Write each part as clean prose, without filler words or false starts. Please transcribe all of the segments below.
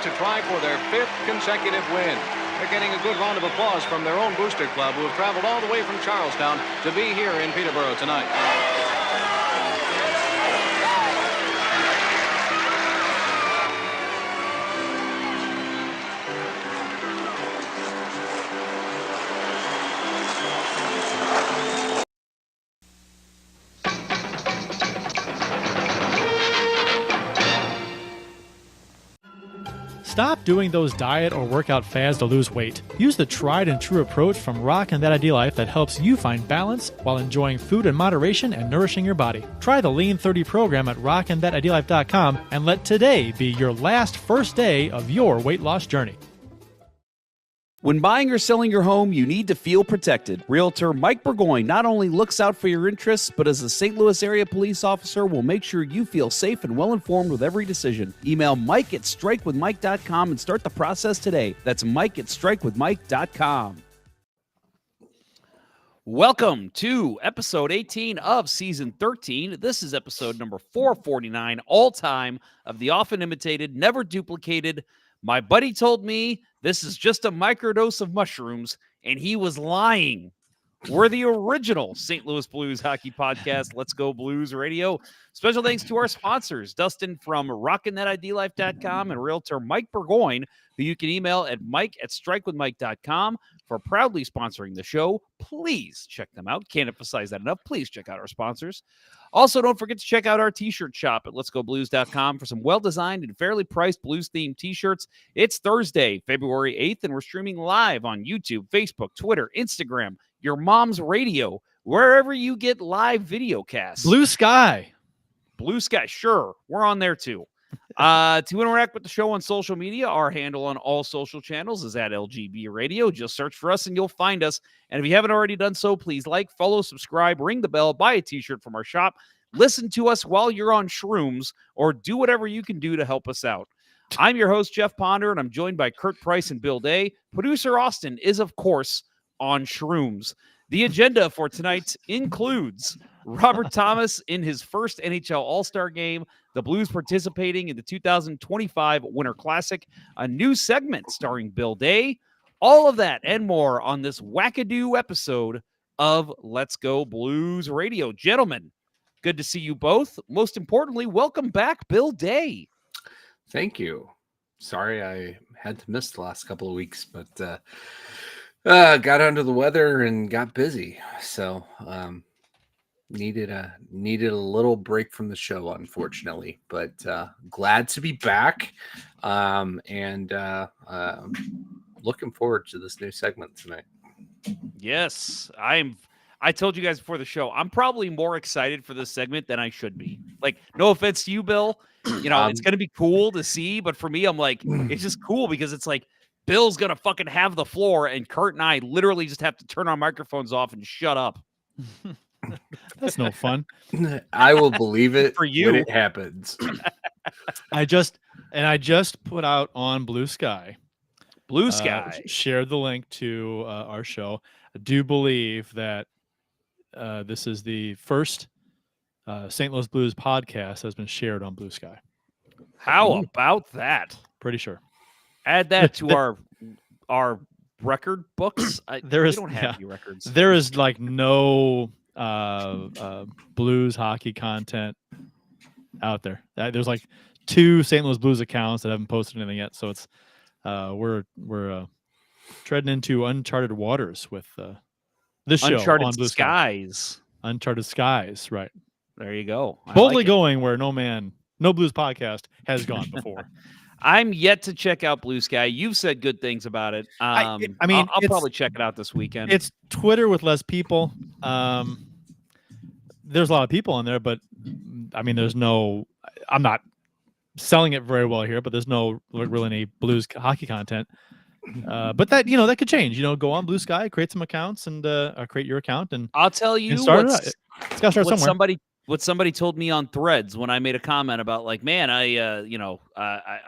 to try for their 5th consecutive win. They're getting a good round of applause from their own booster club, who have traveled all the way from Charlestown to be here in Peterborough tonight. Stop doing those diet or workout fads to lose weight. Use the tried and true approach from Rockin' That Idea Life that helps you find balance while enjoying food in moderation and nourishing your body. Try the Lean 30 program at rockinthatIdeaLife.com and let today be your last first day of your weight loss journey. When buying or selling your home, you need to feel protected. Realtor Mike Burgoyne not only looks out for your interests, but as a St. Louis area police officer will make sure you feel safe and well-informed with every decision. Email Mike at strikewithmike.com and start the process today. That's Mike at strikewithmike.com. Welcome to episode 18 of season 13. This is episode number 449, all-time, of the often imitated, never duplicated. My buddy told me this is just a microdose of mushrooms, and he was lying. We're the original St. Louis Blues hockey podcast, Let's Go Blues Radio. Special thanks to our sponsors, Dustin from rockinthatidlife.com and Realtor Mike Burgoyne, who you can email at mike@strikewithmike.com for proudly sponsoring the show. Please check them out. Can't emphasize that enough. Please check out our sponsors. Also, don't forget to check out our t-shirt shop at letsgoblues.com for some well-designed and fairly priced Blues-themed t-shirts. It's Thursday, February 8th, and we're streaming live on YouTube, Facebook, Twitter, Instagram, your mom's radio, wherever you get live video casts. Blue Sky. Blue Sky, sure. We're on there, too. To interact with the show on social media, our handle on all social channels is at LGB Radio. Just search for us and you'll find us. And if you haven't already done so, please like, follow, subscribe, ring the bell, buy a t-shirt from our shop, listen to us while you're on shrooms, or do whatever you can do to help us out. I'm your host, Jeff Ponder, and I'm joined by Kurt Price and Bill Day. Producer Austin is, of course, on shrooms. The agenda for tonight includes Robert Thomas in his first NHL All-Star game, the Blues participating in the 2025 Winter Classic, a new segment starring Bill Day, all of that and more on this wackadoo episode of Let's Go Blues Radio. Gentlemen, good to see you both. Most importantly, welcome back, Bill Day. Thank you. Sorry I had to miss the last couple of weeks, but got under the weather and got busy. So needed a little break from the show, unfortunately, but glad to be back. And looking forward to this new segment tonight. Yes, I told you guys before the show, I'm probably more excited for this segment than I should be. Like, no offense to you, Bill. You know, it's going to be cool to see, but for me, I'm like, it's just cool because it's like, Bill's going to fucking have the floor, and Kurt and I literally just have to turn our microphones off and shut up. That's no fun. I will believe it for you when it happens. I just put out on Blue Sky. Blue Sky. Shared the link to our show. I do believe that this is the first St. Louis Blues podcast that's been shared on Blue Sky. How about that? Pretty sure. Add that to our record books. We don't have any records. There is like no Blues hockey content out there. There's like 2 St. Louis Blues accounts that haven't posted anything yet. So it's we're treading into uncharted waters with this show Uncharted on Blue Skies. Sky. Uncharted Skies, right? There you go. Boldly going where no Blues podcast has gone before. I'm yet to check out Blue Sky. You've said good things about it. I mean, I'll probably check it out this weekend. It's Twitter with less people. There's a lot of people on there, but I mean, I'm not selling it very well here, but there's no really any Blues hockey content. But that could change. Go on Blue Sky, create some accounts, and create your account. And I'll tell you, it's got to start somewhere. What somebody told me on Threads when I made a comment about, like, man, I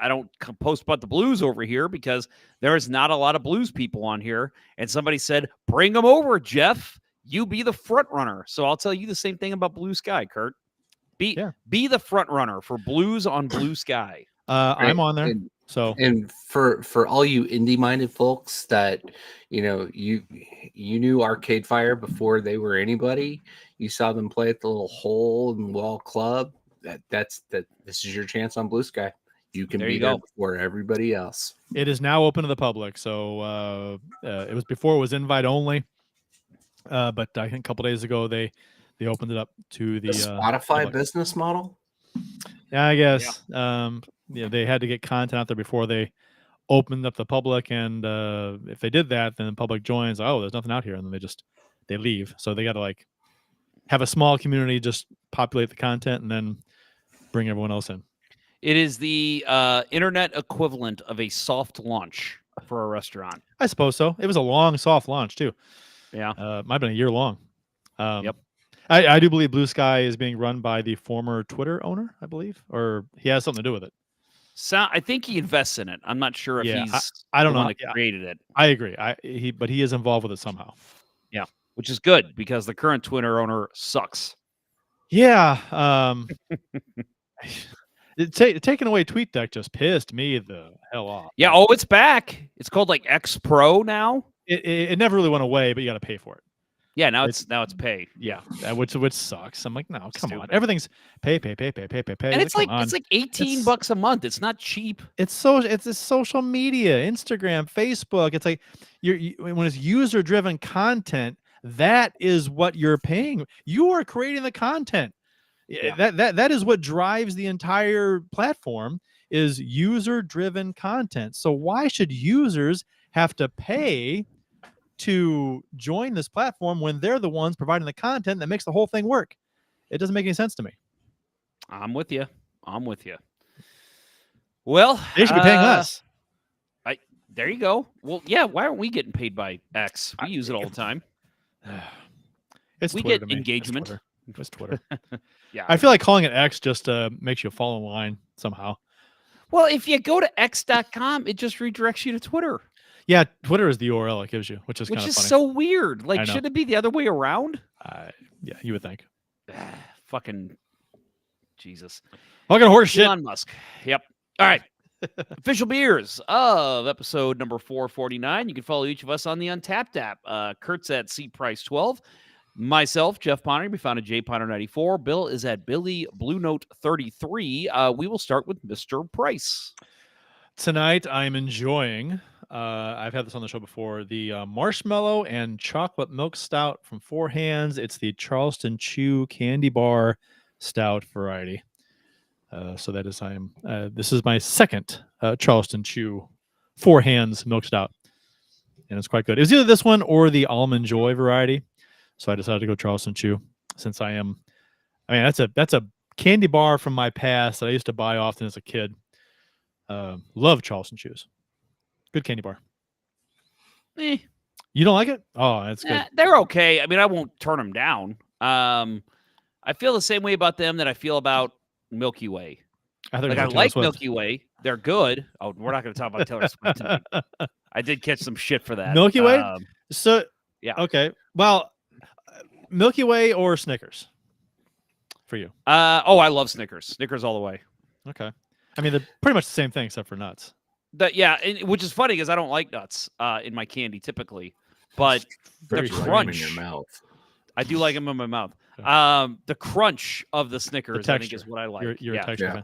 don't post about the Blues over here because there is not a lot of Blues people on here. And somebody said, bring them over, Jeff. You be the front runner. So I'll tell you the same thing about Blue Sky, Kurt. Be the front runner for Blues on Blue Sky. I'm on there. So, And for all you indie minded folks that you knew Arcade Fire before they were anybody, you saw them play at the little hole in the wall club. This is your chance on Blue Sky. You can There be you there go. before everybody else. it is now open to the public. So it was before it was invite only, but I think a couple days ago they opened it up to The the Spotify public. business model. Yeah, I guess. They had to get content out there before they opened up the public, and if they did that, then the public joins. Oh, there's nothing out here, and then they leave. So they got to like have a small community just populate the content, and then bring everyone else in. It is the internet equivalent of a soft launch for a restaurant. I suppose so. It was a long, soft launch too. Yeah. Might have been a year long. Yep. I do believe Blue Sky is being run by the former Twitter owner, I believe, or he has something to do with it. I think he invests in it. I'm not sure if he's I don't the know. one that created it. I agree. But he is involved with it somehow. Yeah, which is good because the current Twitter owner sucks. Yeah. Taking away TweetDeck just pissed me the hell off. Yeah. Oh, it's back. It's called like X Pro now. It never really went away, but you got to pay for it. Yeah, now it's pay. Yeah, which sucks. I'm like, no, come on. Stupid. Everything's pay. And it's like $18 a month. It's not cheap. It's a social media, Instagram, Facebook. It's like when it's user driven content, that is what you're paying. You are creating the content. Yeah. That is what drives the entire platform is user driven content. So why should users have to pay to join this platform when they're the ones providing the content that makes the whole thing work? It doesn't make any sense to me. I'm with you. Well, They should be paying us. There you go. Well, yeah. Why aren't we getting paid by X? We use it all the time. It's We Twitter get to me. engagement. It's Twitter. Yeah. I feel like calling it X just makes you fall in line somehow. Well, if you go to x.com, it just redirects you to Twitter. Yeah, Twitter is the URL it gives you, which is kind of funny. So weird. Like, I know. should it be the other way around? Yeah, you would think. Fucking Jesus. Fucking horse shit. Elon Musk. Yep. All right. Official beers of episode number 449. You can follow each of us on the Untapped app. Kurt's at C Price 12. Myself, Jeff Ponner, can be found at JPonner94. Bill is at Billy Blue Note 33. We will start with Mr. Price. Tonight, I'm enjoying, I've had this on the show before, the marshmallow and chocolate milk stout from Four Hands. It's the Charleston Chew Candy Bar Stout variety. So that is, this is my second Charleston Chew Four Hands milk stout. And it's quite good. It was either this one or the Almond Joy variety. So I decided to go Charleston Chew since that's a candy bar from my past that I used to buy often as a kid. Love Charleston Chews. Good candy bar. You don't like it? Oh, that's good. They're okay. I mean, I won't turn them down. I feel the same way about them that I feel about Milky Way. I like Milky Way. They're good. Oh, we're not going to talk about Taylor Swift tonight. I did catch some shit for that. Milky Way? Yeah. Okay. Well, Milky Way or Snickers for you? I love Snickers. Snickers all the way. Okay. I mean, they're pretty much the same thing except for nuts. Which is funny because I don't like nuts in my candy typically, but the crunch in your mouth. I do like them in my mouth. Okay. The crunch of the Snickers, I think, is what I like. You're a texture fan.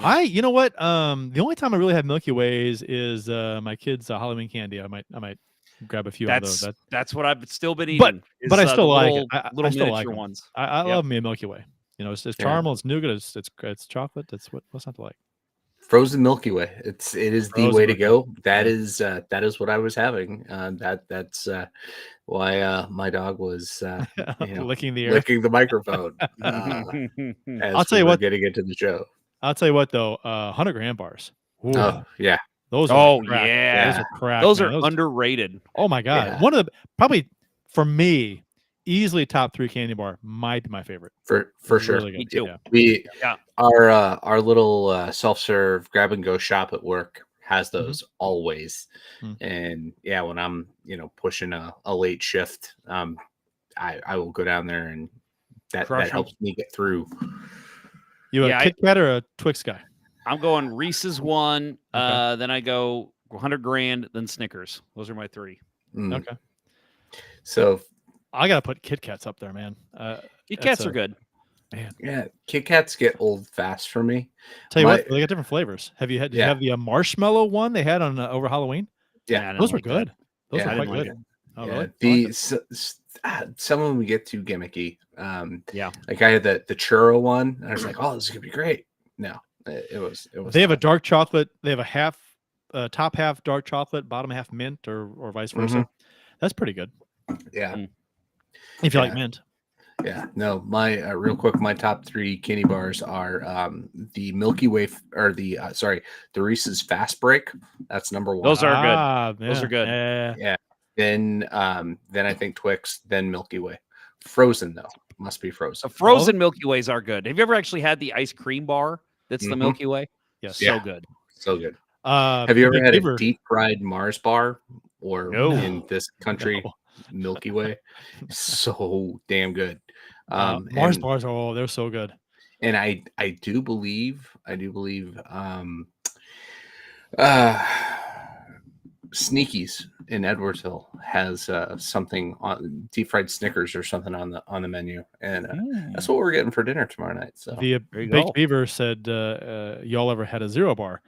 Yeah. You know what? The only time I really have Milky Ways is my kids' Halloween candy. I might grab a few of those. That's what I've still been eating. But I still like it. Little I still miniature like ones. I love me a Milky Way. You know, it's caramel, it's nougat, it's chocolate. What's not to like? Frozen Milky Way. It is the way to go. That Yeah. is what I was having. That's why my dog was licking the air, licking the microphone. I'll tell you what. Getting into the show. I'll tell you what though. 100-gram bars. Ooh, Oh yeah. those. Oh, crack. yeah. Those are crack. Those man. are underrated. Oh my god. Yeah. One of the probably for me easily top 3 candy bar might be my favorite. For sure. Really good. Me too. Yeah. Our little self-serve grab and go shop at work has those always. And yeah, when I'm pushing a late shift, I will go down there and that helps me get through. You a Kit Kat or a Twix guy? I'm going Reese's one. Okay. Then I go 100 grand, then Snickers. Those are my three. Okay. So I gotta put Kit Kats up there, man. Kit Kats are good. Man, yeah, Kit Kats get old fast for me. tell you what, they got different flavors. Did you Yeah. have the marshmallow one they had on over Halloween? I didn't Those were like that. good. Those Yeah, were I quite didn't like good. it. Oh, Yeah, really? some of them get too gimmicky. Yeah. Like I had the churro one, and I was like, "Oh, this is gonna be great." No, it was. They have a not. dark chocolate. They have a top half dark chocolate, bottom half mint, or vice versa. That's pretty good Yeah, if you like mint. yeah. No, my real quick, my top 3 candy bars are the Milky Way or the Reese's Fast Break. That's number 1. Those are good. Those are good. Yeah. Then I think Twix, then Milky Way. Frozen though, must be frozen. The frozen Milky Ways are good. Have you ever actually had the ice cream bar that's the Milky Way? Yes. So good. So good. Have you ever Big had Beaver. a deep fried Mars bar, or No. in this country, Milky Way? So damn good. Mars and, bars are they're so good. and I do believe Sneaky's in Edwardsville has something on deep fried Snickers or something on the menu, and that's what we're getting for dinner tomorrow night. So The There you Baked go. Beaver said, y'all ever had a Zero Bar?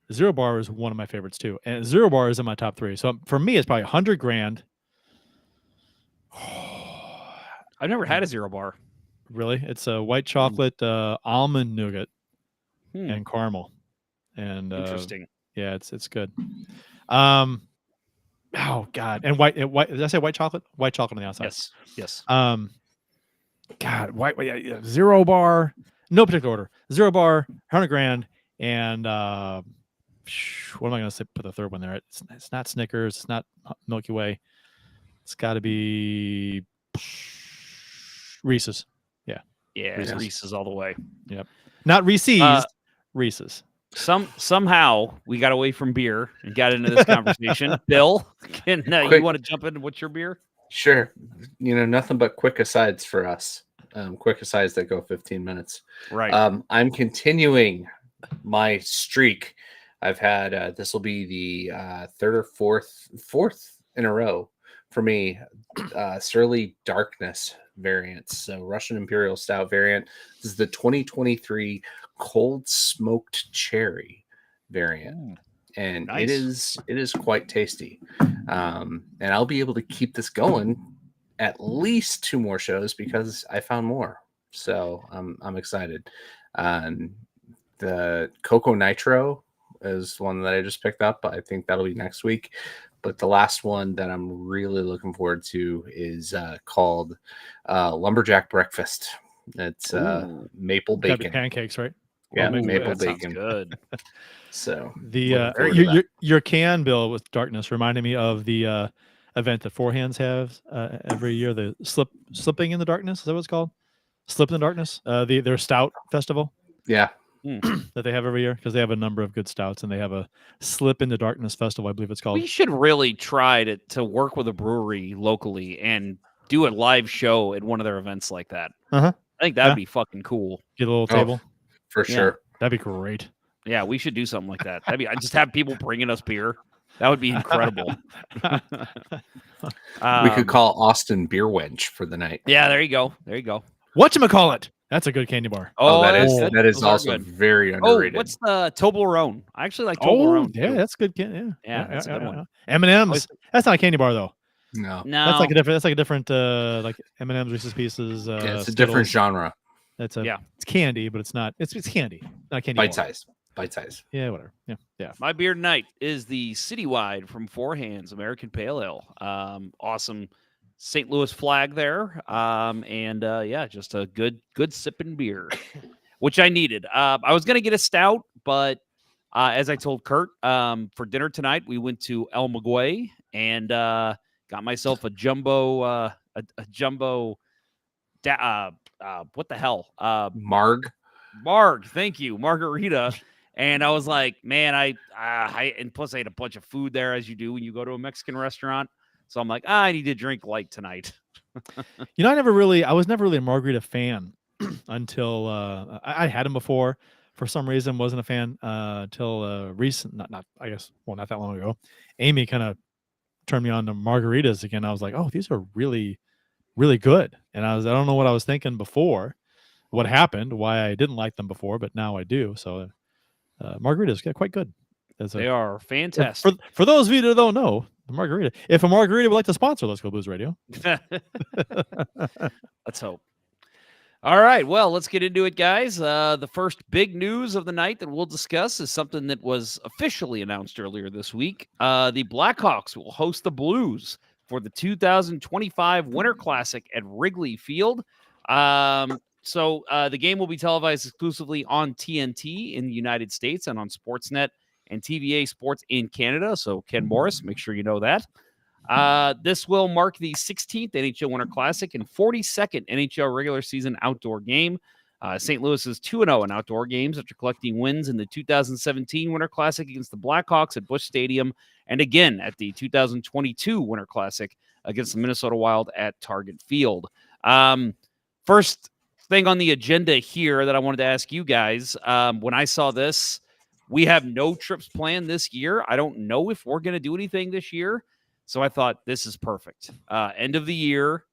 The Zero Bar is one of my favorites too. And Zero Bar is in my top 3. So for me, it's probably 100 grand. I've never had a Zero Bar. Really? It's a white chocolate, almond nougat, Hmm. and caramel. And Interesting. yeah, it's good. Oh God. And white, did I say white chocolate? White chocolate on the outside. Yes. God, yeah, Zero Bar, no particular order. Zero Bar, 100 grand, and what am I going to say? Put the third one there. It's not Snickers. It's not Milky Way. It's got to be Reese's. Yeah, Reese's all the way. Yep. Not Reese's. Reese's. Somehow we got away from beer and got into this conversation. Bill, you want to jump into what's your beer? sure, nothing but quick asides for us. Quick asides that go 15 minutes. Right. I'm continuing my streak. I've had this will be the third or fourth in a row for me. Surly Darkness variants. So Russian Imperial Stout variant. This is the 2023 Cold Smoked Cherry variant. And Nice. it is quite tasty. And I'll be able to keep this going at least 2 more shows because I found more. So I'm excited. The Cocoa Nitro is one that I just picked up. I think that'll be next week. But the last one that I'm really looking forward to is called Lumberjack Breakfast. It's maple Gotta be bacon. pancakes, right? Yeah, Ooh, maple that sounds bacon. good. So The looking forward to your can bill with Darkness reminded me of the event that Four Hands has every year. The slipping in the darkness. Is that what it's called? Slip in the darkness. Their stout festival yeah. that they have every year because they have a number of good stouts and they have a slip in the darkness festival. I believe it's called. We should really try to work with a brewery locally and do a live show at one of their events like that. Uh-huh. I think that'd be fucking cool. Get a little table. For sure. That'd be great. Yeah, we should do something like that. I just have people bringing us beer. That would be incredible. We could call Austin Beer Wench for the night. Yeah, there you go. There you go. Whatchamacallit? That's a good candy bar. Oh, that that's is good. that is Those are also good. very Oh, underrated. what's the Toblerone? I actually like Toblerone. yeah, too. that's good. Yeah, that's a good one. M&M's. That's not a candy bar though. No. No, That's like a different like M&M's, Reese's Pieces. Yeah, it's a different Skittles. genre. It's Yeah. it's candy, but it's not. It's candy, not candy. Bite bar. size. Bite size. Yeah, whatever. Yeah. my beer tonight is the Citywide from Four Hands American Pale Ale. Awesome St. Louis flag there. And just a good sipping beer, which I needed. I was gonna get a stout, but as I told Kurt, for dinner tonight, we went to El Maguey and got myself a jumbo what the hell? Marg. Marg, thank you, margarita. And I was like, man, and plus I had a bunch of food there, as you do when you go to a Mexican restaurant. So I'm like, I need to drink light tonight. I was never really a margarita fan until I had them before for some reason wasn't a fan till recent, not that long ago. Amy kind of turned me on to margaritas again. I was like, oh, these are really, really good. And I don't know what I was thinking before, what happened, why I didn't like them before, but now I do. So margaritas get quite good. They are fantastic. For those of you that don't know, the margarita. If a margarita would like to sponsor Let's Go Blues Radio, let's hope. All right, well, let's get into it, guys. The first big news of the night that we'll discuss is something that was officially announced earlier this week. The Blackhawks will host the Blues for the 2025 Winter Classic at Wrigley Field. So the game will be televised exclusively on TNT in the United States and on Sportsnet and TVA Sports in Canada. So Ken Morris, make sure you know that. This will mark the 16th NHL Winter Classic and 42nd NHL regular season outdoor game. St. Louis is 2-0 in outdoor games after collecting wins in the 2017 Winter Classic against the Blackhawks at Busch Stadium and again at the 2022 Winter Classic against the Minnesota Wild at Target Field. First thing on the agenda here that I wanted to ask you guys, when I saw this, we have no trips planned this year. I don't know if we're going to do anything this year. So I thought this is perfect. End of the year.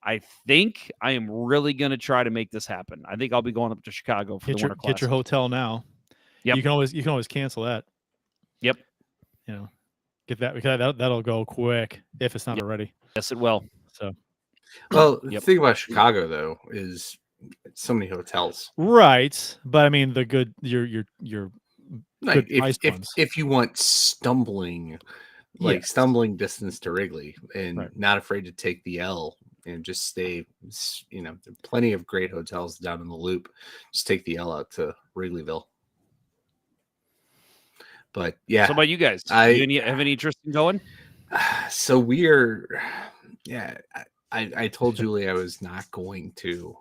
I think I am really going to try to make this happen. I think I'll be going up to Chicago for the Winter Classic. Get your hotel now. Yep. You can always cancel that. Yep. Get that because that'll go quick if it's not already. Yes, it will. So, well, the thing about Chicago though is so many hotels. Right, but I mean the good your like good if you want stumbling distance to Wrigley and not afraid to take the L and just stay, plenty of great hotels down in the Loop. Just take the L out to Wrigleyville. But yeah. So about you guys, have any interest in going? So I told Julie I was not going to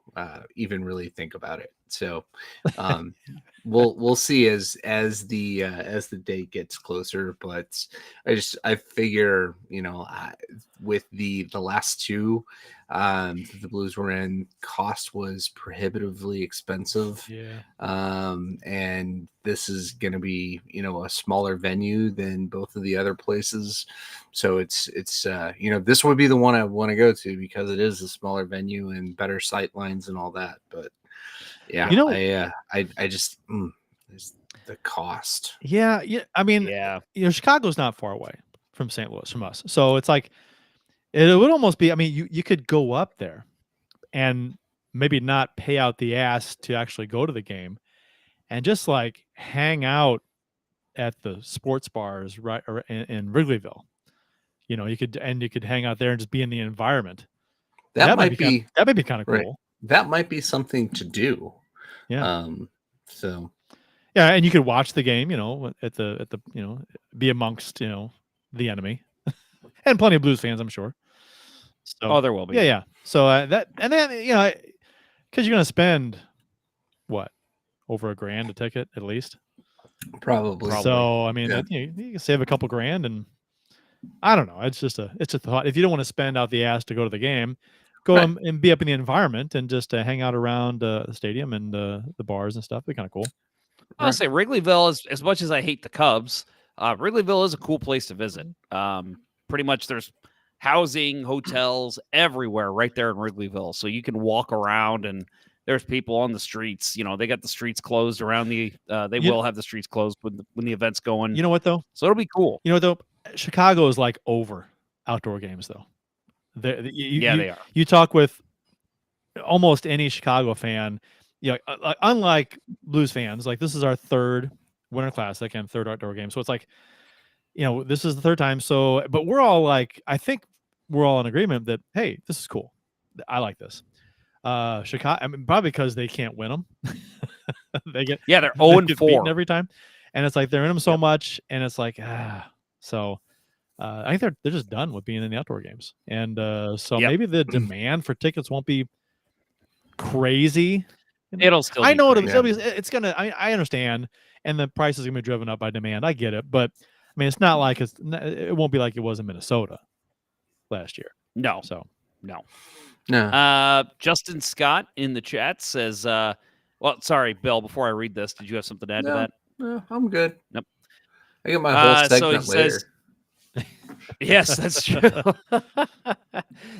even really think about it. So we'll see as the date gets closer. But I figure with the last two the Blues were in, cost was prohibitively expensive. Yeah. And this is going to be a smaller venue than both of the other places. So it's this would be the one I want to go to because it is a smaller venue and better sight lines and all that. But yeah, I just there's the cost. Yeah. I mean, Chicago's not far away from St. Louis from us, so it's like it would almost be. I mean, you could go up there and maybe not pay out the ass to actually go to the game, and just like hang out at the sports bars right in Wrigleyville. You could hang out there and just be in the environment. That might be kind of cool. Right. That might be something to do. Yeah. So. Yeah, and you could watch the game, at the be amongst, the enemy, and plenty of Blues fans, I'm sure. So, there will be. Yeah. So that, and then because you're going to spend what, over $1,000 a ticket at least. Probably. So I mean, you can save a couple grand, and I don't know. It's just a thought. If you don't want to spend out the ass to go to the game, go and be up in the environment and just hang out around the stadium and the bars and stuff. They're kind of cool. I'll say Wrigleyville is, as much as I hate the Cubs, Wrigleyville is a cool place to visit. Pretty much there's housing, hotels everywhere right there in Wrigleyville. So you can walk around and there's people on the streets. They got the streets closed around they will have the streets closed when the event's going. You know what though? So it'll be cool. You know what though? Chicago is like over outdoor games though. They are. You talk with almost any Chicago fan. Unlike Blues fans, like this is our third Winter Classic and third outdoor game. So it's like, this is the third time. So, but we're all like, I think we're all in agreement that, hey, this is cool. I like this. Chicago, I mean, probably because they can't win them. they're 0-4 every time. And it's like, they're in them so much. And it's like, so I think they're just done with being in the outdoor games. And maybe the demand for tickets won't be crazy. It'll still. I know it's gonna. I understand, and the price is gonna be driven up by demand. I get it, but I mean, it's not like it won't be like it was in Minnesota last year. No. So no. Justin Scott in the chat says, well, Well, sorry, Bill, before I read this, did you have something to add to that? No, I'm good. Nope. I get my whole So segment he later. says, yes, that's true.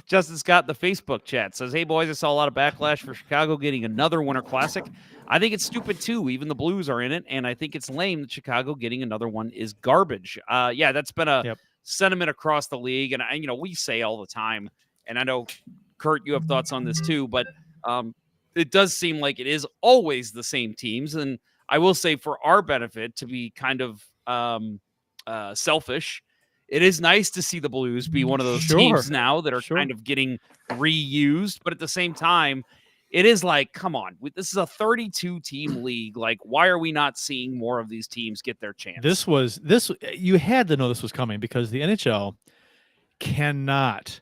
Justin Scott, the Facebook chat, says, hey, boys, I saw a lot of backlash for Chicago getting another Winter Classic. I think it's stupid, too. Even the Blues are in it, and I think it's lame that Chicago getting another one is garbage. Yeah, that's been a sentiment across the league, and we say all the time, and I know, Kurt, you have thoughts on this, too, but it does seem like it is always the same teams, and I will say for our benefit, to be kind of selfish, it is nice to see the Blues be one of those teams now that are kind of getting reused. But at the same time, it is like, come on, this is a 32-team league. Like, why are we not seeing more of these teams get their chance? You had to know this was coming because the NHL cannot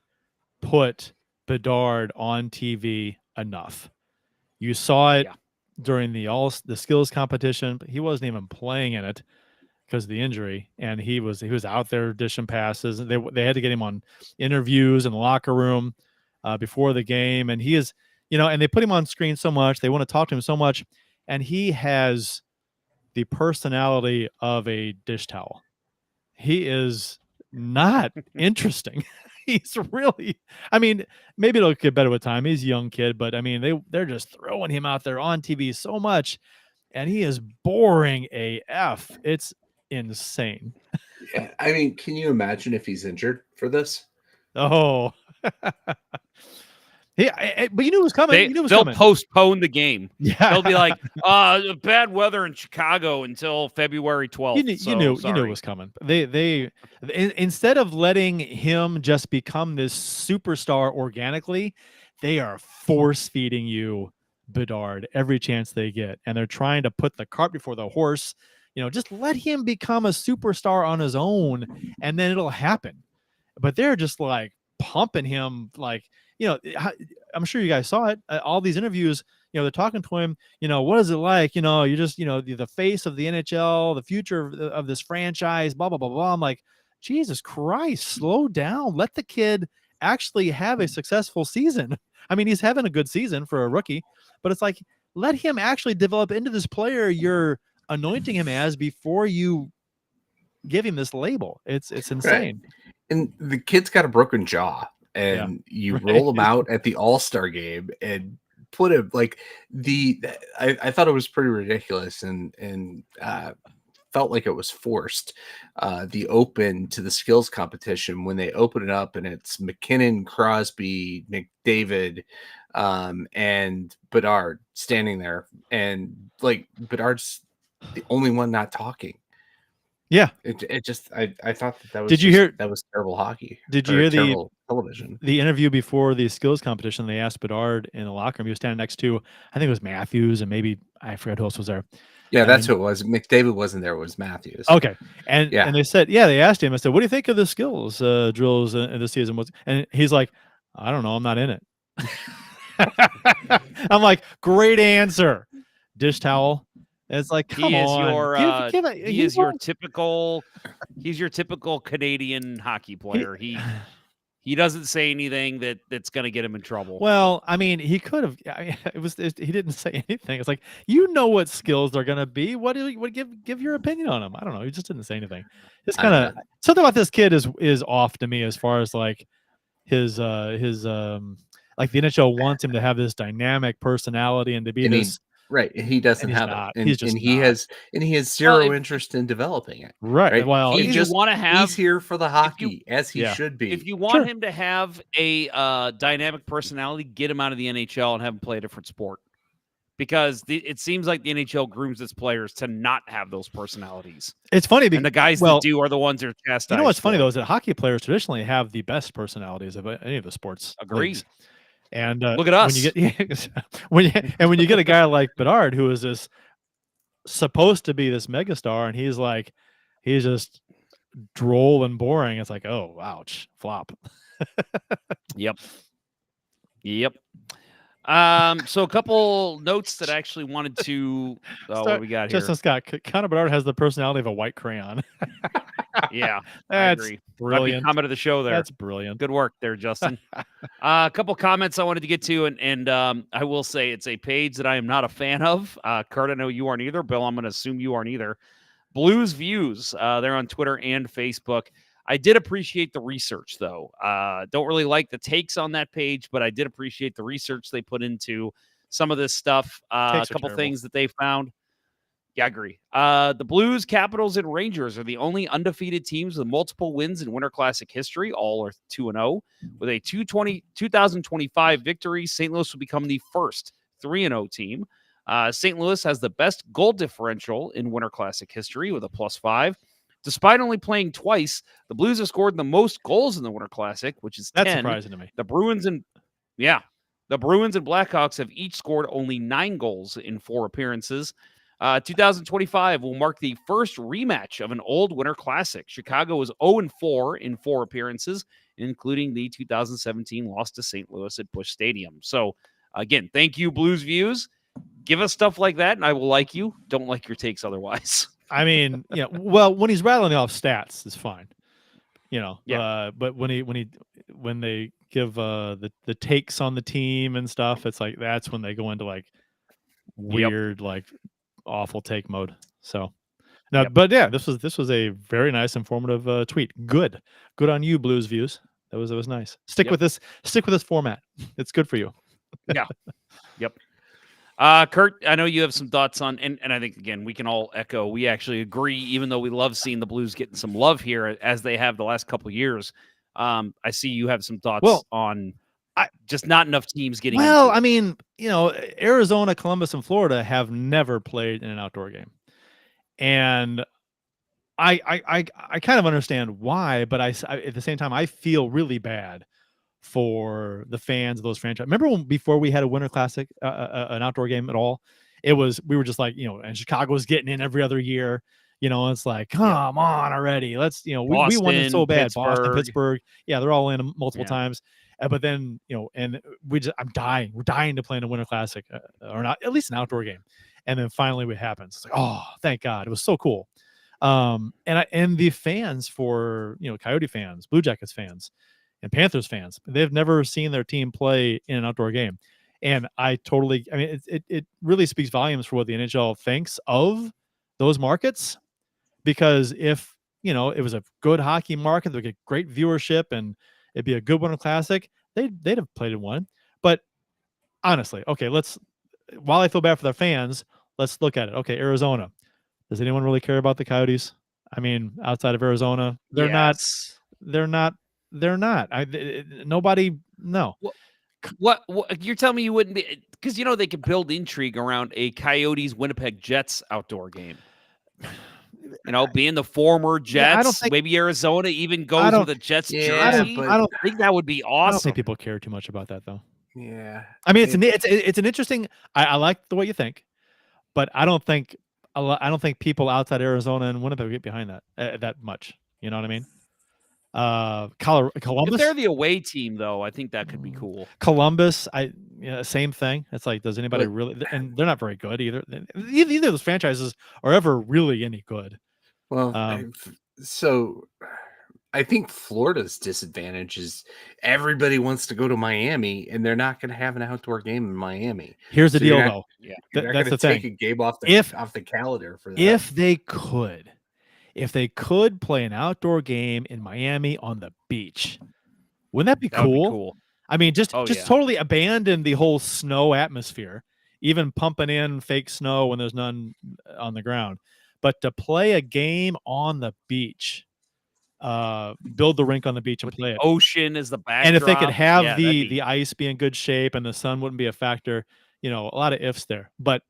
put Bedard on TV enough. You saw it during the skills competition, but he wasn't even playing in it because of the injury, and he was out there dishing passes. They had to get him on interviews in the locker room before the game, and he is, and they put him on screen so much. They want to talk to him so much, and he has the personality of a dish towel. He is not interesting. He's really, maybe it'll get better with time. He's a young kid, but they're just throwing him out there on TV so much, and he is boring AF. It's insane. Yeah, can you imagine if he's injured for this? Oh, yeah, but you knew it was coming. They'll postpone the game. Yeah, they'll be like, bad weather in Chicago until February 12th. You knew it was coming. They instead of letting him just become this superstar organically, they are force feeding you Bedard every chance they get, and they're trying to put the cart before the horse. Just let him become a superstar on his own, and then it'll happen. But they're just like pumping him, like, I'm sure you guys saw it. All these interviews, they're talking to him. What is it like? You're just, the face of the NHL, the future of this franchise, blah, blah, blah, blah. I'm like, Jesus Christ, slow down. Let the kid actually have a successful season. He's having a good season for a rookie, but it's like, let him actually develop into this player you're anointing him as before you give him this label. It's insane. Right. And the kid's got a broken jaw, and you roll him out at the All-Star game and put him like I thought it was pretty ridiculous and felt like it was forced. The open to the skills competition, when they open it up and it's McKinnon, Crosby, McDavid, and Bedard standing there, and like Bedard's the only one not talking. Yeah, it just I thought that was. Did you hear that was terrible hockey? Did you hear the television? The interview before the skills competition? They asked Bedard in the locker room. He was standing next to, I think it was Matthews, and maybe I forgot who else was there. Yeah, that's who it was. McDavid wasn't there. It was Matthews. Okay, and they said, they asked him. I said, "What do you think of the skills drills in this season?" And he's like, "I don't know. I'm not in it." I'm like, great answer, dish towel. It's like, come on. He's your typical Canadian hockey player. He doesn't say anything that's going to get him in trouble. Well, he could have. He didn't say anything. It's like, what skills they're going to be. What give your opinion on them? I don't know. He just didn't say anything. It's kind of something about this kid is off to me as far as like his like the NHL wants him to have this dynamic personality and to be this. Right, he doesn't have it, and he has zero interest in developing it. Right. Well, he's here for the hockey, as he should be. If you want him to have a dynamic personality, get him out of the NHL and have him play a different sport, because it seems like the NHL grooms its players to not have those personalities. It's funny because the guys that do are the ones that are chastised. You know what's funny though is that hockey players traditionally have the best personalities of any of the sports. Agreed. Leagues. And look at us. When you get a guy like Bedard, who is this supposed to be this megastar, and he's just droll and boring. It's like, oh, ouch, flop. Yep. So a couple notes that I actually wanted to. What do we got here? Justin Scott, Connor Bedard has the personality of a white crayon. Yeah, I That's agree. brilliant. Might be comment of the show there. That's brilliant. Good work there, Justin. A couple comments I wanted to get to, and I will say it's a page that I am not a fan of. Kurt, I know you aren't either. Bill, I'm going to assume you aren't either. Blues Views. They're on Twitter and Facebook. I did appreciate the research, though. Don't really like the takes on that page, but I did appreciate the research they put into some of this stuff. A couple things that they found. Yeah, I agree. The Blues, Capitals, and Rangers are the only undefeated teams with multiple wins in Winter Classic history. All are 2-0. With a 2025 victory, St. Louis will become the first 3-0 team. St. Louis has the best goal differential in Winter Classic history with a +5. Despite only playing twice, the Blues have scored the most goals in the Winter Classic, which is 10. That's surprising to me. The Bruins and Blackhawks have each scored only 9 goals in 4 appearances. 2025 will mark the first rematch of an old Winter Classic. Chicago was 0-4 in 4 appearances, including the 2017 loss to St. Louis at Busch Stadium. So, again, thank you, Blues Views. Give us stuff like that, and I will like you. Don't like your takes otherwise. I mean, yeah. Well, when he's rattling off stats, it's fine. But when they give the takes on the team and stuff, it's like that's when they go into like weird, like awful take mode. So no, but yeah, this was a very nice, informative tweet. Good on you, Blues Views. That was nice. Stick with this format. It's good for you. Yeah. Yep. Kurt, I know you have some thoughts on, and I think, again, we can all echo. We actually agree, even though we love seeing the Blues getting some love here as they have the last couple of years. I see you have some thoughts on just not enough teams getting into it. I mean, Arizona, Columbus, and Florida have never played in an outdoor game. And I kind of understand why, but I at the same time, I feel really bad for the fans of those franchises. Remember before we had a Winter Classic, an outdoor game at all, we were just like, and Chicago was getting in every other year. It's like, come on already. Let's, we won it so bad. Pittsburgh. Boston, Pittsburgh. Yeah, they're all in multiple times. But then, and we're dying to play in a Winter Classic or not, at least an outdoor game. And then finally it happens. It's like, oh, thank God. It was so cool. And the fans for, Coyote fans, Blue Jackets fans, and Panthers fans, they've never seen their team play in an outdoor game. And it really speaks volumes for what the NHL thinks of those markets, because if, it was a good hockey market, they'd get great viewership and it'd be a good Winter Classic, they'd have played in one. But honestly, okay, while I feel bad for their fans, let's look at it. Okay, Arizona. Does anyone really care about the Coyotes? I mean, outside of Arizona, they're not. Nobody. No. What you're telling me you wouldn't be, because they could build intrigue around a Coyotes Winnipeg Jets outdoor game. Being the former Jets, maybe Arizona even goes with a Jets jersey. I don't think that would be awesome. I don't think people care too much about that, though. Yeah. I mean, it's an interesting. I like the way you think, but I don't think people outside Arizona and Winnipeg get behind that much. You know what I mean? Columbus. If they're the away team, though, I think that could be cool. Columbus, same thing. It's like, does anybody really? And they're not very good either. Either of those franchises are ever really any good. Well, so I think Florida's disadvantage is everybody wants to go to Miami, and they're not going to have an outdoor game in Miami. Here's the deal, though. Yeah, that's the thing. Take a game off the calendar for that. If they could play an outdoor game in Miami on the beach, wouldn't that be cool? I mean, just totally abandon the whole snow atmosphere, even pumping in fake snow when there's none on the ground. But to play a game on the beach, build the rink on the beach and play it. Ocean is the backdrop. And if they could have the ice be in good shape and the sun wouldn't be a factor, a lot of ifs there. But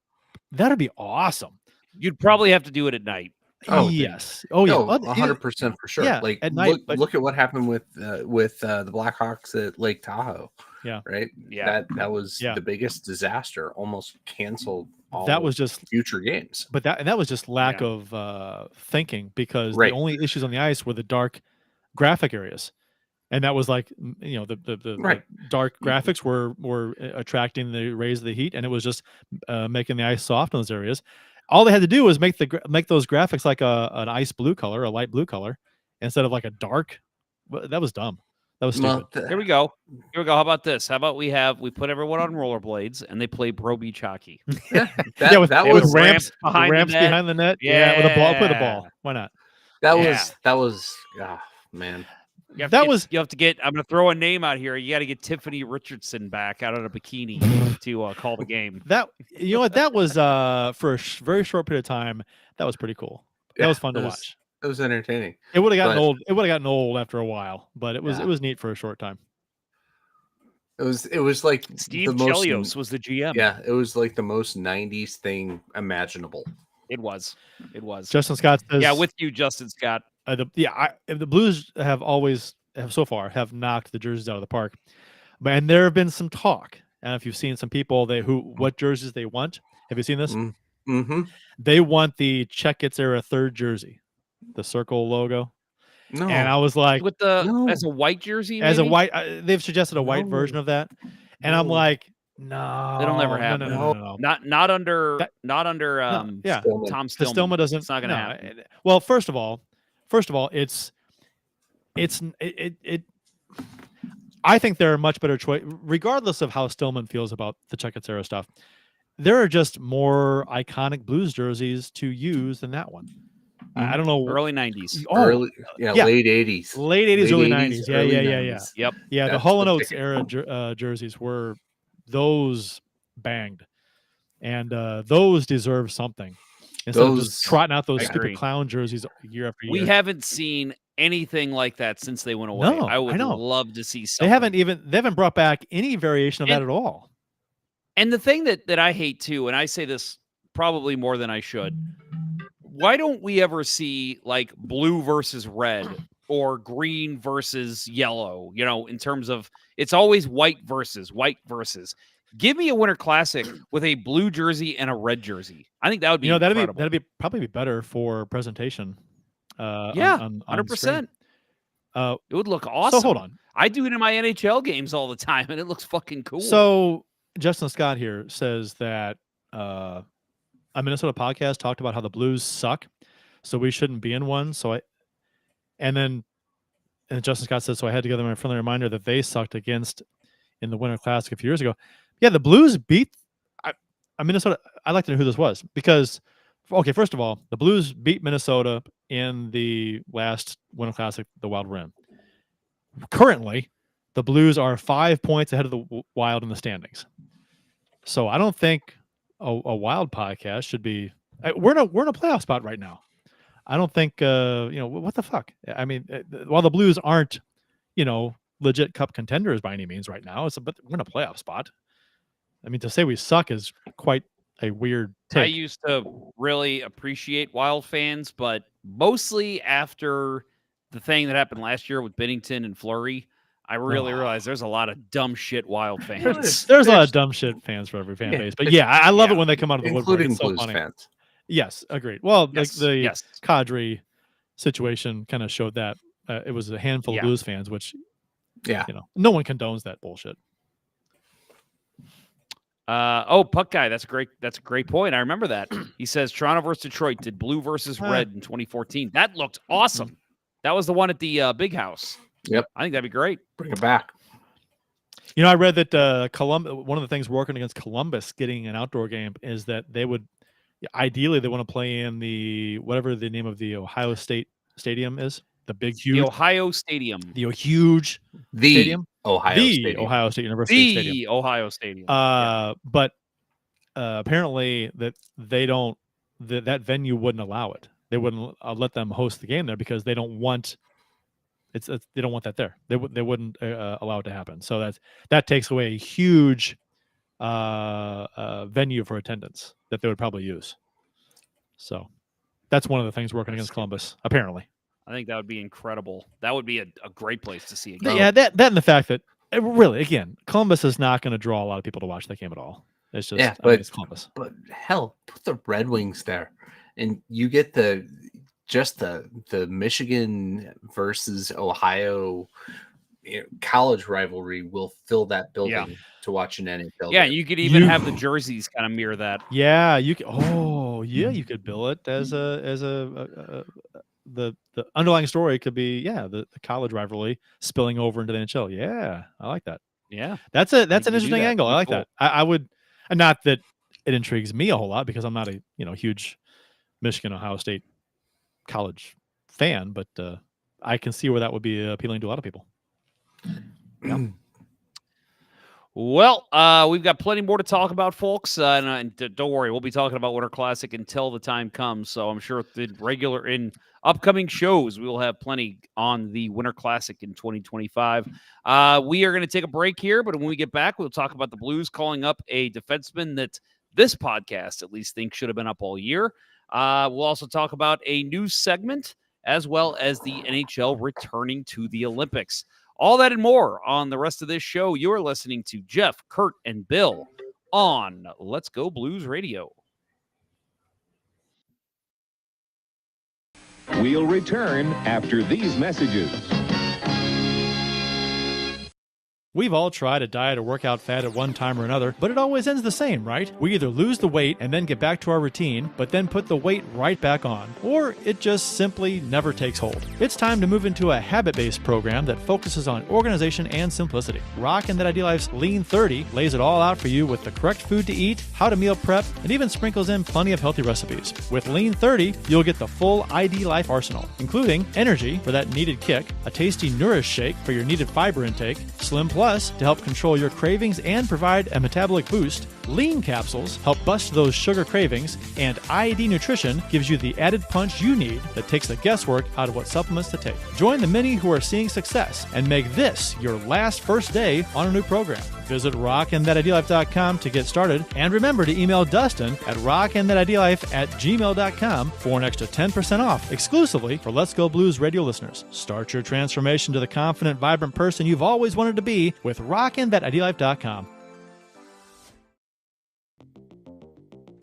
that'd be awesome. You'd probably have to do it at night. Oh yes. Oh yeah. 100% for sure. Yeah, like at night, look at what happened with the Blackhawks at Lake Tahoe. Yeah. Right. Yeah. That was the biggest disaster. Almost canceled. That was just future games. But that was just lack of thinking, because the only issues on the ice were the dark graphic areas. And that was like, the Right. dark graphics were attracting the rays of the heat, and it was just making the ice soft in those areas. All they had to do was make those graphics like an ice blue color, a light blue color, instead of like a dark. That was dumb. That was stupid. Here we go. How about this? How about we put everyone on rollerblades and they play Pro Beach hockey? With ramps behind the net. Yeah, with a ball. Put a ball. Why not? That was man. I'm going to throw a name out here. You got to get Tiffany Richardson back out of a bikini to call the game. That was for a very short period of time. That was pretty cool. That was fun to watch. It was entertaining. It would have gotten old. It would have gotten old after a while, but it was neat for a short time. It was like Steve Chelios was the GM. Yeah, it was like the most 90s thing imaginable. It was. Justin Scott says, with you, Justin Scott. The Blues have so far knocked the jerseys out of the park, and there have been some talk. And if you've seen some people, what jerseys they want. Have you seen this? Mm-hmm. They want the Checkits era third jersey, the circle logo. No. And I was like, as a white jersey, maybe? As a white, they've suggested a white version of that, and I'm like, no, that'll never happen. No. Not under Tom Stillman. Stillman doesn't. It's not going to happen. Well, first of all, it's I think there are much better choice, regardless of how Stillman feels about the Checkits era stuff. There are just more iconic Blues jerseys to use than that one. I don't know. Early 90s. Late 80s. Late 80s, early 90s. Yeah. Yep. Yeah, the Hall & Oates era jerseys were those banged. And those deserve something. Instead of just trotting out those stupid clown jerseys year after year. We haven't seen anything like that since they went away. No, I would love to see something. They haven't brought back any variation of that at all. And the thing that I hate too, and I say this probably more than I should, why don't we ever see like blue versus red or green versus yellow, in terms of it's always white versus. Give me a Winter Classic with a blue jersey and a red jersey. I think that would be incredible. That'd be probably better for presentation. 100%. It would look awesome. So hold on. I do it in my NHL games all the time, and it looks fucking cool. So Justin Scott here says that a Minnesota podcast talked about how the Blues suck, so we shouldn't be in one. And Justin Scott says, so I had to give them a friendly reminder that they sucked in the Winter Classic a few years ago. Yeah, the Blues beat Minnesota. I'd like to know who this was because, first of all, the Blues beat Minnesota in the last Winter Classic, the Wild Rim. Currently, the Blues are 5 points ahead of the Wild in the standings. So I don't think a Wild podcast should be. We're in a playoff spot right now. I don't think what the fuck. I mean, while the Blues aren't legit cup contenders by any means right now, but we're in a playoff spot. I mean, to say we suck is quite a weird take. I used to really appreciate Wild fans, but mostly after the thing that happened last year with Binnington and Fleury, I really realized there's a lot of dumb shit Wild fans. There's a lot of dumb shit fans for every fan base. But I love it when they come out of the woodwork. Including it's so Blues funny. fans. Yes, agreed. Well, the Kadri situation kind of showed that. It was a handful of Blues fans, which, no one condones that bullshit. Puck Guy, that's a great point. I remember that. He says Toronto versus Detroit did blue versus red in 2014. That looked awesome. That was the one at the Big House. Yep. I think that'd be great. Bring it back. I read that Columbus, one of the things working against Columbus getting an outdoor game is that they would ideally they want to play in whatever the name of the Ohio State Stadium is. The Ohio Stadium. The huge stadium. Ohio State University Stadium. The Ohio Stadium. But apparently that they don't. That venue wouldn't allow it. They wouldn't let them host the game there because they don't want. They don't want that there. They wouldn't allow it to happen. So that takes away a huge venue for attendance that they would probably use. So that's one of the things working against Columbus. Apparently. I think that would be incredible. That would be a great place to see a game. Yeah, that and the fact that really, again, Columbus is not going to draw a lot of people to watch that game at all. It's just it's Columbus. But hell, put the Red Wings there, and you get the Michigan versus Ohio college rivalry will fill that building Yeah. to watch an NHL Yeah, game. you could even have the jerseys kind of mirror that. Yeah, you could. Oh, yeah, you could bill it as the underlying story could be the college rivalry spilling over into the NHL. Yeah, I like that. Yeah, That's an You could do interesting that. angle. I Pretty like that. I would, and not that it intrigues me a whole lot because I'm not a huge Michigan Ohio State college fan, but I can see where that would be appealing to a lot of people. Yeah. Well, we've got plenty more to talk about, folks. And don't worry, we'll be talking about Winter Classic until the time comes. So I'm sure in upcoming shows, we will have plenty on the Winter Classic in 2025. We are going to take a break here, but when we get back, we'll talk about the Blues calling up a defenseman that this podcast at least thinks should have been up all year. We'll also talk about a new segment as well as the NHL returning to the Olympics. All that and more on the rest of this show. You're listening to Jeff, Kurt, and Bill on Let's Go Blues Radio. We'll return after these messages. We've all tried a diet or workout fad at one time or another, but it always ends the same, right? We either lose the weight and then get back to our routine, but then put the weight right back on, or it just simply never takes hold. It's time to move into a habit-based program that focuses on organization and simplicity. Rock and That Idea Life's Lean 30 lays it all out for you with the correct food to eat, how to meal prep, and even sprinkles in plenty of healthy recipes. With Lean 30, you'll get the full ID Life arsenal, including energy for that needed kick, a tasty Nourish shake for your needed fiber intake, Slim Plus to help control your cravings and provide a metabolic boost, Lean capsules help bust those sugar cravings, and IED Nutrition gives you the added punch you need that takes the guesswork out of what supplements to take. Join the many who are seeing success and make this your last first day on a new program. Visit rockandthatidealife.com to get started, and remember to email Dustin at rockandthatidealife@gmail.com for an extra 10% off exclusively for Let's Go Blues radio listeners. Start your transformation to the confident, vibrant person you've always wanted to be with rockandthatidealife.com.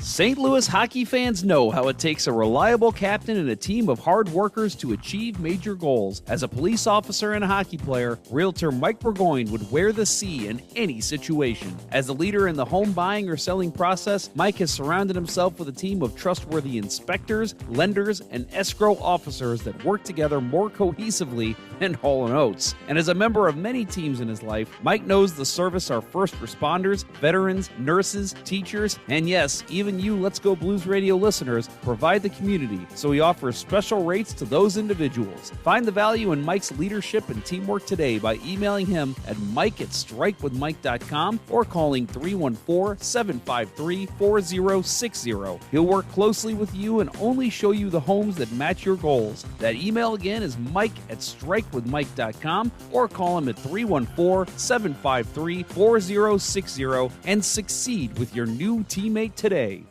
St. Louis hockey fans know how it takes a reliable captain and a team of hard workers to achieve major goals. As a police officer and a hockey player, Realtor Mike Burgoyne would wear the C in any situation. As a leader in the home buying or selling process, Mike has surrounded himself with a team of trustworthy inspectors, lenders, and escrow officers that work together more cohesively than Hall & Oates. And as a member of many teams in his life, Mike knows the service our first responders, veterans, nurses, teachers, and yes, even you Let's Go Blues Radio listeners provide the community, so he offers special rates to those individuals. Find the value in Mike's leadership and teamwork today by emailing him at mike@strikewithmike.com or calling 314-753-4060. He'll work closely with you and only show you the homes that match your goals. That email again is mike@strikewithmike.com or call him at 314-753-4060 and succeed with your new teammate today.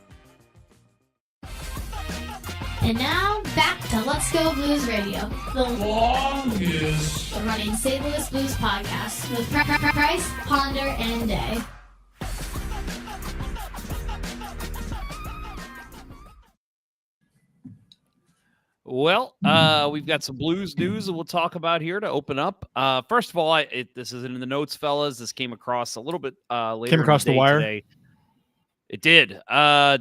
And now, back to Let's Go Blues Radio, the longest running St. Louis Blues podcast with Price, Ponder, and Day. Well, we've got some Blues news that we'll talk about here to open up. First of all, this isn't in the notes, fellas. This came across a little bit later. Came across the wire today. It did.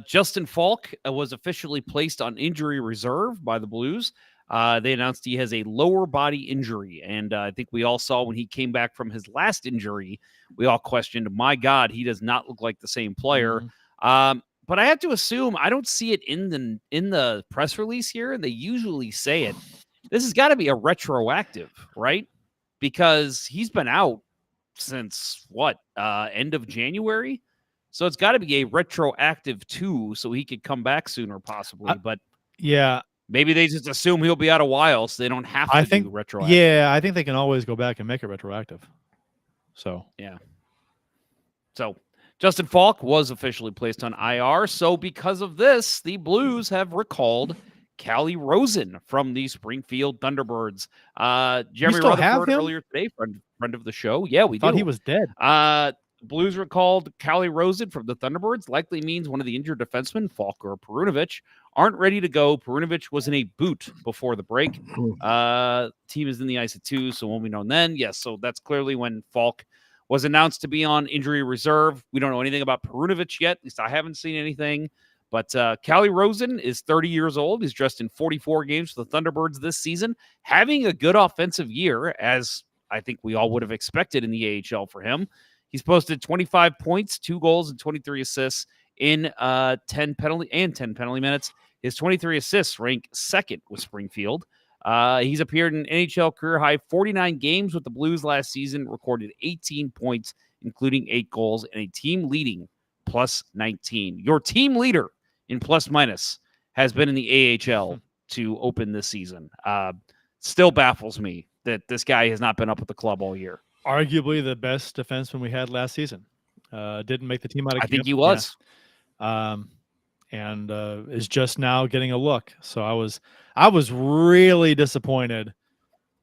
Justin Falk was officially placed on injury reserve by the Blues. They announced he has a lower body injury, and I think we all saw when he came back from his last injury, we all questioned, my God, he does not look like the same player. Mm-hmm. But I have to assume, I don't see it in the press release here, and they usually say it. This has got to be a retroactive, right? Because he's been out since end of January? So it's got to be a retroactive too, so he could come back sooner possibly. But yeah, maybe they just assume he'll be out a while, so they don't have to do retroactive. Yeah, I think they can always go back and make it retroactive. So yeah. So Justin Falk was officially placed on IR. So because of this, the Blues have recalled Calle Rosen from the Springfield Thunderbirds. Jeremy Rutherford earlier today, friend of the show. Yeah, we thought he was dead. Blues recalled Calle Rosen from the Thunderbirds, likely means one of the injured defensemen, Falk or Perunovic, aren't ready to go. Perunovic was in a boot before the break. Team is in the ice at 2, so won't be known then. Yes, so that's clearly when Falk was announced to be on injury reserve. We don't know anything about Perunovic yet. At least I haven't seen anything. But Calle Rosen is 30 years old. He's dressed in 44 games for the Thunderbirds this season, having a good offensive year, as I think we all would have expected in the AHL for him. He's posted 25 points, 2 goals, and 23 assists in 10 penalty minutes. His 23 assists rank second with Springfield. He's appeared in NHL career-high 49 games with the Blues last season, recorded 18 points, including 8 goals, and a team-leading plus 19. Your team leader in plus-minus has been in the AHL to open this season. Still baffles me that this guy has not been up with the club all year. Arguably the best defenseman we had last season. Didn't make the team out of camp. I think he was. Yeah. And is just now getting a look. So I was really disappointed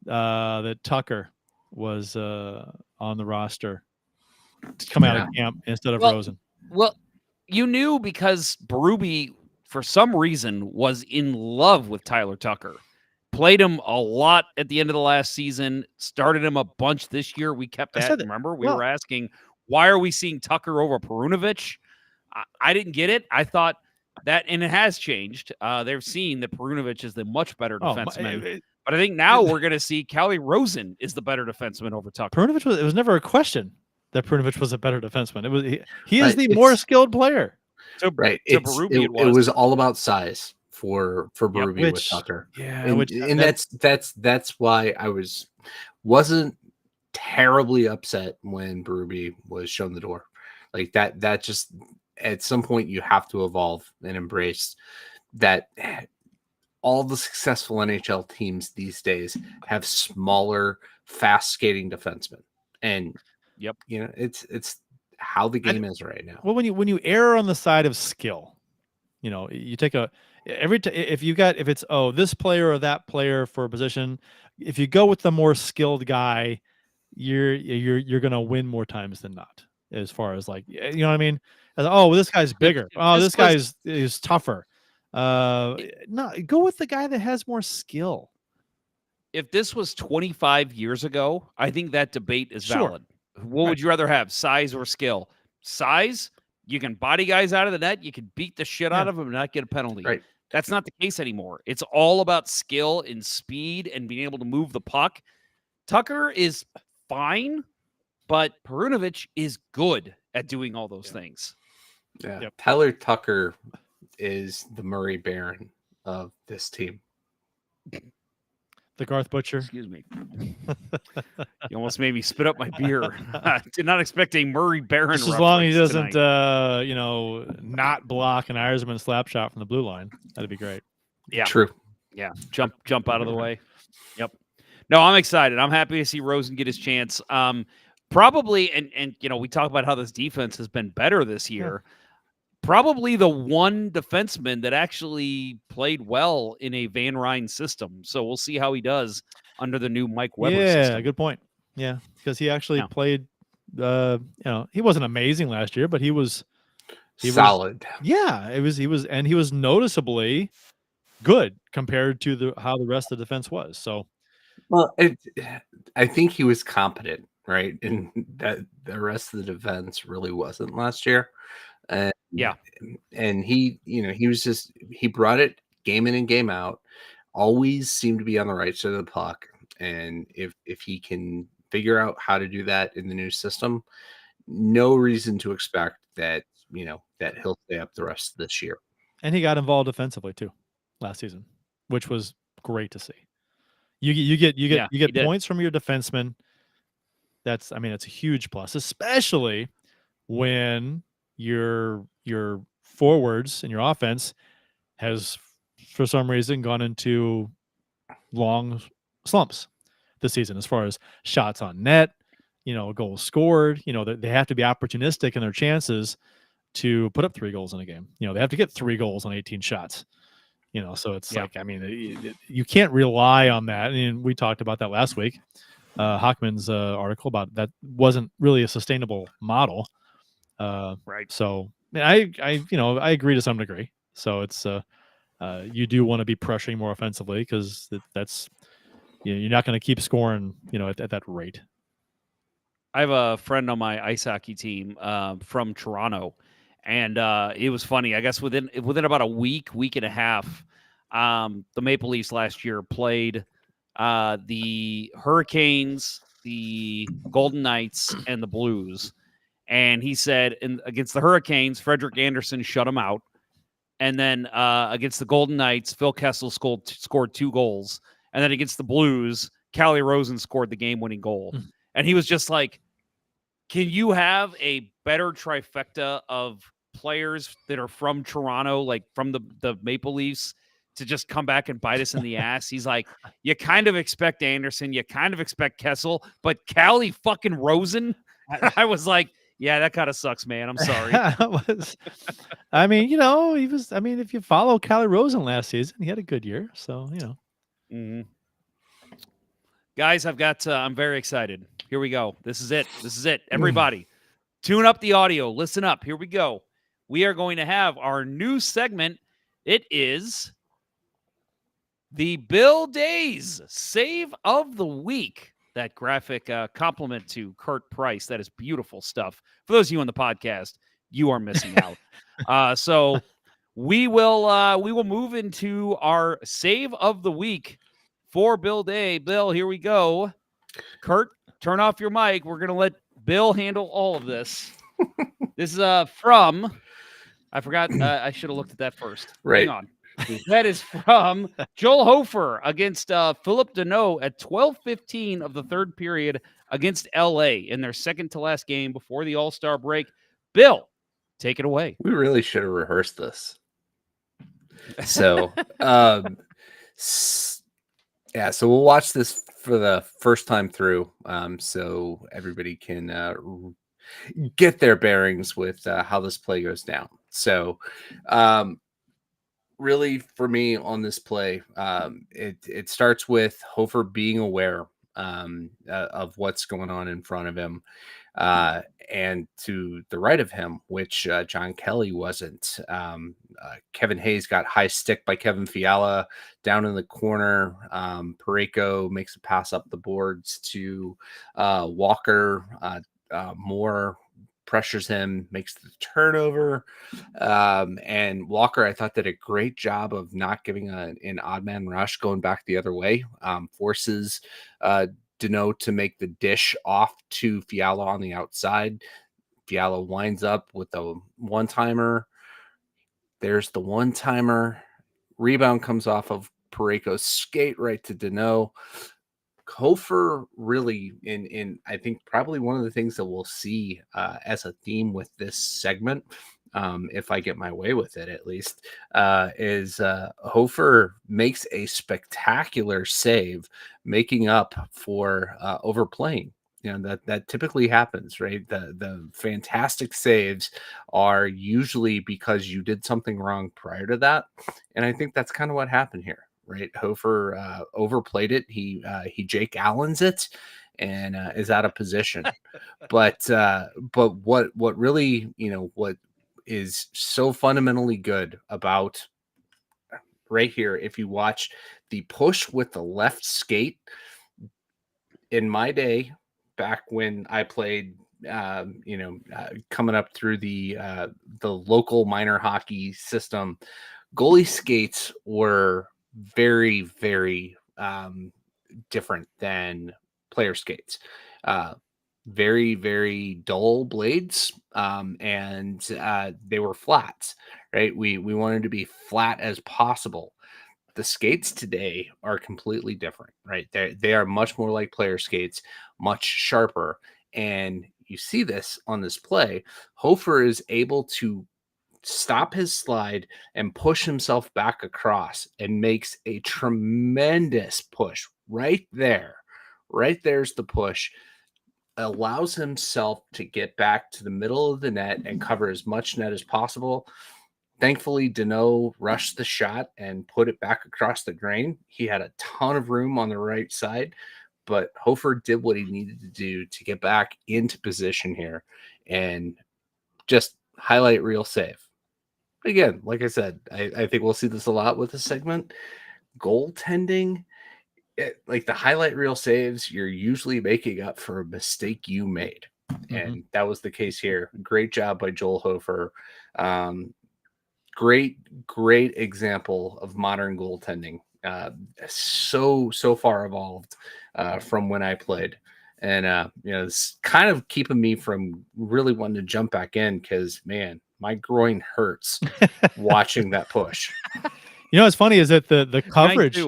that Tucker was on the roster to come out of camp instead of Rosen. Well, you knew because Berube, for some reason, was in love with Tyler Tucker. Played him a lot at the end of the last season, started him a bunch this year. We kept that. Remember, we were asking, why are we seeing Tucker over Perunovic? I didn't get it. I thought that, and it has changed. They've seen that Perunovic is the much better defenseman. But I think now we're going to see Calle Rosen is the better defenseman over Tucker. Perunovic it was never a question that Perunovic was a better defenseman. He is the more skilled player. It was all about size for Berube with Tucker. Yeah, and that's why I wasn't terribly upset when Berube was shown the door. Like that just at some point you have to evolve and embrace that. All the successful NHL teams these days have smaller, fast skating defensemen, and it's how the game is right now. Well, when you err on the side of skill, you take if it's this player or that player for a position, if you go with the more skilled guy, you're gonna win more times than not. As far as like, you know what I mean? This guy's bigger. This guy is tougher. No, go with the guy that has more skill. If this was 25 years ago, I think that debate is valid. What would you rather have, size or skill? Size, you can body guys out of the net, you can beat the shit out of them and not get a penalty. Right. That's not the case anymore. It's all about skill and speed and being able to move the puck. Tucker is fine, but Perunovic is good at doing all those things. Yeah. Yep. Tyler Tucker is the Murray Baron of this team. The Garth Butcher. Excuse me. You almost made me spit up my beer. I did not expect a Murray Baron. Just as long as he doesn't, not block an Irishman slap shot from the blue line. That'd be great. Yeah. True. Yeah. Jump out of the way. Yep. No, I'm excited. I'm happy to see Rosen get his chance. Probably, and we talk about how this defense has been better this year. Yeah. Probably the one defenseman that actually played well in a Van Ryn system. So we'll see how he does under the new Mike Weber system. Yeah, good point. Yeah, because he actually played, he wasn't amazing last year, but he was solid. He was noticeably good compared to how the rest of the defense was. So, well, I think he was competent, right? And that the rest of the defense really wasn't last year. And he brought it game in and game out, always seemed to be on the right side of the puck. And if he can figure out how to do that in the new system, no reason to expect that, that he'll stay up the rest of this year. And he got involved defensively too last season, which was great to see. You get points from your defenseman. It's a huge plus, especially when your forwards and your offense has, for some reason, gone into long slumps this season as far as shots on net, goals scored. They have to be opportunistic in their chances to put up 3 goals in a game. They have to get 3 goals on 18 shots. So it's you can't rely on that. And we talked about that last week. Hockman's article about that wasn't really a sustainable model. Right. So I agree to some degree. So it's you do want to be pressuring more offensively because that's you're not going to keep scoring at that rate. I have a friend on my ice hockey team from Toronto, and it was funny. I guess within about a week and a half, the Maple Leafs last year played the Hurricanes, the Golden Knights, and the Blues. And he said against the Hurricanes, Frederik Andersen shut them out. And then against the Golden Knights, Phil Kessel scored 2 goals. And then against the Blues, Calle Rosen scored the game-winning goal. And he was just like, can you have a better trifecta of players that are from Toronto, like from the Maple Leafs, to just come back and bite us in the ass? He's like, you kind of expect Anderson, you kind of expect Kessel, but Calle fucking Rosen? I was like, yeah, that kind of sucks, man. I'm sorry. I mean, he was. I mean, if you follow Calle Rosen last season, he had a good year. So Mm-hmm. Guys, I'm very excited. Here we go. This is it. Everybody, tune up the audio. Listen up. Here we go. We are going to have our new segment. It is the Bill Days Save of the Week. That graphic compliment to Kurt Price. That is beautiful stuff. For those of you on the podcast, you are missing out. So we will move into our Save of the Week for Bill Day. Bill, here we go. Kurt, turn off your mic. We're going to let Bill handle all of this. This is from, I forgot, I should have looked at that first. Right. Hang on. That is from Joel Hofer against Philip Deneau at 12:15 of the third period against LA in their second to last game before the All-Star break. Bill, take it away. We really should have rehearsed this. So, yeah, so we'll watch this for the first time through, so everybody can get their bearings with how this play goes down. So, really, for me on this play, it starts with Hofer being aware of what's going on in front of him, and to the right of him, which John Kelly wasn't. Kevin Hayes got high stick by Kevin Fiala down in the corner. Parayko makes a pass up the boards to Walker. Moore pressures him, makes the turnover. And Walker, I thought, did a great job of not giving an odd man rush going back the other way. Forces Deneau to make the dish off to Fiala on the outside. Fiala winds up with a one-timer. There's the one-timer. Rebound comes off of Parayko's skate right to Deneau. Hofer really, in I think probably one of the things that we'll see as a theme with this segment, if I get my way with it at least, is Hofer makes a spectacular save, making up for overplaying. That typically happens, right? The fantastic saves are usually because you did something wrong prior to that, and I think that's kind of what happened here. Right, Hofer overplayed it. He Jake Allen's it, and is out of position. but what really, what is so fundamentally good about right here, if you watch the push with the left skate, in my day, back when I played, coming up through the local minor hockey system, goalie skates were very, very different than player skates. Very, very dull blades, and they were flats, right? We wanted to be flat as possible. The skates today are completely different, right? They are much more like player skates, much sharper. And you see this on this play. Hofer is able to stop his slide and push himself back across and makes a tremendous push right there. Right there's the push. Allows himself to get back to the middle of the net and cover as much net as possible. Thankfully, Deneau rushed the shot and put it back across the grain. He had a ton of room on the right side, but Hofer did what he needed to do to get back into position here and just highlight reel save. again, like I said, I think we'll see this a lot with this segment. Goaltending, like the highlight reel saves, you're usually making up for a mistake you made. And that was the case here. Great job by Joel Hofer. Great example of modern goaltending. So far evolved from when I played. And it's kind of keeping me from really wanting to jump back in because, man, my groin hurts watching that push. What's funny is that the coverage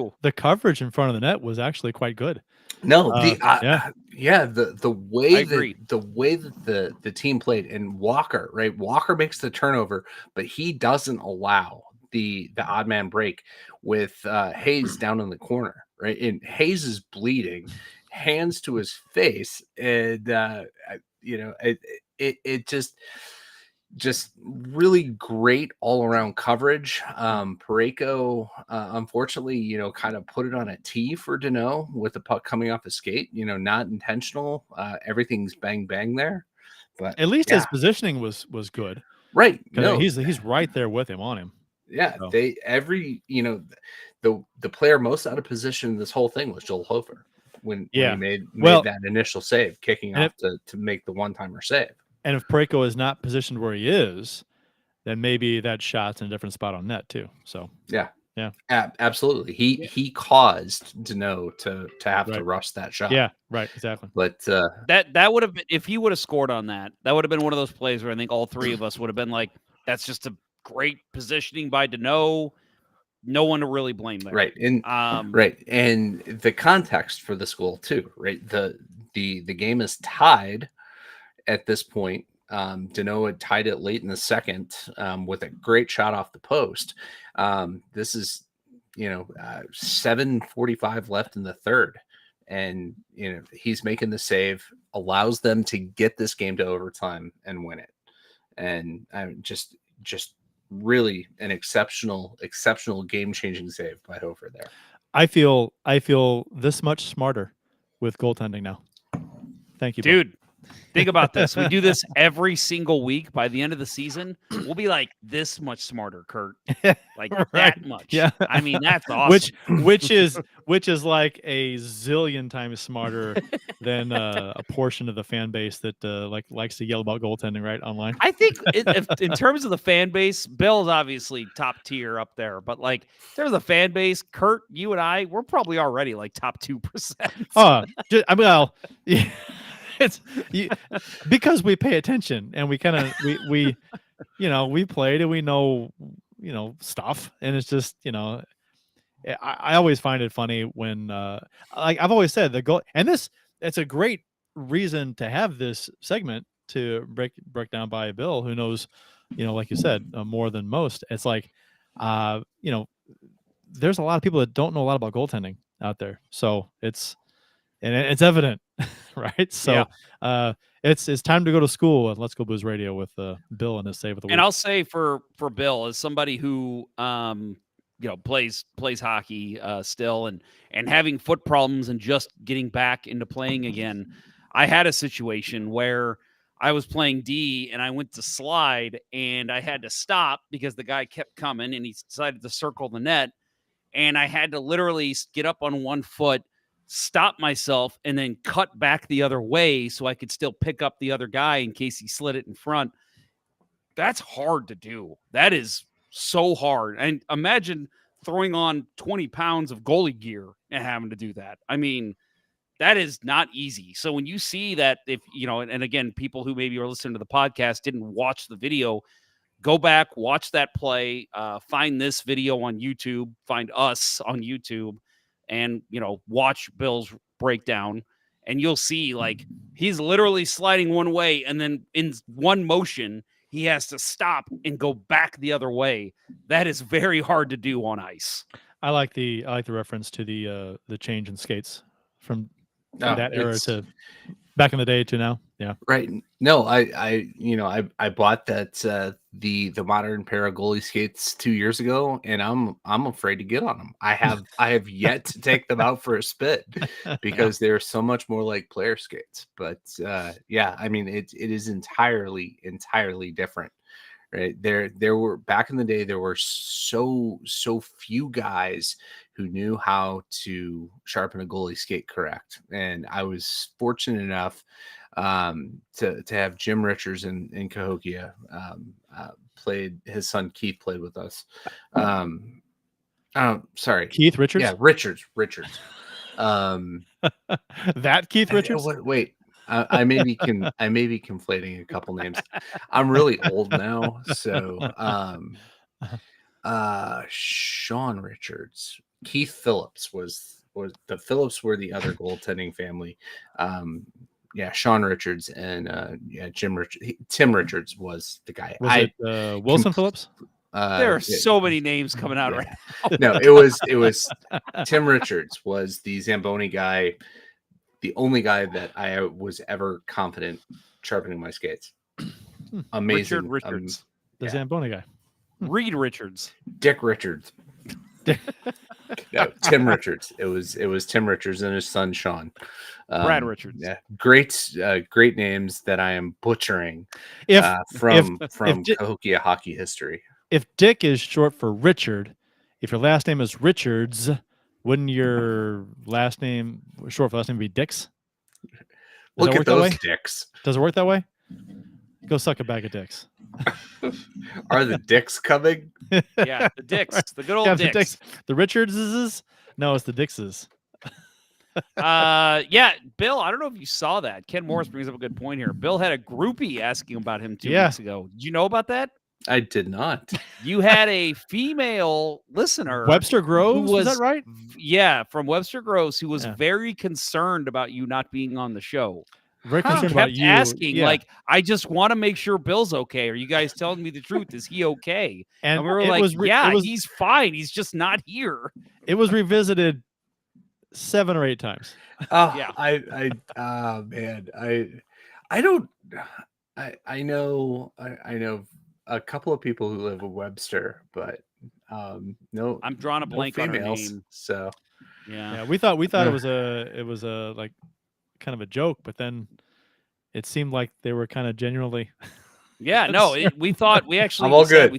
in front of the net was actually quite good. No, the way that the team played, and Walker, right? Walker makes the turnover, but he doesn't allow the odd man break with Hayes down in the corner, right? And Hayes is bleeding, hands to his face, and it just really great all around coverage. Parayko, unfortunately, kind of put it on a tee for Danault with the puck coming off his skate. Not intentional. Everything's bang bang there, but at least his positioning was good, right? No, he's right there with him on him. Yeah, so. The player most out of position in this whole thing was Joel Hofer when he made that initial save, kicking off to make the one-timer save. And if Parayko is not positioned where he is, then maybe that shot's in a different spot on net too. So yeah, absolutely. He caused Danault to have to rush that shot. Yeah, right, exactly. But that would have been, if he would have scored on that would have been one of those plays where I think all three of us would have been like, that's just a great positioning by Danault. No one to really blame there. Right. And And the context for this goal too, right? The game is tied at this point. Danault had tied it late in the second with a great shot off the post. This is 7:45 left in the third, and he's making the save, allows them to get this game to overtime and win it. And I'm just really an exceptional game-changing save by Hofer there. I feel this much smarter with goaltending now. Thank you, dude. Think about this. We do this every single week. By the end of the season, we'll be like this much smarter, Kurt. Like that much. Yeah. I mean, that's awesome. Which is like a zillion times smarter than a portion of the fan base that likes to yell about goaltending right online. I think in terms of the fan base, Bill's obviously top tier up there, but like in terms of the fan base, Kurt, you and I, we're probably already like top 2%. Yeah. It's because we pay attention and we kind of we played and we know stuff, and it's just I always find it funny when like I've always said the goal, and it's a great reason to have this segment to break down by Bill, who knows like you said more than most. It's like there's a lot of people that don't know a lot about goaltending out there, so it's evident. Right. So it's time to go to school at Let's Go Blues Radio with Bill and his save of the week. And I'll say for Bill, as somebody who plays hockey still and having foot problems and just getting back into playing again, I had a situation where I was playing D and I went to slide and I had to stop because the guy kept coming and he decided to circle the net, and I had to literally get up on one foot, stop myself, and then cut back the other way so I could still pick up the other guy in case he slid it in front. That's hard to do. That is so hard. And imagine throwing on 20 pounds of goalie gear and having to do that. I mean, that is not easy. So when you see that, if and again, people who maybe are listening to the podcast didn't watch the video, go back, watch that play, find this video on YouTube, find us on YouTube, and watch Bill's breakdown, and you'll see like he's literally sliding one way, and then in one motion he has to stop and go back the other way. That is very hard to do on ice. I like the reference to the change in skates from that era to back in the day to now. Yeah. Right. No, I bought that the modern pair of goalie skates 2 years ago, and I'm afraid to get on them. I have yet to take them out for a spit because they're so much more like player skates. But I mean it is entirely different. right? There were back in the day, there were so few guys who knew how to sharpen a goalie skate correct. And I was fortunate enough to have Jim Richards in Cahokia. Played, his son Keith played with us. Sorry, Keith Richards. Yeah, Richards. That Keith Richards. Wait, I may be conflating a couple names. I'm really old now, so Sean Richards, Keith Phillips was the Phillips were the other goaltending family. Sean Richards and Tim Richards was the guy. Was it Wilson Phillips? There are so many names coming out right now. No, it was Tim Richards was the Zamboni guy, the only guy that I was ever confident sharpening my skates. Amazing. Richard Richards, the Zamboni guy. Reed Richards, Dick Richards. No, Tim Richards. It was Tim Richards and his son Sean. Brad Richards. Yeah, great names that I am butchering from Cahokia hockey history. If Dick is short for Richard, if your last name is Richards, wouldn't your last name short for last name be Dix? Look at those dicks. Does it work that way? Go suck a bag of dicks. Are the dicks coming? Yeah, the dicks. The good old dicks. The Richardses? No, it's the Dixes. Yeah, Bill, I don't know if you saw that. Ken Morris brings up a good point here. Bill had a groupie asking about him 2 weeks ago. Did you know about that? I did not. You had a female listener, Webster Groves, was that right? Yeah, from Webster Groves, who was very concerned about you not being on the show. Very concerned about you. Asking, like, I just want to make sure Bill's okay. Are you guys telling me the truth? Is he okay? And we were like, he's fine. He's just not here. It was revisited 7 or 8 times. Oh, yeah. I know a couple of people who live in Webster, but no, I'm drawing a blank on her name. So yeah, we thought it was a like kind of a joke, but then it seemed like they were kind of genuinely. Yeah, no, we actually I'm all good.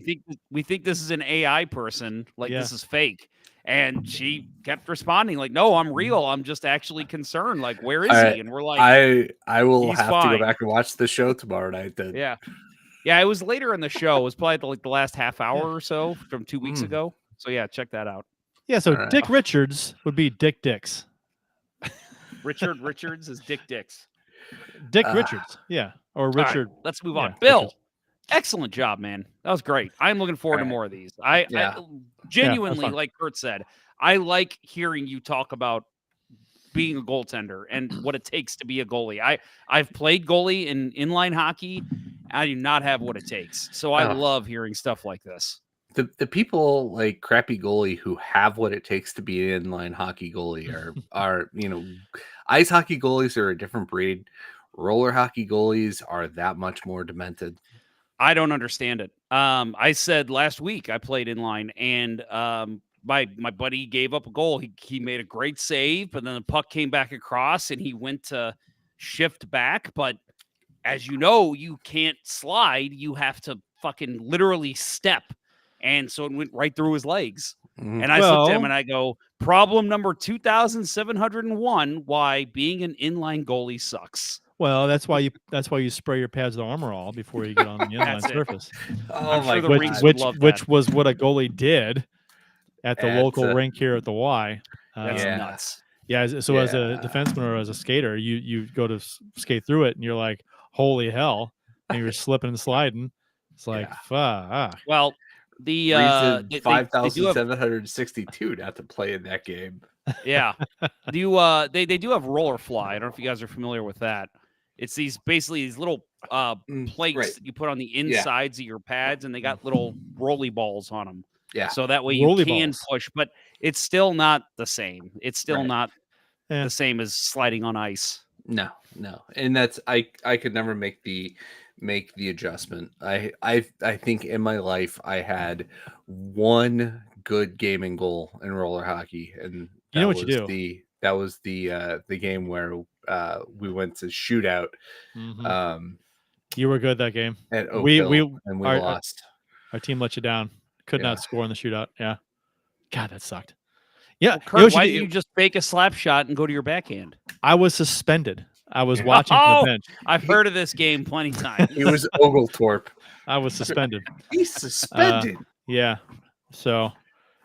We think this is an AI person, like this is fake. And she kept responding like, "No, I'm real. I'm just actually concerned. Like, where is he?" And we're like, I will have to go back and watch the show tomorrow night then. Yeah, it was later in the show. It was probably the last half hour or so from 2 weeks ago. So yeah, check that out. Yeah, so Dick Richards would be Dick Dix. Richard Richards is Dick Dix. Dick Richards, yeah, or Richard. Right, let's move on. Bill, Richards. Excellent job, man. That was great. I'm looking forward to more of these. I genuinely, like Kurt said, I like hearing you talk about being a goaltender and what it takes to be a goalie. I've played goalie in inline hockey. I do not have what it takes. So I love hearing stuff like this. The people like crappy goalie who have what it takes to be an inline hockey goalie are ice hockey goalies are a different breed. Roller hockey goalies are that much more demented. I don't understand it. I said last week I played inline and my buddy gave up a goal. He made a great save, but then the puck came back across and he went to shift back. But as you know, you can't slide. You have to fucking literally step. And so it went right through his legs. And I looked at him and I go, problem number 2,701, why being an inline goalie sucks. Well, that's why you spray your pads with Armor All before you get on the inline surface. Oh my God. Which was what a goalie did at the local rink here at the Y. That's nuts. Yeah. So as a defenseman or as a skater, you go to skate through it and you're like, holy hell. And you're slipping and sliding. It's like, fuck. Well, the 5,762 not to play in that game. Yeah. They do have roller fly. I don't know if you guys are familiar with that. It's these little plates that you put on the insides of your pads, and they got little rolly balls on them. Yeah. So that way you can push, but it's still not the same. It's still not the same as sliding on ice. No. And that's I could never make the adjustment. I think in my life I had one good gaming goal in roller hockey, and you know what you do. That was the game where we went to shootout. You were good that game. at Oak We Hill, and we our, lost. our team let you down. Could Yeah. not score in the shootout. Yeah. God, that sucked. Yeah. Well, Kurt, why didn't you just fake a slap shot and go to your backhand? I was suspended. I was watching from Oh, the bench. I've heard of this game plenty of times. He was Oglethorpe. I was suspended. He's suspended. Yeah. So,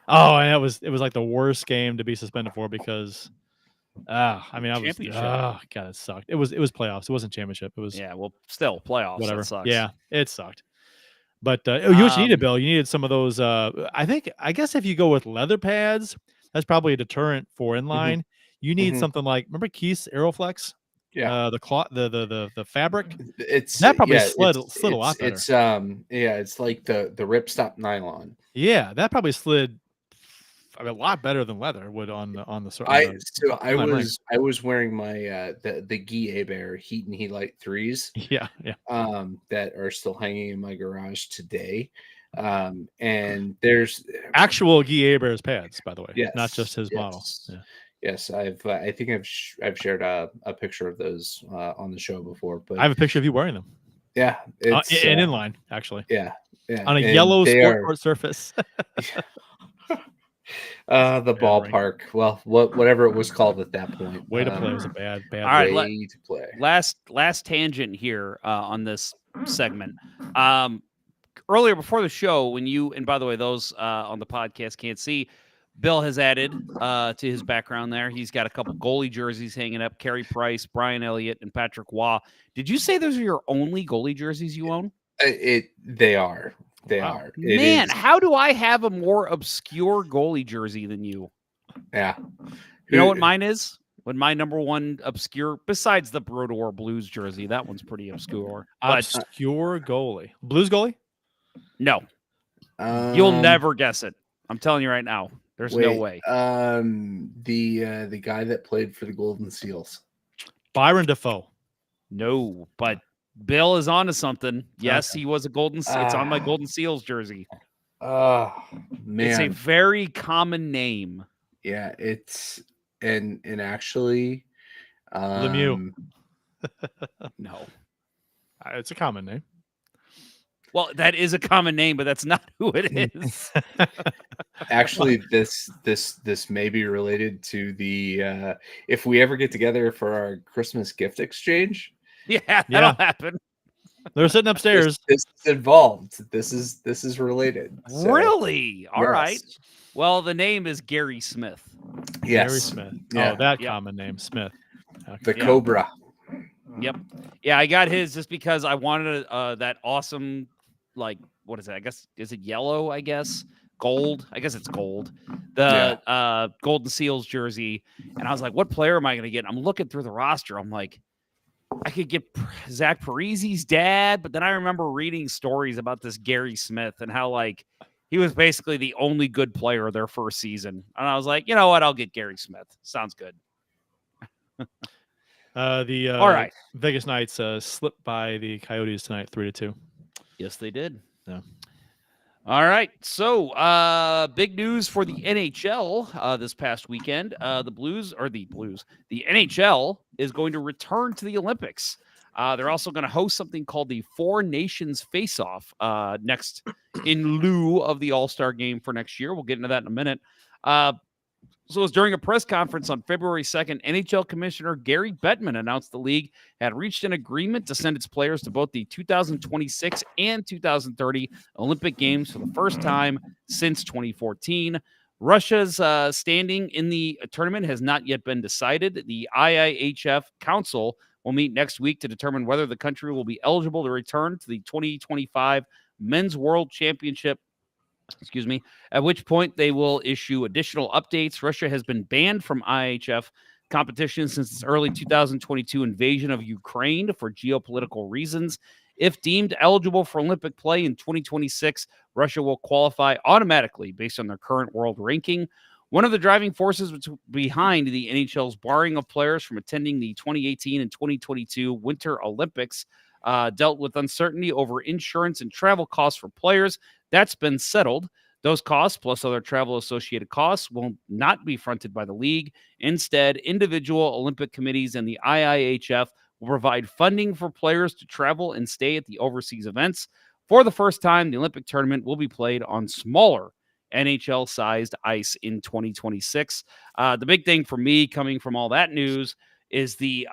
and it was like the worst game to be suspended for because, I mean, I was, Championship. God, it sucked. It was playoffs. It wasn't championship. It was Yeah, well, still playoffs. whatever. That sucks. Yeah, it sucked. But you what you needed, Bill? You needed some of those. I guess if you go with leather pads, that's probably a deterrent for inline. You need something like, remember Keith's Aeroflex? Yeah. The cloth, the fabric. It's That probably yeah, slid a lot better. It's it's like the ripstop nylon. Yeah, that probably slid a lot better than leather would on the surface. I was wearing my the Guy Bear Heat and Heat Light 3s. Yeah. That are still hanging in my garage today. And there's Actual Guy Aber's pads, by the way. Yes, Not just his model. Yeah. Yes, I think I've shared a picture of those on the show before, but I have a picture of you wearing them. yeah, it's And inline, actually. yeah, On a and yellow they sport are- court surface. the ballpark. Well, whatever it was called at that point. Way to play. It was a bad. All right, way to play. Last tangent here on this segment. Earlier before the show, when you, and by the way, those on the podcast can't see, Bill has added to his background there. He's got a couple goalie jerseys hanging up. Carey Price, Brian Elliott, and Patrick Waugh. Did you say those are your only goalie jerseys you own? They are. They Wow. are. It Man, is- how do I have a more obscure goalie jersey than you? yeah. You know what mine is? When my number one obscure, besides the Brodeur Blues jersey, that one's pretty obscure. But Obscure goalie. Blues goalie? no, you'll Um, never guess it. I'm telling you right now. There's no way. The guy that played for the Golden Seals. Byron Defoe. No, but Bill is onto something. Yes, Okay. he was a Golden. It's on my Golden Seals jersey. Oh man, It's a very common name. yeah. It's and actually, Lemieux. No. It's a common name. Well, that is a common name, but that's not who it is. Actually, this may be related to the if we ever get together for our Christmas gift exchange. Yeah, that'll happen. They're sitting upstairs. This is involved. This is related. So, Really? All right. yes. Well, the name is Gary Smith. Yes. Gary Smith. Yeah. Oh, that Yeah. common name, Smith. The Yeah. Cobra. Yep. Yeah, I got his just because I wanted that awesome, like, what is it? I guess, is it yellow? I guess gold. I guess it's gold. The Golden Seals jersey. And I was like, what player am I going to get? I'm looking through the roster. I'm like, I could get Zach Parise's dad, but then I remember reading stories about this Gary Smith and how, like, he was basically the only good player their first season. And I was like, you know what? I'll get Gary Smith. Sounds good. All right. Vegas Knights slipped by the Coyotes tonight, 3-2. Yes, they did. Yeah. All right. So, big news for the NHL this past weekend. The NHL is going to return to the Olympics. They're also going to host something called the Four Nations Face-Off next in lieu of the All-Star game for next year. We'll get into that in a minute. So it was during a press conference on February 2nd, NHL Commissioner Gary Bettman announced the league had reached an agreement to send its players to both the 2026 and 2030 Olympic Games for the first time since 2014. Russia's standing in the tournament has not yet been decided. The IIHF Council will meet next week to determine whether the country will be eligible to return to the 2025 Men's World Championship. At which point they will issue additional updates. Russia has been banned from IIHF competition since its early 2022 invasion of Ukraine for geopolitical reasons. If deemed eligible for Olympic play in 2026, Russia will qualify automatically based on their current world ranking. One of the driving forces behind the NHL's barring of players from attending the 2018 and 2022 Winter Olympics dealt with uncertainty over insurance and travel costs for players. That's been settled. Those costs, plus other travel-associated costs, will not be fronted by the league. Instead, individual Olympic committees and the IIHF will provide funding for players to travel and stay at the overseas events. For the first time, the Olympic tournament will be played on smaller NHL-sized ice in 2026. The big thing for me coming from all that news is the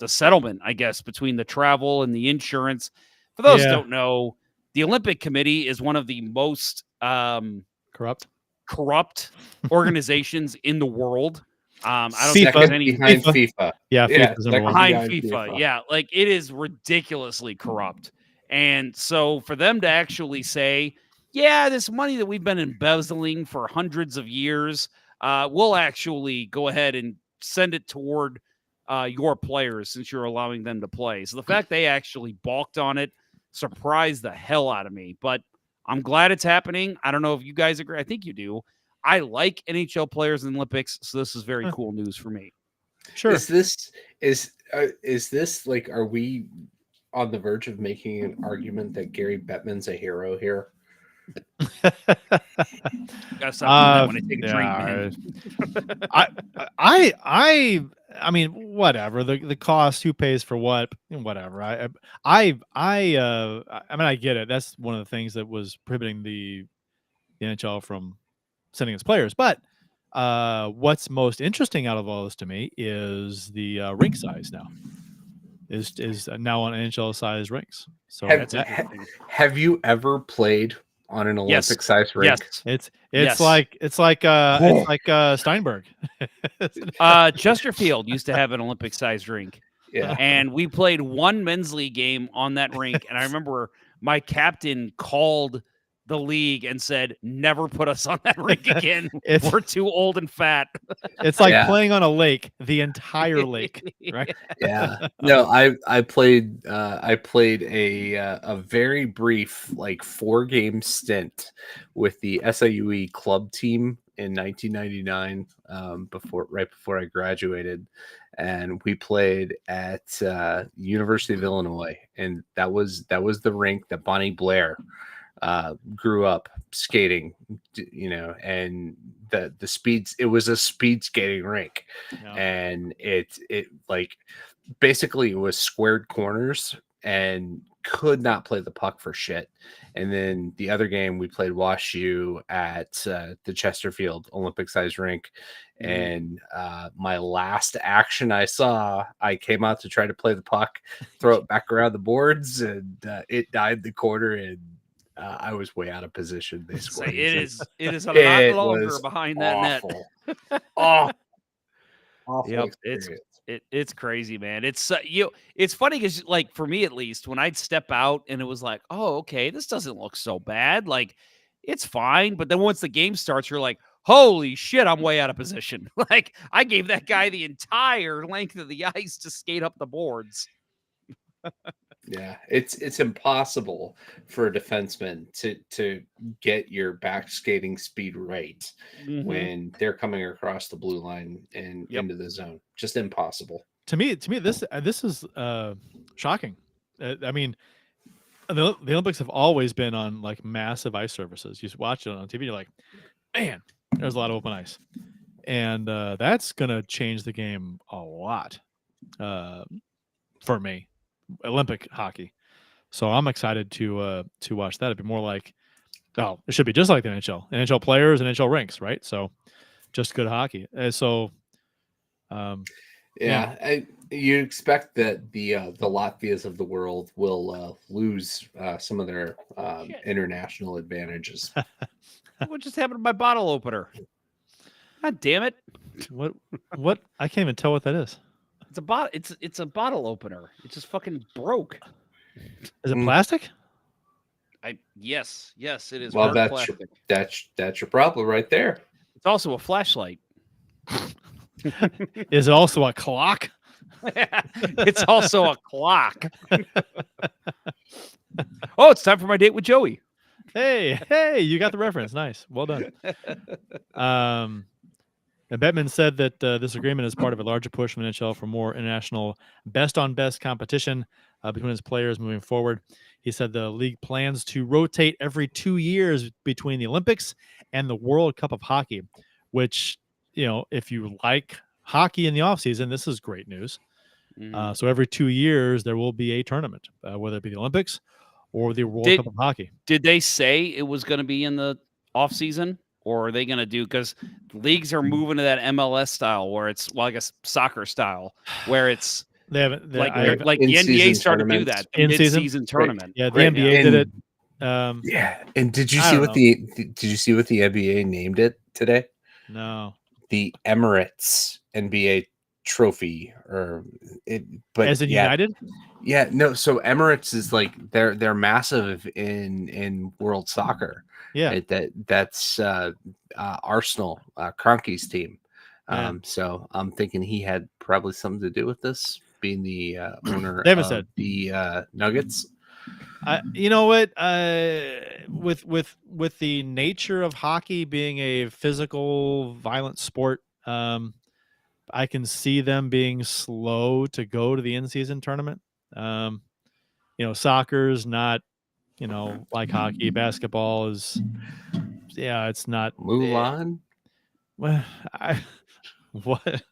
settlement, I guess, between the travel and the insurance. For those who don't know, the Olympic Committee is one of the most corrupt organizations in the world. I don't think there's any behind FIFA. Yeah, FIFA's number one. Behind FIFA. Yeah, like it is ridiculously corrupt. And so for them to actually say, yeah, this money that we've been embezzling for hundreds of years, we'll actually go ahead and send it toward your players since you're allowing them to play. So the fact they actually balked on it surprised the hell out of me. But I'm glad it's happening. I don't know if you guys agree. I think you do. I like NHL players in the Olympics, so this is very cool news for me. Sure. Is this like, are we on the verge of making an argument that Gary Bettman's a hero here? Gotta stop doing that when I take a drink, man. I mean, whatever the cost, who pays for what, whatever. I mean, I get it. That's one of the things that was prohibiting the NHL from sending its players. But what's most interesting out of all this to me is the rink size now. Is now on NHL size rinks. So have you ever played on an Olympic size rink? Yes. It's like Steinberg. Chesterfield used to have an Olympic sized rink. Yeah. And we played one men's league game on that rink. And I remember my captain called the league and said, never put us on that rink again. We're too old and fat. It's like playing on a lake, the entire lake, right? Yeah. No, I played a very brief, like 4-game stint with the SIUE club team in 1999, right before I graduated, and we played at University of Illinois, and that was the rink that Bonnie Blair grew up skating, and the speeds, it was a speed skating rink. And it like basically it was squared corners and could not play the puck for shit. And then the other game we played Wash U at the Chesterfield Olympic size rink. And my last action I saw, I came out to try to play the puck, throw it back around the boards, and it died the corner, and I was way out of position. They scored. It is a lot longer behind that net. Awful Yep, experience. it's crazy, man. It's it's funny because, like, for me at least, when I'd step out and it was like, oh, okay, this doesn't look so bad. Like, it's fine. But then once the game starts, you're like, holy shit, I'm way out of position. Like, I gave that guy the entire length of the ice to skate up the boards. Yeah, it's impossible for a defenseman to get your back skating speed right when they're coming across the blue line and into the zone. Just impossible. To me, this is shocking. I mean, the Olympics have always been on like massive ice surfaces. You watch it on TV, you're like, man, there's a lot of open ice, and that's gonna change the game a lot for me. Olympic hockey, so I'm excited to watch that. It'd be more like, it should be just like the NHL players and NHL rinks, right? So just good hockey. You expect that the Latvias of the world will lose some of their international advantages. What just happened to my bottle opener? God damn it! What? I can't even tell what that is. It's a bottle opener. It just fucking broke. Is it plastic? Yes, it is. Well, that's your problem right there. It's also a flashlight. Is it also a clock? It's also a clock. Oh, it's time for my date with Joey. Hey, you got the reference. Nice. Well done. And Bettman said that this agreement is part of a larger push from NHL for more international best-on-best competition between its players moving forward. He said the league plans to rotate every 2 years between the Olympics and the World Cup of Hockey, which, if you like hockey in the offseason, this is great news. So every 2 years there will be a tournament, whether it be the Olympics or the World Cup of Hockey. Did they say it was going to be in the off season, or are they going to do, because leagues are moving to that MLS style where it's, well, I guess soccer style, where it's They haven't like the the NBA started to do tournaments. that, the mid-season tournament. Yeah, the Right. NBA did it. Yeah, and did you I see don't what the NBA named it today? No, The Emirates NBA Trophy, but as in yeah, United. yeah, no. So Emirates is like they're massive in world soccer. Yeah, Right? That's Arsenal, Kroenke's team. Yeah. So I'm thinking he had probably something to do with this, being the owner They haven't of said. the Nuggets. You know what? With the nature of hockey being a physical, violent sport, I can see them being slow to go to the in-season tournament. Soccer's not, like hockey. Basketball is, it's not. Mulan. Well, what?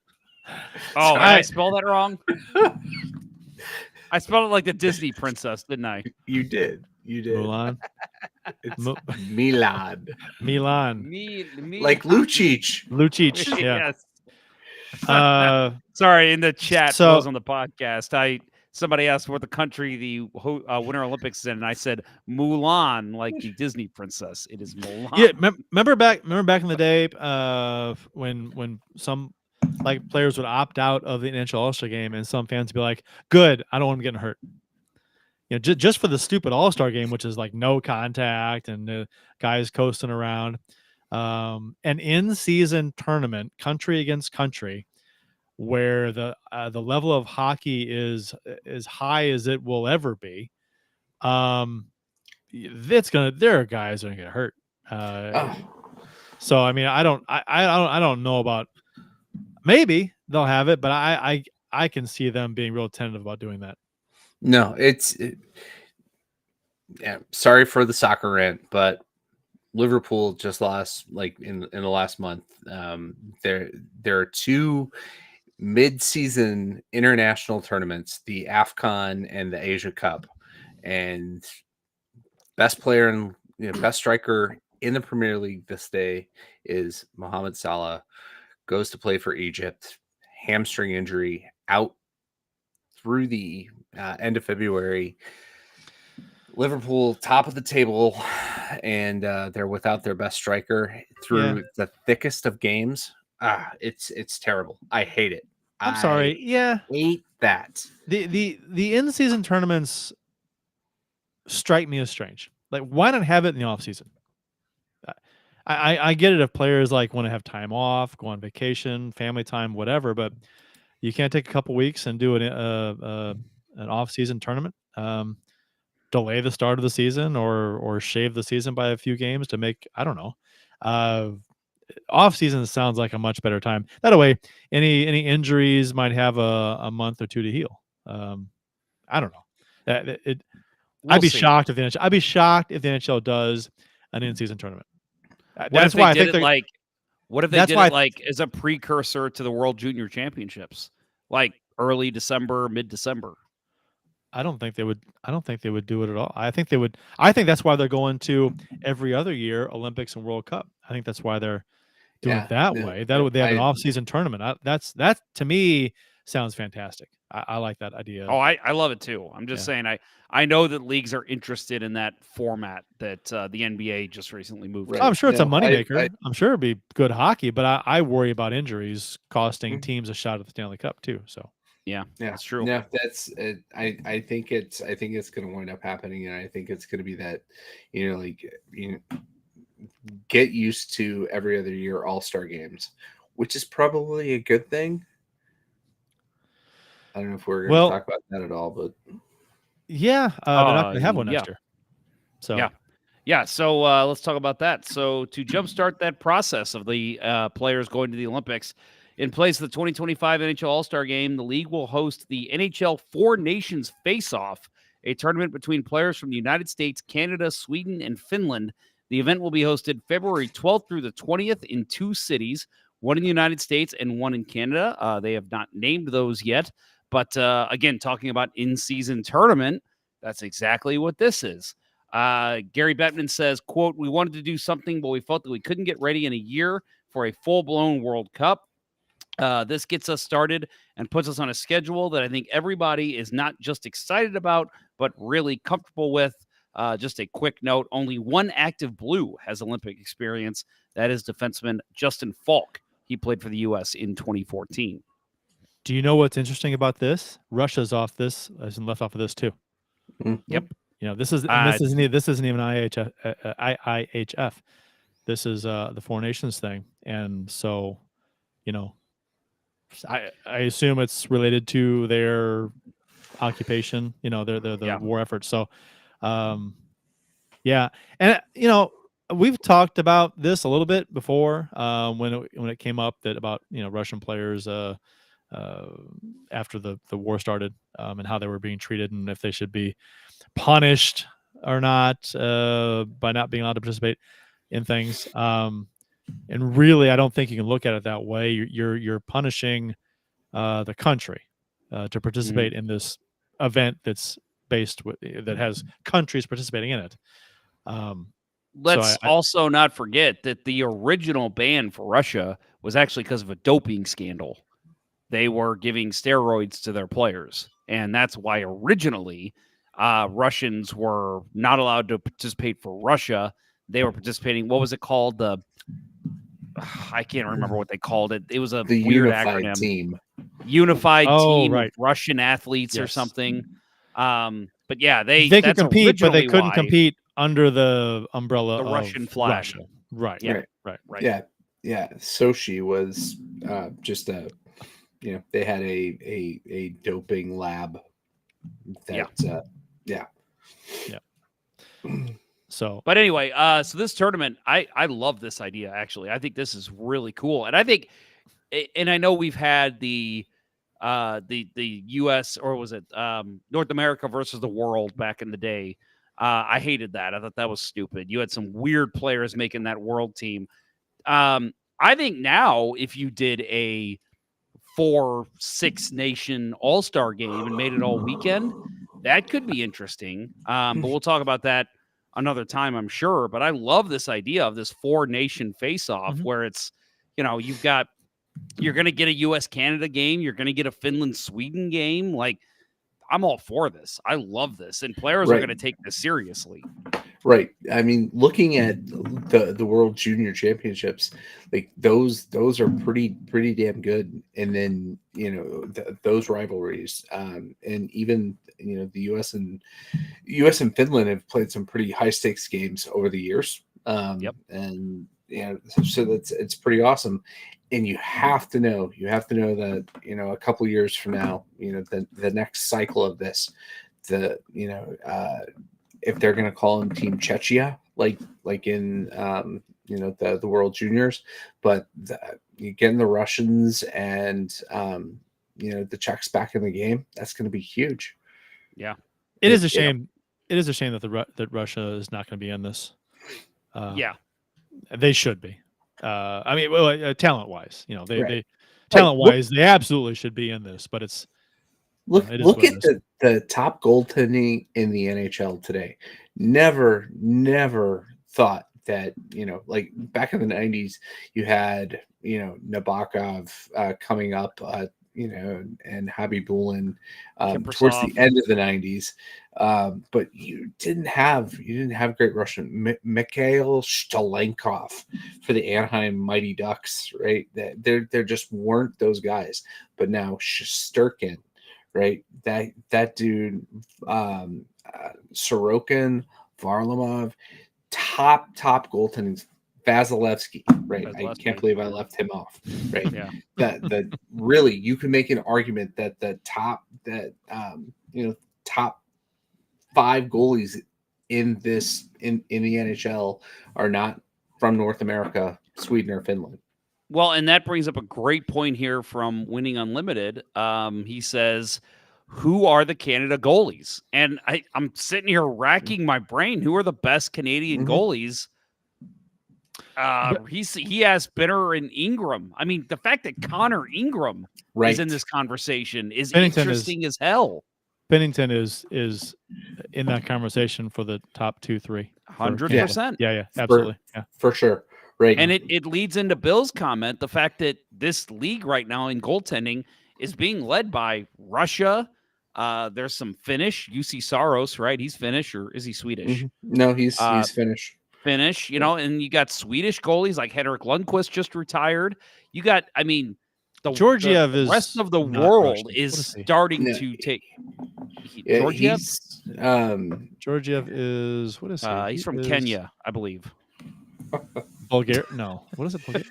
Oh, Sorry. I spelled that wrong? I spelled it like the Disney princess, didn't I? You did. Mulan. It's Mu- Milan. Milan. Me, Like Lucic. Lucic. Yeah. Yes. Sorry, in the chat, So- those on the podcast, somebody asked what the country the Winter Olympics is in, and I said Mulan, like the Disney princess. It is Mulan. Yeah, remember back in the day, when some players would opt out of the NHL All-Star game, and some fans would be like, "Good, I don't want them getting hurt." Just for the stupid All-Star game, which is like no contact and guys coasting around. An in-season tournament, country against country, where the level of hockey is as high as it will ever be. There are guys that are gonna get hurt. So I mean, I don't know about. Maybe they'll have it, but I can see them being real tentative about doing that. No, yeah. Sorry for the soccer rant, but Liverpool just lost in the last month. There are two mid-season international tournaments, the AFCON and the Asia Cup, and best player and best striker in the Premier League this day is Mohamed Salah. Goes to play for Egypt, hamstring injury, out through the end of February. Liverpool top of the table, and they're without their best striker through the thickest of games. It's terrible. I hate it. I'm sorry. Yeah, hate that. The in-season tournaments strike me as strange. Like, why not have it in the off season? I get it if players want to have time off, go on vacation, family time, whatever, but you can't take a couple weeks and do an off-season tournament. Delay the start of the season or shave the season by a few games to make, I don't know. Off-season sounds like a much better time. That way, any injuries might have a month or two to heal. I don't know. I'd be shocked if the NHL does an in-season tournament. That's why I think what if they did it as a precursor to the World Junior Championships, like early December, mid-December? I don't think they would do it at all. I think they would. I think that's why they're going to every other year Olympics and World Cup. I think that's why they're doing it that way. They have an off-season tournament. That to me sounds fantastic. I like that idea. Oh, I love it too. I'm just saying I know that leagues are interested in that format that the NBA just recently moved. Right. I'm sure it's a moneymaker. I'm sure it'd be good hockey, but I worry about injuries costing teams a shot at the Stanley Cup too. So yeah, that's true. Yeah, that's I think it's going to wind up happening, and I think it's going to be that get used to every other year All-Star games, which is probably a good thing. I don't know if we're going to talk about that at all, but yeah, they're not going to have one next year. So yeah. So let's talk about that. So to jumpstart that process of the players going to the Olympics, in place of the 2025 NHL All-Star Game, the league will host the NHL Four Nations Face-Off, a tournament between players from the United States, Canada, Sweden, and Finland. The event will be hosted February 12th through the 20th in two cities, one in the United States and one in Canada. They have not named those yet. But again, talking about in-season tournament, that's exactly what this is. Gary Bettman says, quote, "We wanted to do something, but we felt that we couldn't get ready in a year for a full-blown World Cup. This gets us started and puts us on a schedule that I think everybody is not just excited about, but really comfortable with." Just a quick note, only one active Blue has Olympic experience. That is defenseman Justin Falk. He played for the U.S. in 2014. Do you know what's interesting about this? Russia's off this, as in left off of this too. Yep. This isn't even IIHF. This is the Four Nations thing, and so, I assume it's related to their occupation. The war effort. So, yeah, and we've talked about this a little bit before when it came up that about Russian players after the war started and how they were being treated and if they should be punished or not by not being allowed to participate in things. And really, I don't think you can look at it that way. You're punishing the country to participate in this event that has countries participating in it. Let's also not forget that the original ban for Russia was actually because of a doping scandal. They were giving steroids to their players, and that's why originally Russians were not allowed to participate for Russia. They were participating. What was it called? I can't remember what they called it. It was the weird unified acronym. Team. Unified team right. of Russian athletes or something. But yeah, they could compete, but they couldn't compete under the umbrella the of Russian flag. Russia. Right. Yeah. Sochi was just they had a doping lab. So, but anyway, so this tournament, I love this idea. Actually, I think this is really cool, and I think, and I know we've had the U.S. or was it North America versus the world back in the day. I hated that. I thought that was stupid. You had some weird players making that world team. I think now if you did a 4-6 nation all-star game and made it all weekend, that could be interesting. But we'll talk about that another time, I'm sure. But I love this idea of this 4-nation face-off where it's, you're going to get a U.S.-Canada game. You're going to get a Finland-Sweden game. Like, I'm all for this. I love this. And players are going to take this seriously. Right. I mean, looking at the World Junior Championships, like those are pretty damn good. And then those rivalries, and even the U.S. and Finland have played some pretty high stakes games over the years. And so it's pretty awesome. And you have to know that a couple of years from now, the next cycle of this, if they're going to call him Team Czechia, like in the World Juniors, but you getting the Russians and the Czechs back in the game, that's going to be huge. Yeah, it is a shame. It is a shame that Russia is not going to be in this. They should be. I mean, talent-wise, they talent-wise, they absolutely should be in this. But it's look at the top goaltending in the NHL today. Never thought that like back in the 90s, you had Nabokov coming up, and Habibulin towards the end of the 90s. But you didn't have great Russian. Mikhail Stalenkov for the Anaheim Mighty Ducks, right? There just weren't those guys. But now Shesterkin, right? That dude, Sorokin, Varlamov, top goaltending. Vasilevsky, right? I can't believe I left him off, right? Yeah. That really you can make an argument that the top 5 goalies in the NHL are not from North America, Sweden or Finland. Well, and that brings up a great point here from Winning Unlimited. He says, who are the Canada goalies? And I'm sitting here racking my brain. Who are the best Canadian goalies? He has Benner and Ingram. I mean, the fact that Connor Ingram Right. is in this conversation is Bennington interesting as hell. Bennington is in that conversation for the top 2-3. 100%. Yeah, absolutely. Yeah. For sure. Right. And it leads into Bill's comment, the fact that this league right now in goaltending is being led by Russia. There's some Finnish, UC Saros, right? He's Finnish, or is he Swedish? No, he's Finnish. Finnish, and you got Swedish goalies like Henrik Lundqvist just retired. You got, I mean, Georgiev the is rest of the not world Russian. is What is he? starting to take. Georgiev? Georgiev is, what is he? He's from Kenya, I believe. Bulgaria? No. What is it? Bulgaria?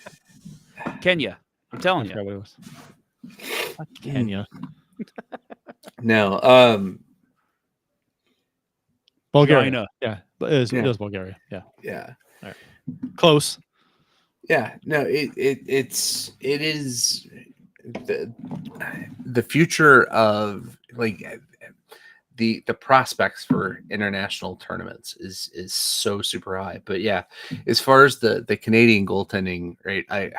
Kenya. I'm telling I forgot you. what it was. Not Kenya. No. Bulgaria. China. Yeah. It is Bulgaria. Yeah. Yeah. All right. Close. Yeah. No, it is the future of like the prospects for international tournaments is so super high. But yeah, as far as the Canadian goaltending, right?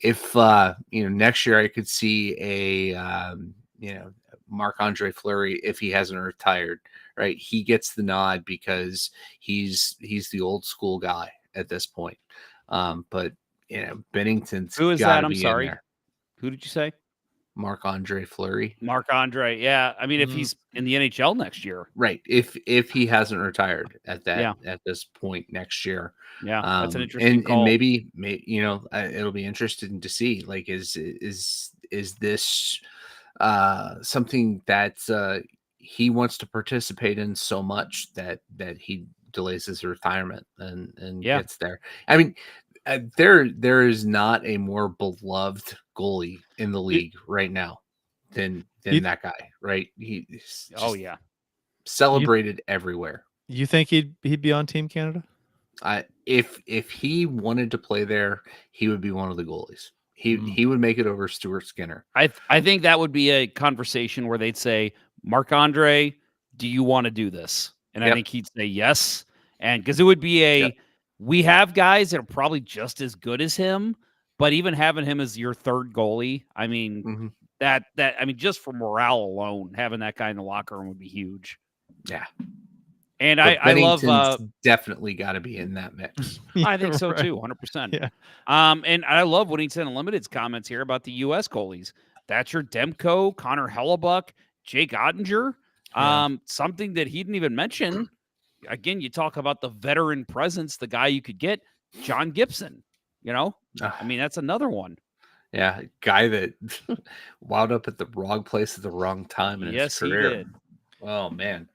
If next year I could see a Marc-Andre Fleury, if he hasn't retired, right? He gets the nod because he's the old school guy at this point. But Bennington's Who is that? I'm sorry. Who did you say? Marc-Andre Fleury. Marc-Andre. Yeah. I mean, if he's in the NHL next year. Right. If he hasn't retired at this point next year. Yeah. That's an interesting call. And maybe it'll be interesting to see, like, is this something that he wants to participate in so much that he delays his retirement and gets there. I mean, there is not a more beloved goalie in the league right now than that guy, right? He's celebrated everywhere. You think he'd be on Team Canada? If he wanted to play there, he would be one of the goalies. He would make it over Stuart Skinner. I think that would be a conversation where they'd say, Marc-Andre, do you want to do this? And I think he'd say yes. And because it would be we have guys that are probably just as good as him, but even having him as your third goalie, I mean, I mean, just for morale alone, having that guy in the locker room would be huge. Yeah. And I love definitely got to be in that mix. I think so too, 100%. Yeah. And I love Whittington Unlimited's comments here about the U.S. goalies. Thatcher Demko, Connor Hellebuck, Jake Ottinger. Something that he didn't even mention. Again, you talk about the veteran presence, the guy you could get, John Gibson. I mean, that's another one. Yeah, guy that wound up at the wrong place at the wrong time in his career. He did. Oh man.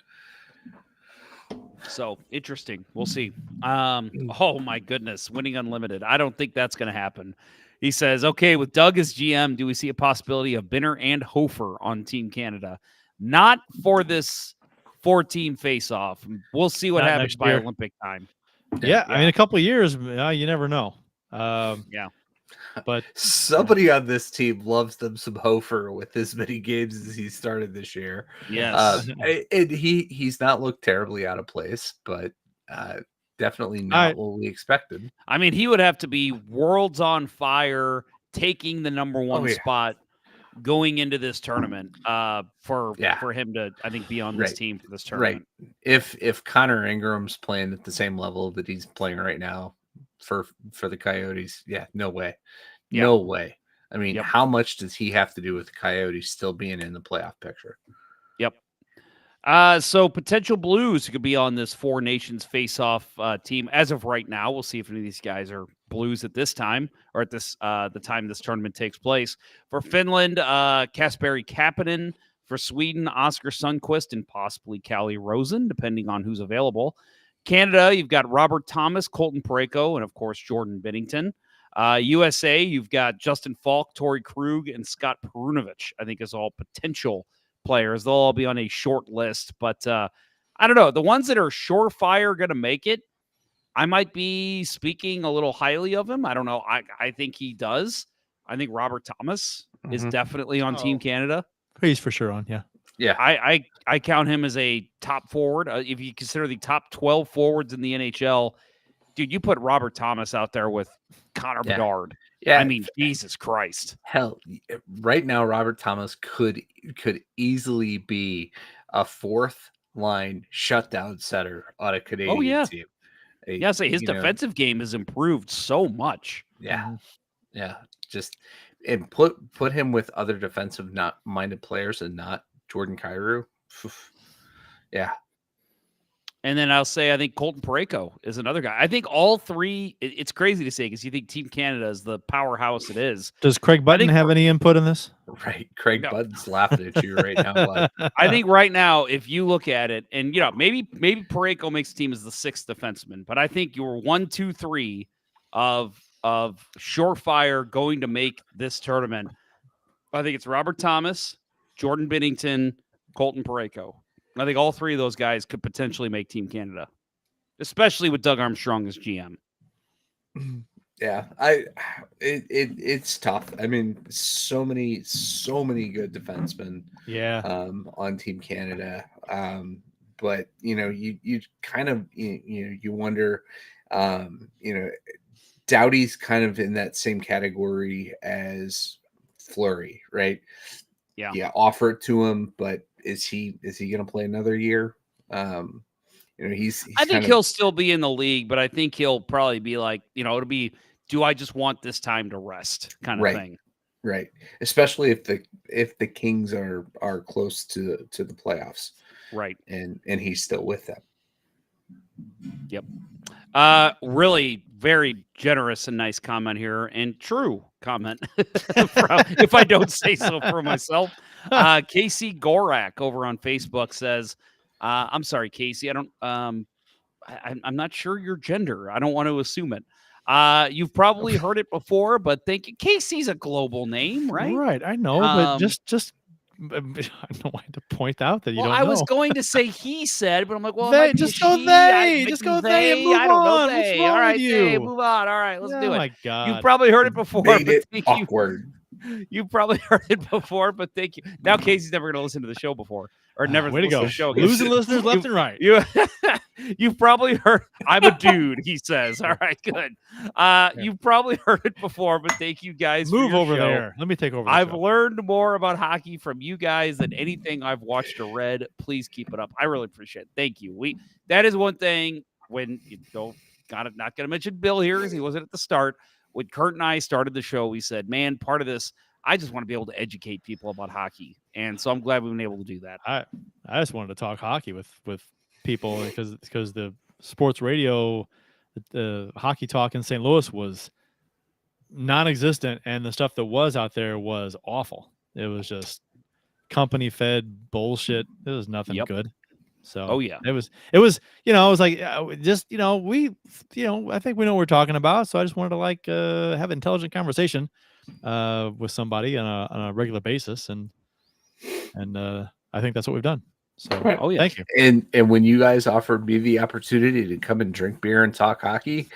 So interesting. We'll see. Oh my goodness. Winning Unlimited. I don't think that's going to happen. He says, okay, with Doug as GM, do we see a possibility of Binner and Hofer on Team Canada? Not for this 4-team face-off. We'll see what happens by Olympic time. Yeah, I mean, a couple of years, you never know. But somebody on this team loves them some Hofer with as many games as he started this year. Yes. And he's not looked terribly out of place, but definitely not what we expected. I mean, he would have to be worlds on fire, taking the number one spot going into this tournament for him to, I think, be on this team for this tournament. Right. If Connor Ingram's playing at the same level that he's playing right now for the Coyotes, no way. No way. I mean, how much does he have to do with the Coyotes still being in the playoff picture? Yep. So potential Blues could be on this Four Nations face-off team as of right now. We'll see if any of these guys are Blues at this time or at this the time this tournament takes place. For Finland, Kasperi Kapanen. For Sweden, Oscar Sundqvist and possibly Calle Rosen, depending on who's available. Canada, you've got Robert Thomas, Colton Parayko, and of course Jordan Binnington. USA, you've got Justin Falk, Torrey Krug, and Scott Perunovich. I think is all potential players. They'll all be on a short list, but I don't know. The ones that are surefire going to make it, I might be speaking a little highly of him. I don't know. I think he does. I think Robert Thomas is definitely on Team Canada. He's for sure on, Yeah, I count him as a top forward. If you consider the top 12 forwards in the NHL, dude, you put Robert Thomas out there with Connor Bedard. Yeah, I mean, Jesus Christ. Hell, right now Robert Thomas could easily be a fourth line shutdown setter on a Canadian team. Yeah, say his defensive game has improved so much. Yeah. Yeah. Just and put him with other defensive not minded players and not Jordan Kyrou. Yeah. And then I'll say I think Colton Parayko is another guy. I think all three. It's crazy to say because you think Team Canada is the powerhouse it is. Does Craig Button have any input in this? Right, Craig Button's laughing at you right now, bud. I think right now, if you look at it, and maybe Parayko makes the team as the sixth defenseman, but I think your 1, 2, 3 of surefire going to make this tournament. I think it's Robert Thomas, Jordan Binnington, Colton Parayko. I think all three of those guys could potentially make Team Canada, especially with Doug Armstrong as GM. Yeah, it's tough. I mean, so many good defensemen. Yeah. On Team Canada. But you kind of you wonder. Doughty's kind of in that same category as Fleury, right? Yeah. Yeah, offer it to him, but is he going to play another year? He's I think he'll still be in the league, but I think he'll probably be like, it'll be, do I just want this time to rest kind of thing. Right. Especially if the Kings are close to the playoffs. Right. And he's still with them. Yep. Really very generous and nice comment here, and true comment, if I don't say so for myself. Casey Gorak over on Facebook says, I'm sorry, Casey, I'm not sure your gender. I don't want to assume it. You've probably heard it before, but thank you. Casey's a global name, right? Right. I know, but just I don't want to point out that you don't know. I was going to say he said, but I'm like, well, just go they. Just go they and move I don't know on. they. What's wrong All right, with you? they, move on. All right, let's do it. Oh my God. You've probably heard it before. Made it awkward. You've probably heard it before, but thank you. Now Casey's never going to listen to the show before, or never way to listened go. to the show. Losing listeners left and right. You've probably heard. I'm a dude, he says. All right, good. You've probably heard it before, but thank you guys. Move for your over show. there. Let me take over. I've learned more about hockey from you guys than anything I've watched or read. Please keep it up. I really appreciate it. Thank you. That is one thing when not going to mention Bill here because he wasn't at the start. When Kurt and I started the show, we said, man, part of this, I just want to be able to educate people about hockey. And so I'm glad we've been able to do that. I just wanted to talk hockey with people because the sports radio, the hockey talk in St. Louis was non-existent, and the stuff that was out there was awful. It was just company-fed bullshit. It was nothing good. So it was I was like, just we I think we know what we're talking about. So I just wanted to have an intelligent conversation with somebody on a regular basis, and I think that's what we've done. So thank you. And when you guys offered me the opportunity to come and drink beer and talk hockey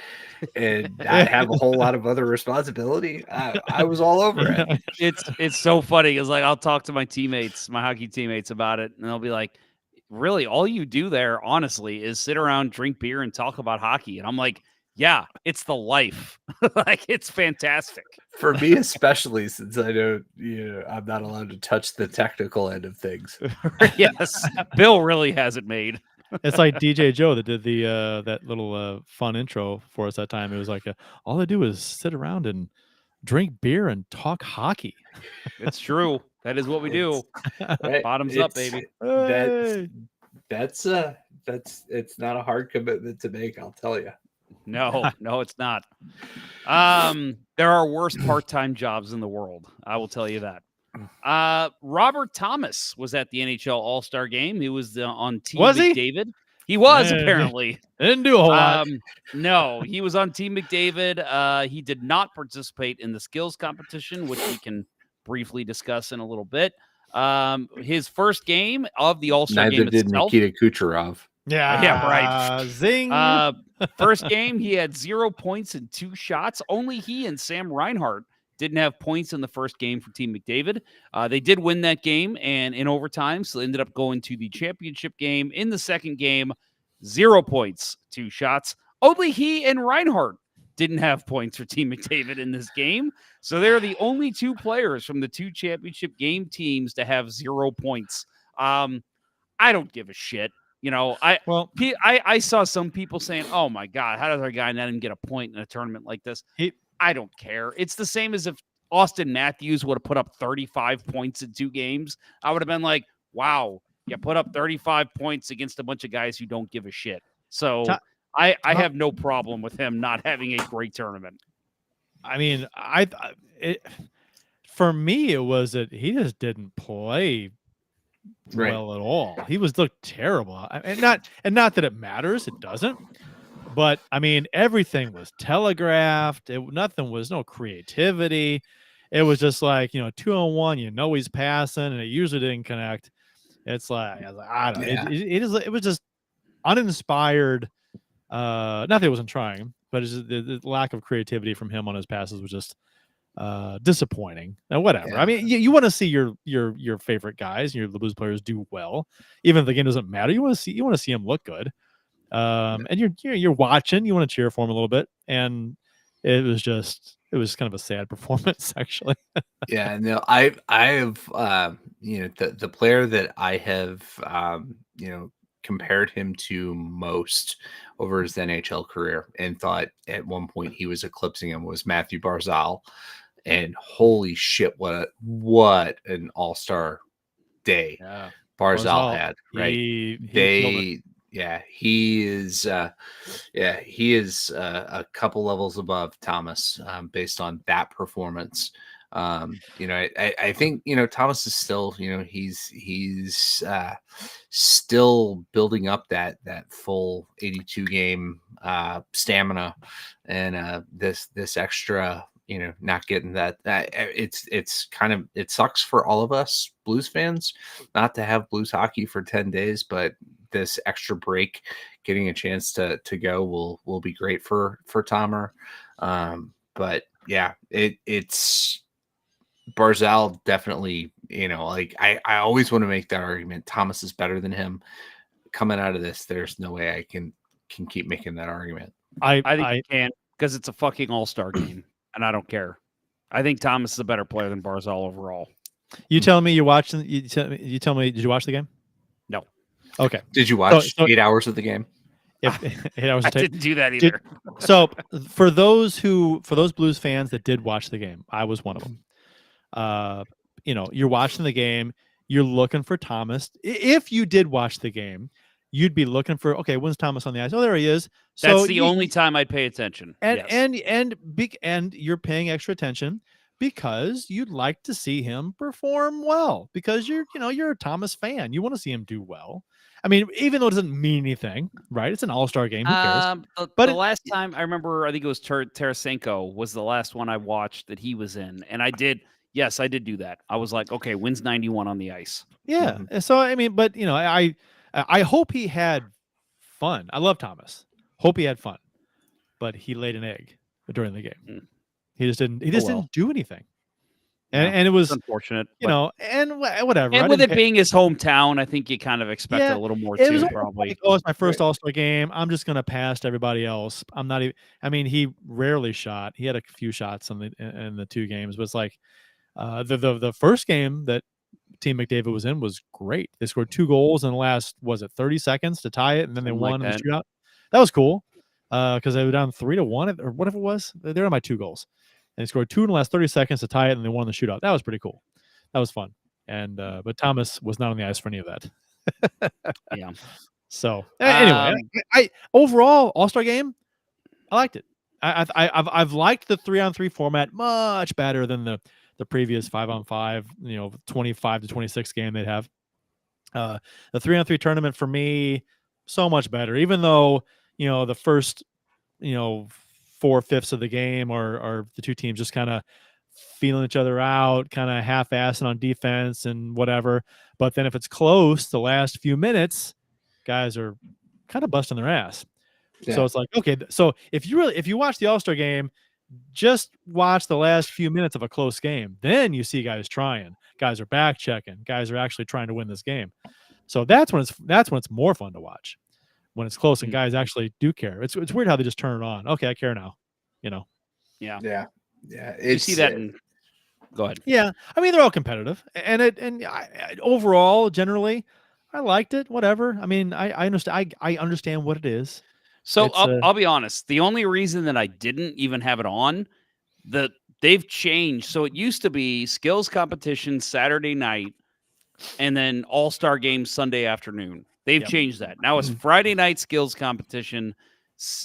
and not have a whole lot of other responsibility, I was all over it. It's so funny because I'll talk to my hockey teammates about it, and they'll be like, really, all you do there, honestly, is sit around, drink beer, and talk about hockey. And I'm like, yeah, it's the life. It's fantastic. For me, especially since I don't, I'm not allowed to touch the technical end of things. Yes, Bill really has it made. It's like DJ Joe that did the that little fun intro for us that time. It was like all they do is sit around and drink beer and talk hockey. It's true. That is what we do. Right. Bottoms up, baby. That's it's not a hard commitment to make, I'll tell you. No, it's not. There are worse part-time jobs in the world. I will tell you that. Robert Thomas was at the NHL All-Star Game. He was on Team McDavid. He was apparently. Didn't do a whole lot. No, he was on Team McDavid. He did not participate in the skills competition, which we can briefly discuss in a little bit. His first game of the All-Star Game did itself. Nikita Kucherov. Yeah, right. Zing. First game, he had 0 points and 2 shots. Only he and Sam Reinhart didn't have points in the first game for Team McDavid. They did win that game and in overtime, so they ended up going to the championship game. In the second game, 0 points, 2 shots. Only he and Reinhardt didn't have points for Team McDavid in this game. So they're the only two players from the two championship game teams to have 0 points. I don't give a shit. I saw some people saying, "Oh my God, how does our guy not even get a point in a tournament like this?" I don't care. It's the same as if Austin Matthews would have put up 35 points in 2 games. I would have been like, "Wow, you put up 35 points against a bunch of guys who don't give a shit." So I have no problem with him not having a great tournament. I mean, for me, it was that he just didn't play well at all. He looked terrible, and not that it matters. It doesn't. But I mean, everything was telegraphed. Nothing was no creativity. It was just like 2-on-1. He's passing, and it usually didn't connect. It's like I don't know. It was just uninspired. Not that he wasn't trying, but it's just the lack of creativity from him on his passes was just disappointing. And whatever. I mean, you want to see your favorite guys, the Blues players do well, even if the game doesn't matter. You want to see them look good. And you're watching. You want to cheer for him a little bit, and it was kind of a sad performance, actually. Yeah, no, I have the player that I have compared him to most over his NHL career and thought at one point he was eclipsing him was Matthew Barzal. And holy shit, what an all-star day Barzal had, right? He is a couple levels above Thomas based on that performance. I think Thomas is still he's still building up that full 82 game stamina, and this extra not getting that it's kind of, it sucks for all of us Blues fans not to have Blues hockey for 10 days, but this extra break, getting a chance to go will be great for Tomer. But yeah, it's Barzal definitely, I always want to make that argument. Thomas is better than him. Coming out of this, there's no way I can keep making that argument. I think you can, because it's a fucking all-star game, and I don't care. I think Thomas is a better player than Barzal overall. You tell me you watched. You tell me. Did you watch the game? No. Okay. Did you watch 8 hours of the game? 8 hours. I didn't do that either. So for those Blues fans that did watch the game, I was one of them. You're watching the game. You're looking for Thomas. If you did watch the game, you'd be looking for, okay, when's Thomas on the ice? Oh, there he is. So that's the only time I'd pay attention. And you're paying extra attention because you'd like to see him perform well, because you're a Thomas fan. You want to see him do well. I mean, even though it doesn't mean anything, right? It's an all-star game. Who cares? But the last time I remember, I think it was Tarasenko was the last one I watched that he was in. And I did do that. I was like, okay, when's 91 on the ice? Yeah. Mm-hmm. So, I mean, but I hope he had fun. I love Thomas. Hope he had fun, but he laid an egg during the game. He just didn't. He just didn't do anything, and it was unfortunate. And whatever. And with it being his hometown, I think you kind of expect a little more too. Probably. Like, it's my first All-Star game. I'm just gonna pass to everybody else. I'm not even. I mean, he rarely shot. He had a few shots in the 2 games, but it's like the first game that Team McDavid was in was great. They scored 2 goals in the last 30 seconds to tie it, and then they won in the shootout. That was cool because they were down 3-1 or whatever it was. They were on my 2 goals, and they scored 2 in the last 30 seconds to tie it, and they won the shootout. That was pretty cool. That was fun. And but Thomas was not on the ice for any of that. Yeah. So anyway, I overall All-Star game, I liked it. I've liked the 3-on-3 format much better than the previous 5-on-5, 25-26 game they'd have. The 3-on-3 tournament for me, so much better, even though, the first, 4/5 of the game are the two teams just kind of feeling each other out, kind of half-assing on defense and whatever. But then if it's close, the last few minutes, guys are kind of busting their ass. Yeah. So it's like, okay, so if you watch the All-Star game, just watch the last few minutes of a close game. Then you see guys trying. Guys are back checking. Guys are actually trying to win this game. So that's when it's more fun to watch. when it's close and guys actually do care. It's weird how they just turn it on. Okay, I care now. Yeah. Yeah. You see that in. Go ahead. Yeah, I mean they're all competitive, and overall, generally, I liked it. Whatever. I mean, I understand. I understand what it is. So I'll be honest. The only reason that I didn't even have it on, they've changed. So it used to be skills competition Saturday night, and then all-star games Sunday afternoon. They've changed that. Now it's Friday night skills competition.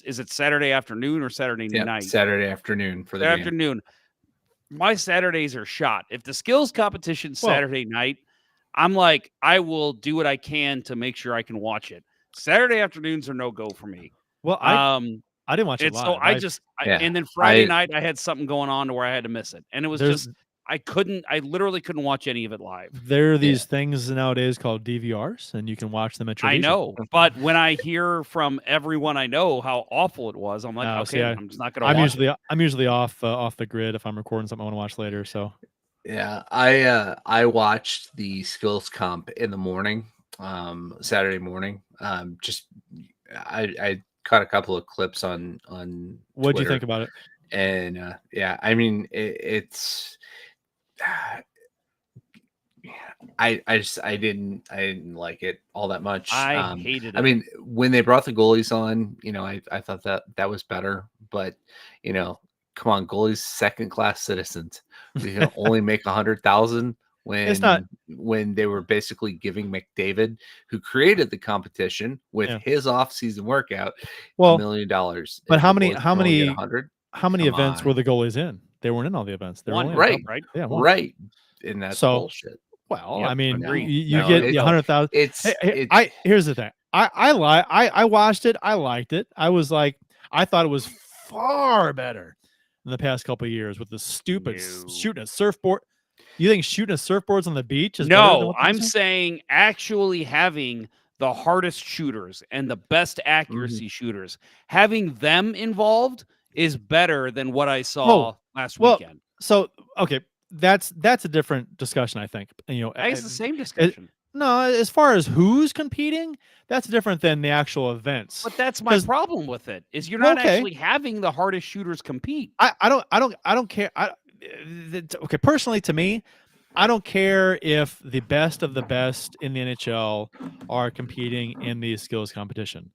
Is it Saturday afternoon or Saturday night? Saturday afternoon for the game. Afternoon. My Saturdays are shot. If the skills competition Saturday night, I'm like, I will do what I can to make sure I can watch it. Saturday afternoons are no go for me. Well, I didn't watch it live. So and then Friday night I had something going on to where I had to miss it, and it was just I literally couldn't watch any of it live. There are these things nowadays called DVRs, and you can watch them at your leisure. I know, but when I hear from everyone I know how awful it was, I'm like, I'm just not going to watch it. I'm usually off the grid if I'm recording something I want to watch later. So yeah, I watched the skills comp in the morning, Saturday morning. I caught a couple of clips on what'd you think about it? And I mean it's I didn't like it all that much. I hated it. I mean, when they brought the goalies on, I thought that was better, but come on, goalies second class citizens. We can only make 100,000 when they were basically giving McDavid, who created the competition with his off-season workout, $1 million. But how many events were the goalies in? They weren't in all the events. They were only right? Yeah, right. And that's bullshit. Well, I mean, you get the 100,000. Here's the thing. I watched it. I liked it. I was like, I thought it was far better in the past couple of years with the stupid shooting a surfboard. You think shooting a surfboards on the beach is better than what I'm saying actually having the hardest shooters and the best accuracy shooters, having them involved is better than what I saw last weekend. So, okay, that's a different discussion, I think. It's the same discussion. No, as far as who's competing, that's different than the actual events. But that's my problem with it, is you're not actually having the hardest shooters compete. I don't care. Okay, personally, to me, I don't care if the best of the best in the NHL are competing in the skills competition.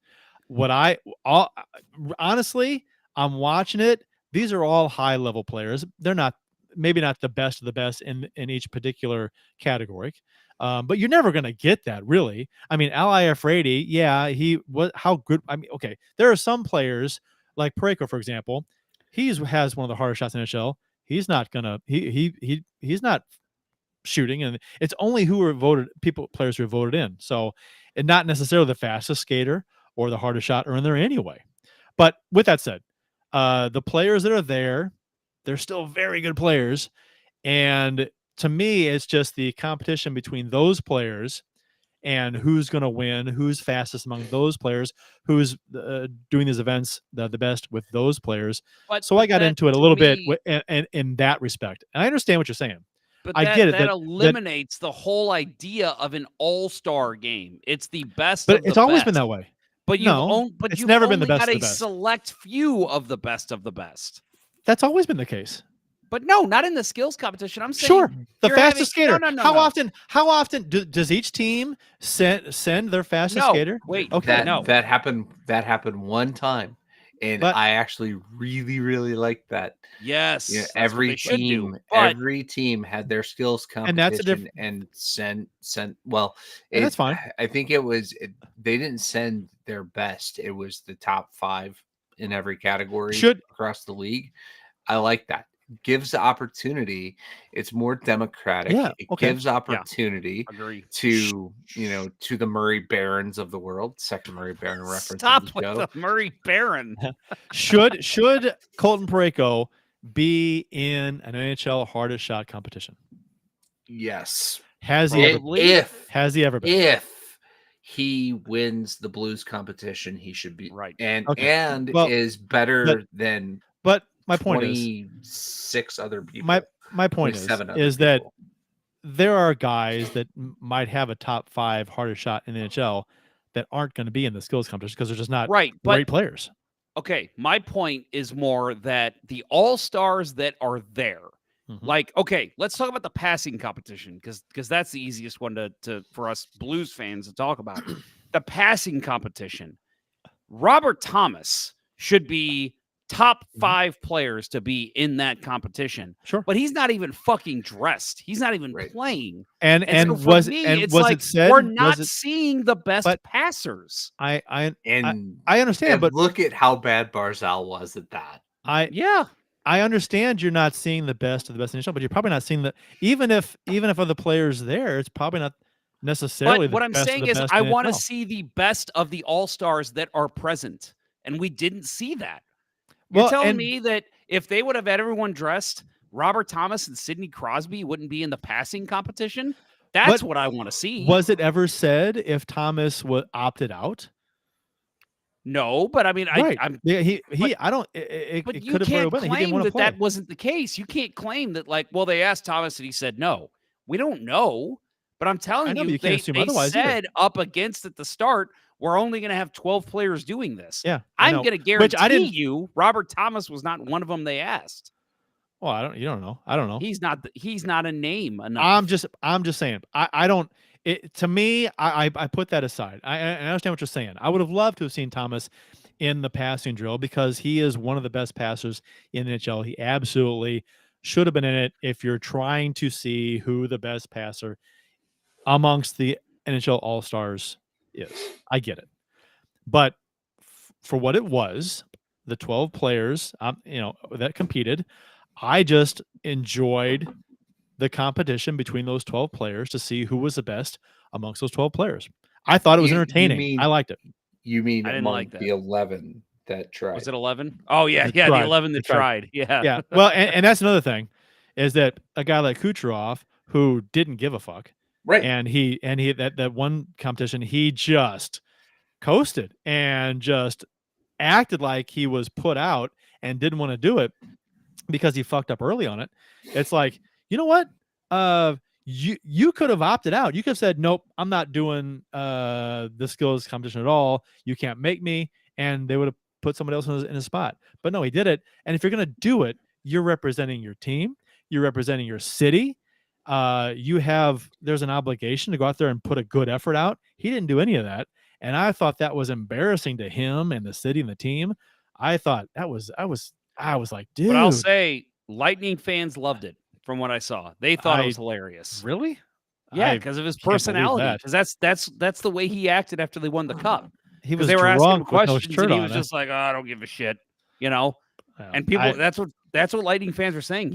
Honestly, I'm watching it. These are all high-level players. They're maybe not the best of the best in each particular category. But you're never going to get that, really. I mean, Ali Afraidy, how good. I mean, okay, there are some players like Parayko, for example. He has one of the hardest shots in the NHL. He's not gonna. He's not shooting, and it's only players who are voted in. So, and not necessarily the fastest skater or the hardest shot are in there anyway. But with that said, the players that are there, they're still very good players, and to me, it's just the competition between those players and who's going to win, who's fastest among those players, who's doing these events the best with those players. So I got into it a little bit in that respect. And I understand what you're saying. But I get it. That eliminates the whole idea of an all-star game. It's the best but of the it's always best. been that way. But it's never been the best got of the a best. select few of the best of the best. That's always been the case. But no, not in the skills competition. I'm saying sure, the fastest skater. No, How often does each team send their fastest skater? Wait, okay, that happened one time, and I actually really, really liked that. Yes, every team had their skills competition and sent. Well, that's fine. I think it was they didn't send their best. It was the top 5 in every category across the league. I like that. Gives the opportunity. It's more democratic. It gives opportunity to to the Murray Barons of the world. Second Murray Baron reference. Stop with the Murray Baron. Should Colton Parayko be in an NHL hardest shot competition? Yes. Has he ever been? If he wins the Blues competition, he should be right. And is better than. But my point is 26 other people. My point is that there are guys that might have a top 5 hardest shot in the NHL, that aren't going to be in the skills competition because they're just not right, but great players. okay, my point is more that the all-stars that are there, like, okay, let's talk about the passing competition because that's the easiest one to for us Blues fans to talk about. The passing competition. Robert Thomas should be top 5 players to be in that competition. Sure. But he's not even fucking dressed. He's not even playing. And so for was me, and it's was like it said we're not seeing the best but passers. I And understand, but look at how bad Barzal was at that. I understand you're not seeing the best of the best in the show, but you're probably not seeing even if other players there, it's probably not necessarily But what I'm saying is I want to see the best of the all-stars that are present, and we didn't see that. You're telling me that if they would have had everyone dressed, Robert Thomas and Sidney Crosby wouldn't be in the passing competition? That's what I want to see. Was it ever said if Thomas opted out? No, but I mean, right. I'm. I don't. But it you could have can't been. He didn't claim want to play. that wasn't the case. You can't claim that, like, well, they asked Thomas and he said no. We don't know, but I'm telling you, they said up against at the start, we're only going to have 12 players doing this. Yeah, I'm going to guarantee you, Robert Thomas was not one of them they asked. Well, you don't know. I don't know. He's not a name enough. I'm just saying. I don't. To me, I put that aside. I understand what you're saying. I would have loved to have seen Thomas in the passing drill because he is one of the best passers in the NHL. He absolutely should have been in it if you're trying to see who the best passer amongst the NHL All-Stars is. I get it. But for what it was, the 12 players, that competed, I just enjoyed the competition between those 12 players to see who was the best amongst those 12 players. I thought it was entertaining. I liked it. You mean I didn't among like that. the 11 that tried? Was it 11? Oh, yeah. The 11 that tried. Yeah. Yeah. Well, and that's another thing is that a guy like Kucherov who didn't give a fuck. Right. And he that one competition, he just coasted and just acted like he was put out and didn't want to do it because he fucked up early on it. It's like, you know what? You could have opted out. You could have said, nope, I'm not doing the skills competition at all. You can't make me. And they would have put somebody else in his spot. But no, he did it. And if you're going to do it, you're representing your team. You're representing your city. There's an obligation to go out there and put a good effort out. He didn't do any of that. And I thought that was embarrassing to him and the city and the team. I thought I was like, dude. But I'll say Lightning fans loved it. From what I saw, they thought it was hilarious. Really? Yeah, because of his personality. Because that's the way he acted after they won the cup. He was. They were asking him questions, and he was just like, "Oh, I don't give a shit," And people, that's what Lightning fans were saying.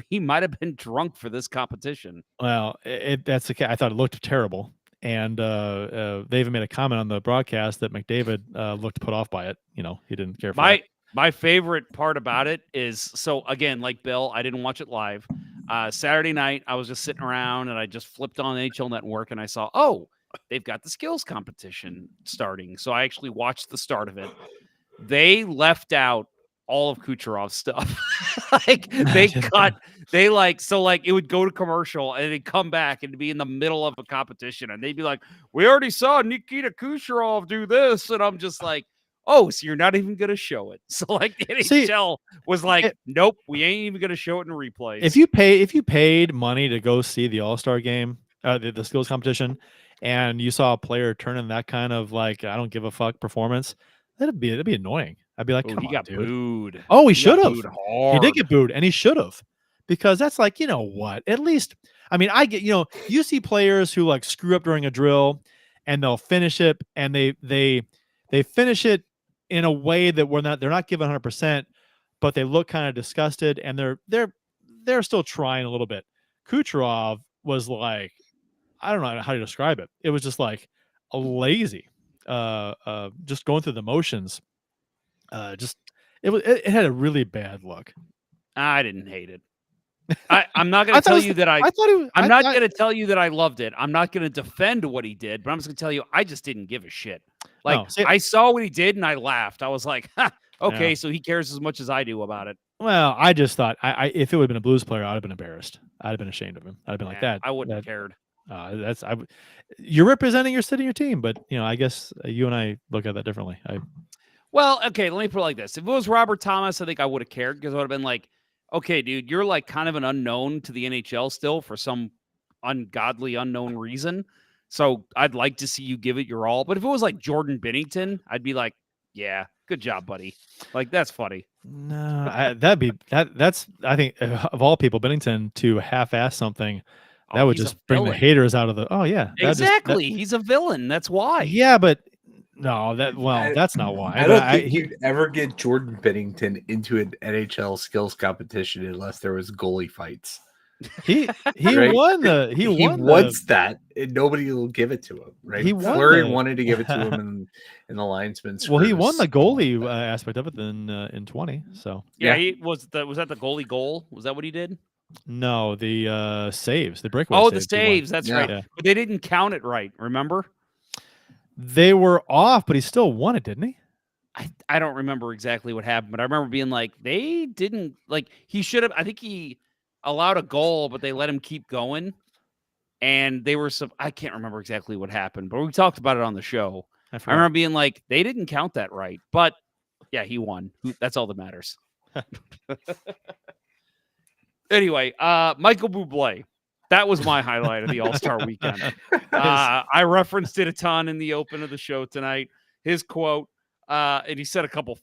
He might have been drunk for this competition. Well, that's the case. I thought it looked terrible, and they even made a comment on the broadcast that McDavid looked put off by it. He didn't care for it. My favorite part about it is, so again, like Bill, I didn't watch it live. Saturday night, I was just sitting around and I just flipped on NHL Network and I saw, they've got the skills competition starting. So I actually watched the start of it. They left out all of Kucherov's stuff. It would go to commercial and it'd come back and it'd be in the middle of a competition. And they'd be like, we already saw Nikita Kucherov do this. And I'm just like, oh, so you're not even going to show it. So the NHL was like, nope, we ain't even going to show it in replays. If you paid money to go see the All-Star game, the skills competition, and you saw a player turn in that kind of I don't give a fuck performance, that'd be annoying. I'd be like, come on, he got dude. booed. Oh, he should have. He did get booed, and he should have, because that's what? At least, I mean, I get, you see players who screw up during a drill, and they'll finish it, and they finish it in a way that they're not giving 100%, but they look kind of disgusted, and they're still trying a little bit. Kucherov was like, I don't know how to describe it. It was just like a lazy, just going through the motions. It had a really bad look. I didn't hate it. I'm not going to tell you that I'm not going to tell you that I loved it. I'm not going to defend what he did, but I'm just going to tell you I just didn't give a shit. I saw what he did and I laughed. I was like, okay, so he cares as much as I do about it. Well, I just thought if it would have been a Blues player, I'd have been embarrassed. I'd have been ashamed of him. I'd have been like that. I wouldn't have cared. You're representing your city, your team, but I guess you and I look at that differently. Well, okay, let me put it like this. If it was Robert Thomas, I think I would have cared because I would have been like, okay, dude, you're like kind of an unknown to the NHL still for some ungodly unknown reason. So I'd like to see you give it your all. But if it was like Jordan Binnington, I'd be like, yeah, good job, buddy. Like, that's funny. No, that's I think of all people, Bennington to half-ass something that would he's just a bring the villain. haters out of the. Oh yeah, Exactly. He's a villain. That's why. Yeah, but no, that's not why. I don't think you'd ever get Jordan Binnington into an NHL skills competition unless there was goalie fights. He Right? won He won wants that, and nobody will give it to him. Right? He won Fleury the- wanted to give it to him in the linesman. Well, he screws. won the goalie aspect of it in 20. So Yeah, he was that the goalie goal? Was that what he did? no, the saves, the breakaway. Oh, the saves he won. saves. That's Yeah. right. Yeah. But they didn't count it right. Remember? They were off, but he still won it, didn't he? I don't remember exactly what happened, but I remember being like, they didn't he should have. I think he allowed a goal, but they let him keep going. And they were I can't remember exactly what happened, but we talked about it on the show. I remember being like, they didn't count that right. But yeah, he won. That's all that matters. Anyway, Michael Bublé. That was my highlight of the All-Star weekend. I referenced it a ton in the open of the show tonight. His quote, and he said a couple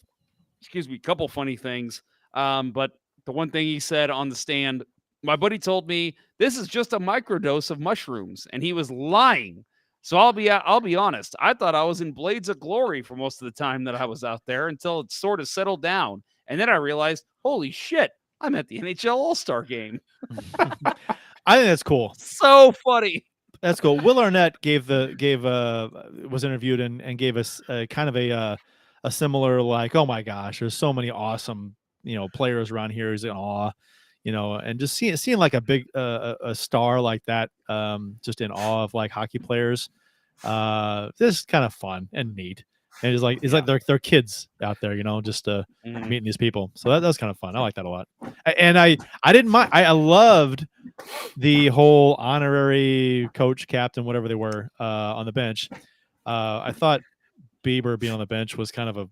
funny things. But the one thing he said on the stand, my buddy told me this is just a microdose of mushrooms, and he was lying. So I'll be honest. I thought I was in Blades of Glory for most of the time that I was out there until it sort of settled down, and then I realized, holy shit, I'm at the NHL All-Star game. I think that's cool. So funny. That's cool. Will Arnett was interviewed and gave us kind of a similar like, oh my gosh, there's so many awesome players around here. He's in awe, and just seeing like a big a star like that, just in awe of like hockey players. This is kind of fun and neat. And it's like they're kids out there, just meeting these people. So that was kind of fun. I like that a lot. And I didn't mind. I loved the whole honorary coach, captain, whatever they were, on the bench. I thought Bieber being on the bench was kind of a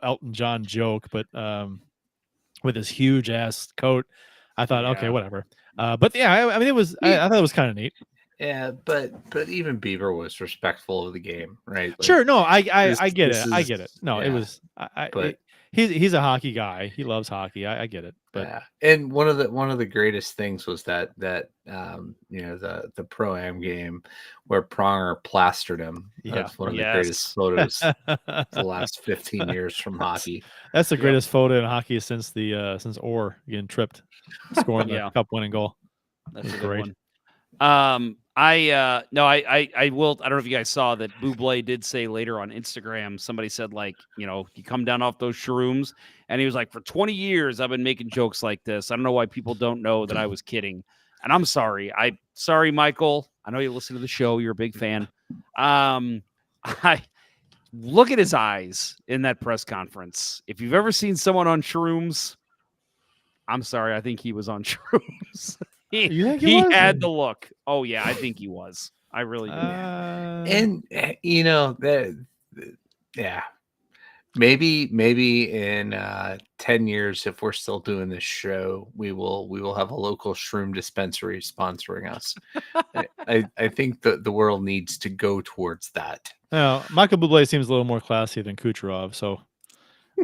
Elton John joke, but with his huge ass coat, I thought, okay, whatever. But yeah, I mean, it was. I thought it was kind of neat. Yeah, but even Bieber was respectful of the game, right? Like, Sure, no, I get it. I get it. No, yeah, it was. He's a hockey guy. He loves hockey. I get it. But yeah, and one of the greatest things was that the Pro-Am game where Pronger plastered him. That's one of the greatest photos the last 15 years from hockey. That's the greatest photo in hockey since Orr getting tripped, scoring the cup winning goal. That's a good one. I will. I don't know if you guys saw that Bublé did say later on Instagram, somebody said you come down off those shrooms, and he was like, for 20 years, I've been making jokes like this. I don't know why people don't know that I was kidding. And I'm sorry. Sorry, Michael. I know you listen to the show. You're a big fan. I look at his eyes in that press conference. If you've ever seen someone on shrooms, I'm sorry. I think he was on shrooms. He had the look. Oh yeah, I think he was. I really do. And maybe in 10 years, if we're still doing this show, we will have a local shroom dispensary sponsoring us. I think the world needs to go towards that. Well, Michael Bublé seems a little more classy than Kucherov, so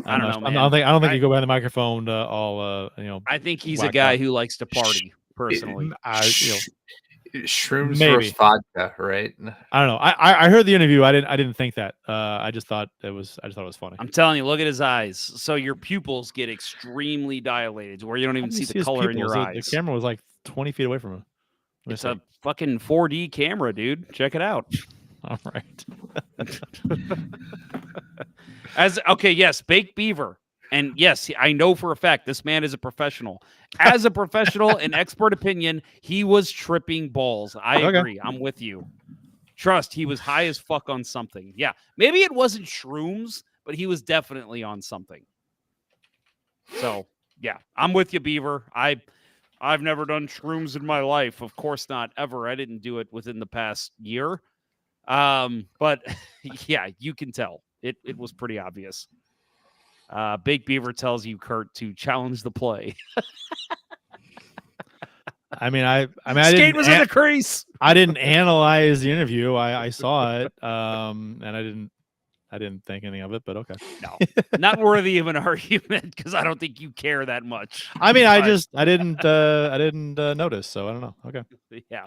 I don't know. Man. I don't think you go behind the microphone all. I think he's a guy who likes to party. Personally, shrooms versus vodka, right? I don't know. I heard the interview. I didn't think that. I just thought it was funny. I'm telling you, look at his eyes. So your pupils get extremely dilated, where you don't even see the color in your eyes. The camera was like 20 feet away from him. It's a fucking 4D camera, dude. Check it out. All right. Yes, Baked Beaver. And yes, I know for a fact this man is a professional. As a professional and expert opinion, he was tripping balls. I agree. I'm with you. Trust, he was high as fuck on something. Yeah, maybe it wasn't shrooms, but he was definitely on something. So, yeah, I'm with you, Beaver. I've never done shrooms in my life. Of course not, ever. I didn't do it within the past year. But yeah, you can tell. It was pretty obvious. Big Beaver tells you, Kurt, to challenge the play. I mean, I Skate didn't. was in the crease. I didn't analyze the interview. I saw it, and I didn't think anything of it. But okay. No, not worthy of an argument because I don't think you care that much. I mean, I didn't notice, so I don't know. Okay. Yeah.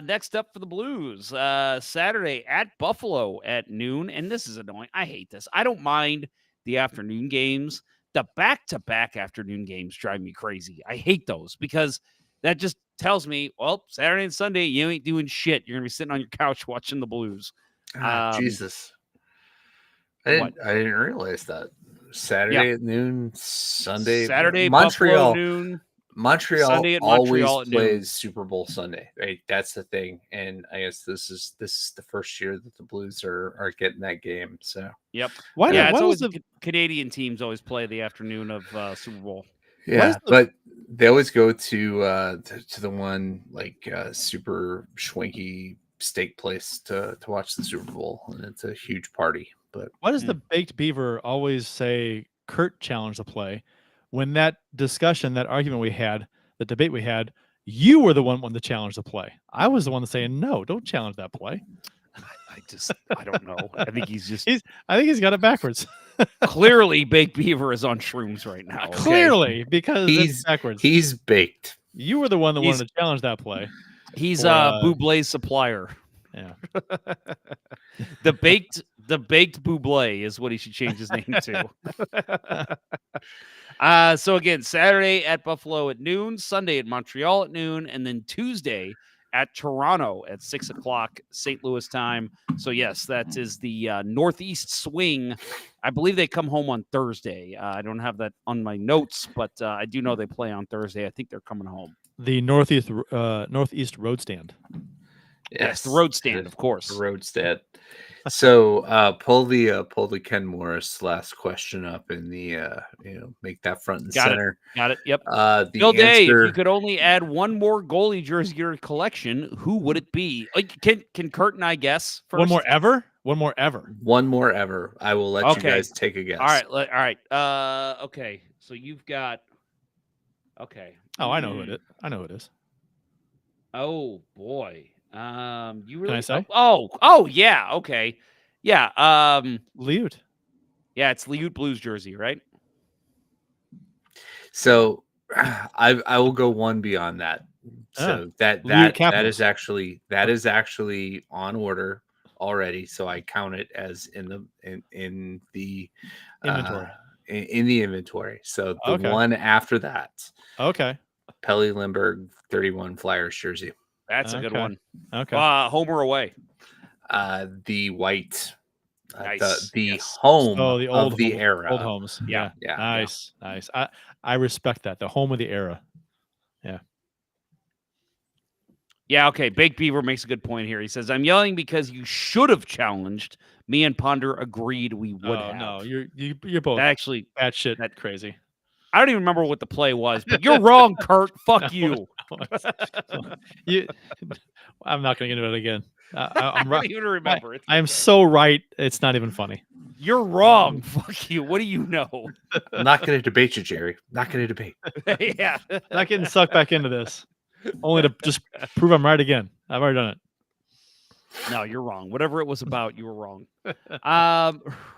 Next up for the Blues, Saturday at Buffalo at noon. And this is annoying. I hate this. I don't mind the afternoon games. The back-to-back afternoon games drive me crazy. I hate those because that just tells me, well, Saturday and Sunday, you ain't doing shit. You're going to be sitting on your couch watching the Blues. Jesus. I didn't realize that. Saturday at noon, Sunday. Saturday, Montreal, Buffalo noon. Montreal Sunday at always Montreal at noon. plays Super Bowl Sunday. Right? That's the thing. And I guess this is the first year that the Blues are getting that game. So Yep. Why? Yeah, it's why always was the Canadian teams always play the afternoon of Super Bowl. yeah, but they always go to the one like super schwanky steak place to watch the Super Bowl, and it's a huge party. But why does the Baked Beaver always say Kurt challenged the play when that discussion, that argument we had, the debate we had, you were the one to challenge the play. I was the one saying, no, don't challenge that play. I don't know. I think he's just I think he's got it backwards. clearly Baked Beaver is on shrooms right now. Okay? Clearly, because it's backwards. He's baked. You were the one that wanted to challenge that play. He's Bublé's supplier. Yeah. The baked Bublé is what he should change his name to. So again, Saturday at Buffalo at noon, Sunday at Montreal at noon, and then Tuesday at Toronto at 6:00 St. Louis time. So yes, that is the Northeast swing. I believe they come home on Thursday. I don't have that on my notes, but I do know they play on Thursday. I think they're coming home. The Northeast Road Stand. Yes, the road stand, of course. The road stand. So pull the Ken Morris last question up in the make that front and center. Got it. Yep. Bill Day, if you could only add one more goalie jersey to your collection, who would it be? Like, can Kurt and I guess first? One more ever. One more ever. I will let you guys take a guess. All right. Okay. So you've got. Okay. Oh, I know who it is. I know who it is. Oh boy. You really? Can I say? Oh, yeah. Okay. Yeah. Liut. Yeah, it's Liut Blues jersey, right? So, I will go one beyond that. So that is actually on order already. So I count it as in the Inventory. In the inventory. So the one after that. Okay. Pelle Lindbergh 31 Flyers jersey. That's a good one. Okay. Home or away? The white. Nice. The home the old of the era. Old homes. Yeah. Nice. I respect that. The home of the era. Yeah. Yeah, okay. Baked Beaver makes a good point here. He says, I'm yelling because you should have challenged. Me and Ponder agreed we would have. No, you're both actually that shit crazy. I don't even remember what the play was, but you're wrong, Kurt. Fuck you. I'm not going to get into it again. I'm right. I don't even remember. I am so right. It's not even funny. You're wrong. Fuck you. What do you know? I'm not going to debate you, Jerry. Not going to debate. Yeah. Not getting sucked back into this. Only to just prove I'm right again. I've already done it. No, you're wrong. Whatever it was about, you were wrong.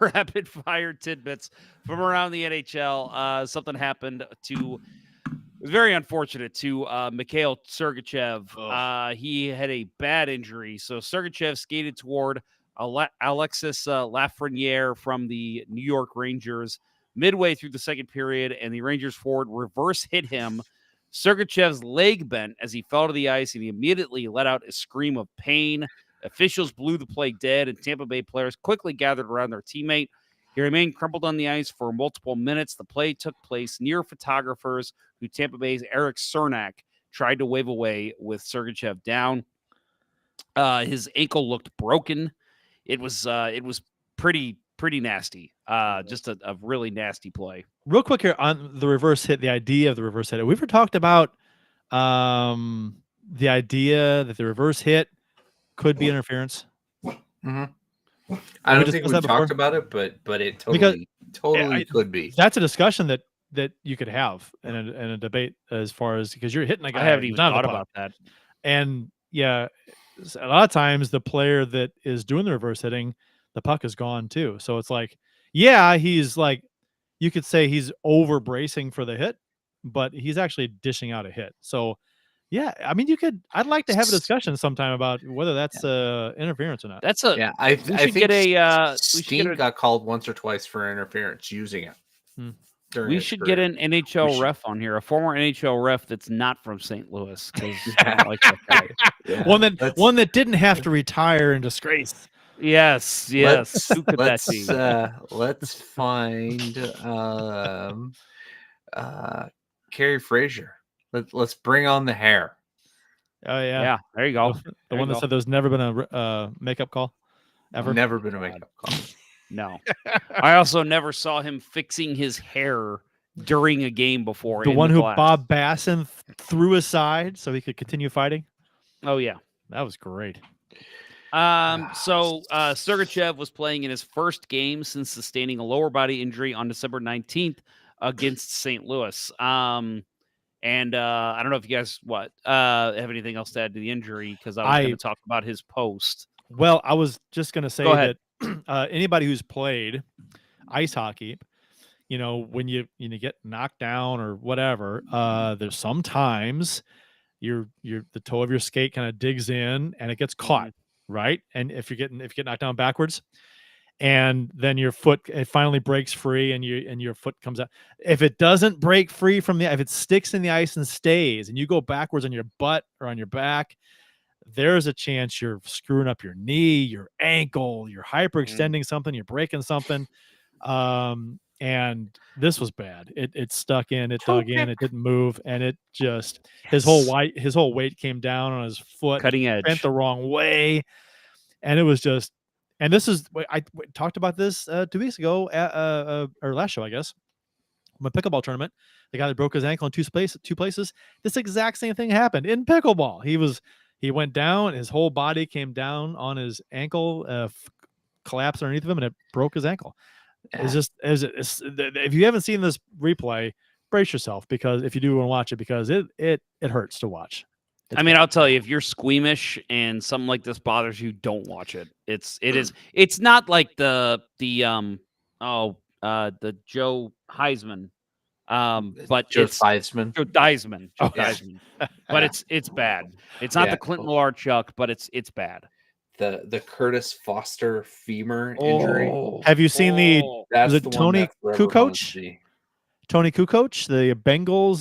Rapid fire tidbits from around the NHL. Something happened to, it was very unfortunate to Mikhail Sergachev. He had a bad injury. So Sergachev skated toward Alexis Lafreniere from the New York Rangers midway through the second period, and the Rangers forward reverse hit him. Sergachev's leg bent as he fell to the ice, and he immediately let out a scream of pain. Officials blew the play dead, and Tampa Bay players quickly gathered around their teammate. He remained crumpled on the ice for multiple minutes. The play took place near photographers who Tampa Bay's Eric Cernak tried to wave away with Sergachev down. His ankle looked broken. It was pretty nasty. Just a really nasty play. real quick here on the reverse hit, the idea of the reverse hit. Have we ever talked about the idea that the reverse hit could be interference? Mm-hmm. I Have we don't think discussed we that talked before? about it, but it Because totally could be. that's a discussion that you could have in a debate as far as because you're hitting a guy. I haven't even who's not thought the puck. about that. And yeah, a lot of times the player that is doing the reverse hitting, the puck is gone too. So it's like, yeah, he's like, you could say he's over bracing for the hit, but he's actually dishing out a hit. So yeah, I mean, I'd like to have a discussion sometime about whether that's interference or not. That's a Yeah, I should think get a Steen got called once or twice for interference using it. during we his should career. get an NHL ref on here, a former NHL ref that's not from St. Louis, because I don't like that guy. Yeah, one that didn't have to retire in disgrace. Yes. Who could that be? Let's find Carrie Fraser. Let's bring on the hair. Oh yeah, Yeah, there you go. The one that said there's never been a makeup call ever. Never been a makeup call. No. I also never saw him fixing his hair during a game before. The one who glass. Bob Basson threw aside so he could continue fighting. Oh yeah, that was great. So Sergachev was playing in his first game since sustaining a lower body injury on December 19th against St. Louis. And I don't know if you guys have anything else to add to the injury, because I was going to talk about his post. Well, I was just going to say that anybody who's played ice hockey, when you get knocked down or whatever, there's sometimes the toe of your skate kind of digs in and it gets caught, right? And if you get knocked down backwards, and then your foot it finally breaks free and your foot comes out. If it doesn't break free if it sticks in the ice and stays, and you go backwards on your butt or on your back, there's a chance you're screwing up your knee, your ankle, you're hyperextending something, you're breaking something. And this was bad. It stuck in, it dug in, it didn't move, and it just his whole weight came down on his foot, cutting edge, bent the wrong way, and it was just. And this is I talked about this 2 weeks ago or last show, I guess. My pickleball tournament, the guy that broke his ankle in two places. This exact same thing happened in pickleball. He went down, his whole body came down on his ankle, collapsed underneath of him, and it broke his ankle. Yeah. If you haven't seen this replay, brace yourself, because if you do want to watch it, because it hurts to watch. I'll tell you, if you're squeamish and something like this bothers you, don't watch it. It's not like the Joe Heisman, but Joe it's Theismann. Joe Theismann. But it's bad. It's not the Clinton Larchuk, but it's bad. The Curtis Foster femur injury. Have you seen that's the Tony Kukoc? Tony Kukoc, the Bengals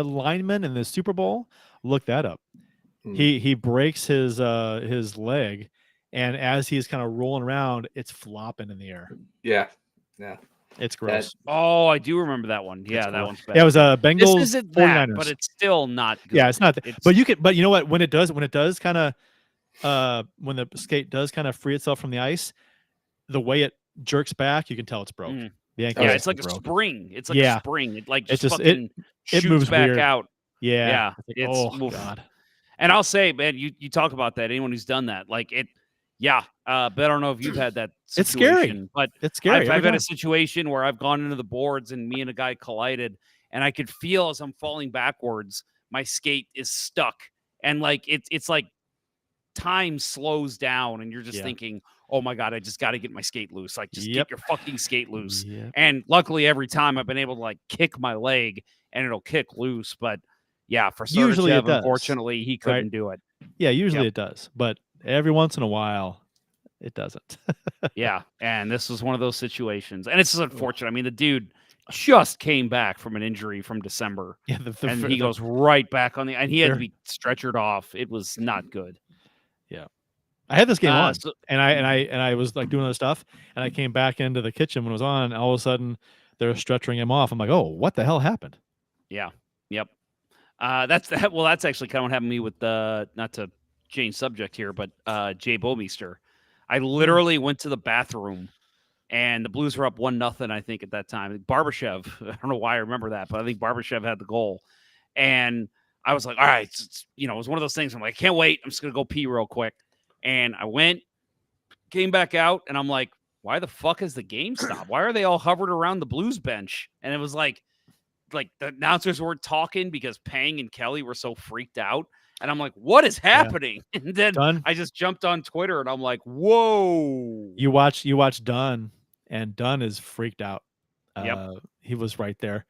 lineman in the Super Bowl. Look that up. He breaks his leg, and as he's kind of rolling around, it's flopping in the air. Yeah. It's gross. I do remember that one. Yeah, that one's bad. Yeah, it was a Bengals. This isn't that, but it's still not good. Yeah, it's not. But you know what? When it does kind of, when the skate does kind of free itself from the ice, the way it jerks back, you can tell it's broke. The ankle it's like a spring. It's like a spring. It just shoots moves back weird. out. Yeah. It's God. And I'll say, man, you talk about that. Anyone who's done that, but I don't know if you've had that situation. It's scary. But it's scary. I've had a situation where I've gone into the boards and me and a guy collided, and I could feel as I'm falling backwards, my skate is stuck. And it's like time slows down, and you're just thinking, oh my God, I just got to get my skate loose. Like, just get your fucking skate loose. Yep. And luckily every time I've been able to kick my leg and it'll kick loose. But yeah, for usually Sergachev, it does. Unfortunately, he couldn't do it. Yeah, usually it does, but every once in a while, it doesn't. Yeah, and this was one of those situations, and it's just unfortunate. I mean, the dude just came back from an injury from December, and he goes right back on and he had to be stretchered off. It was not good. Yeah, I had this game on, and I was doing other stuff, and I came back into the kitchen when it was on. And all of a sudden, they're stretchering him off. I'm like, oh, what the hell happened? Yeah. Yep. That's actually kind of what happened to me with not to change subject here, but Jay Bomeister. I literally went to the bathroom and the Blues were up 1-0, I think, at that time. Barbashev, I don't know why I remember that, but I think Barbashev had the goal. And I was like, all right, it was one of those things. I'm like, I can't wait. I'm just going to go pee real quick. And I went, came back out, and I'm like, why the fuck has the game stopped? Why are they all hovered around the Blues bench? And it was like the announcers weren't talking because Pang and Kelly were so freaked out. And I'm like, what is happening? Yeah. And then I just jumped on Twitter and I'm like, whoa. You watch Dunn, and Dunn is freaked out. Yep. He was right there.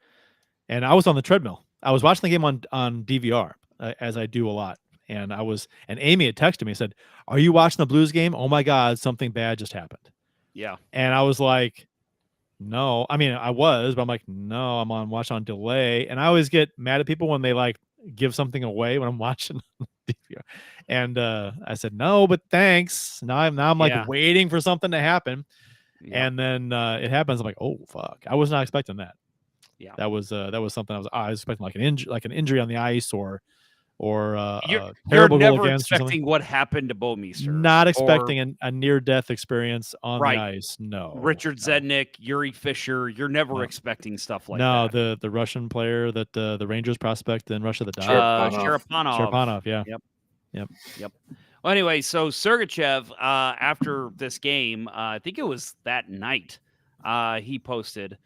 And I was on the treadmill. I was watching the game on DVR, as I do a lot. And Amy had texted me and said, are you watching the Blues game? Oh my God, something bad just happened. Yeah. And I was like, no. I mean, I was, but I'm like, no, I'm watch on delay. And I always get mad at people when they like give something away when I'm watching DVR. And I said, no, but thanks. Now I'm like waiting for something to happen. Yeah. And then it happens. I'm like, oh fuck. I was not expecting that. Yeah. That was something I was expecting, like an injury on the ice or you're never expecting what happened to Bouwmeester. Not expecting a near-death experience on the ice. No. Richard Zednik, Yuri Fisher. You're never expecting stuff like that. No, the Russian player that the Rangers prospect in Russia that died. Sharapanov. Yeah. Yep. Well, anyway, so Sergachev, after this game, I think it was that night, he posted,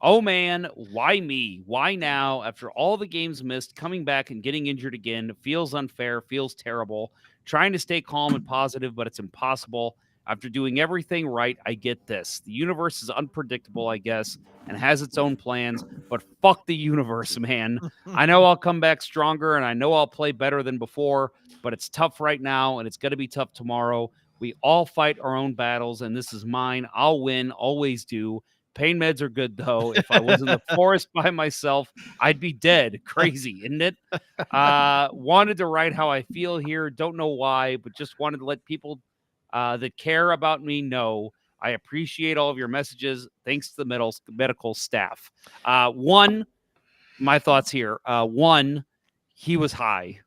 oh man, why me? Why now? After all the games missed, coming back and getting injured again, feels unfair, feels terrible. Trying to stay calm and positive, but it's impossible. After doing everything right, I get this. The universe is unpredictable, I guess, and has its own plans, but fuck the universe, man. I know I'll come back stronger, and I know I'll play better than before, but it's tough right now, and it's going to be tough tomorrow. We all fight our own battles, and this is mine. I'll win, always do. Pain meds are good, though. If I was in the forest by myself, I'd be dead. Crazy, isn't it? Wanted to write how I feel here. Don't know why, but just wanted to let people that care about me know. I appreciate all of your messages. Thanks to the medical staff. My thoughts here. One, he was high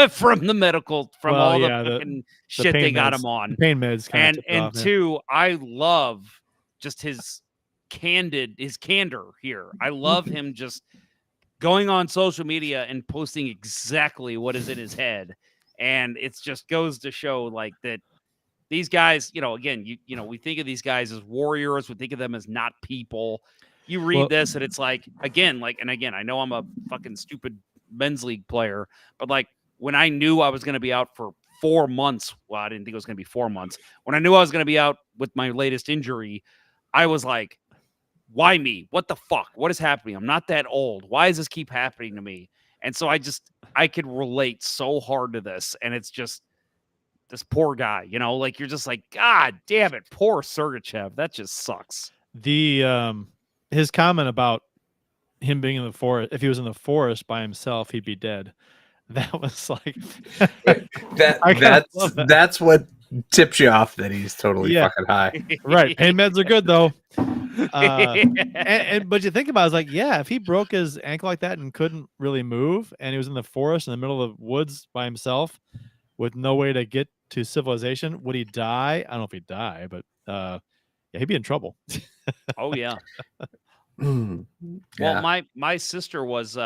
from the medical, all the shit they got him on. The pain meds. And two, I love just his candor here. I love him just going on social media and posting exactly what is in his head. And it just goes to show like that these guys, again, we think of these guys as warriors. We think of them as not people. You read this and it's like, again, I know I'm a fucking stupid men's league player, but like when I knew I was going to be out for 4 months, well, I didn't think it was going to be 4 months. When I knew I was going to be out with my latest injury, I was like, why me? What the fuck? What is happening? I'm not that old. Why does this keep happening to me? And so I could relate so hard to this. And it's just this poor guy, like you're just like, God damn it, poor Sergachev. That just sucks. His comment about him being in the forest, if he was in the forest by himself, he'd be dead. That was like that's what tips you off that he's totally fucking high. Right. Pain meds are good though. But you think about it, it's like, if he broke his ankle like that and couldn't really move, and he was in the forest in the middle of the woods by himself with no way to get to civilization, would he die? I don't know if he'd die, but he'd be in trouble. Oh yeah. Well, my sister was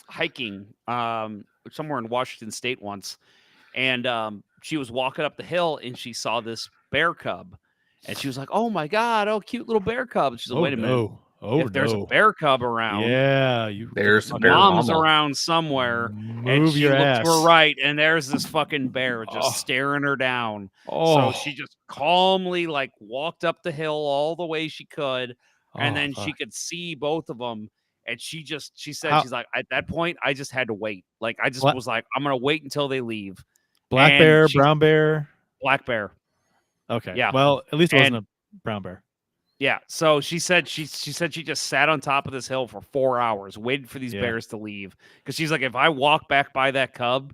hiking somewhere in Washington State once, and she was walking up the hill and she saw this bear cub, and she was like, "Oh my God, cute little bear cub." And she's like, "Wait a minute, if there's a bear cub around, there's a bear mom's around somewhere." And she looked to her right, and there's this fucking bear just staring her down. So she just calmly walked up the hill all the way she could, and then she could see both of them. And she said, she's like, at that point, I just had to wait. Like, I just was like, I'm going to wait until they leave. Black bear, brown bear? Black bear. Okay. Yeah. Well, at least it wasn't a brown bear. Yeah. So she said she just sat on top of this hill for 4 hours, waited for these bears to leave. Because she's like, if I walk back by that cub,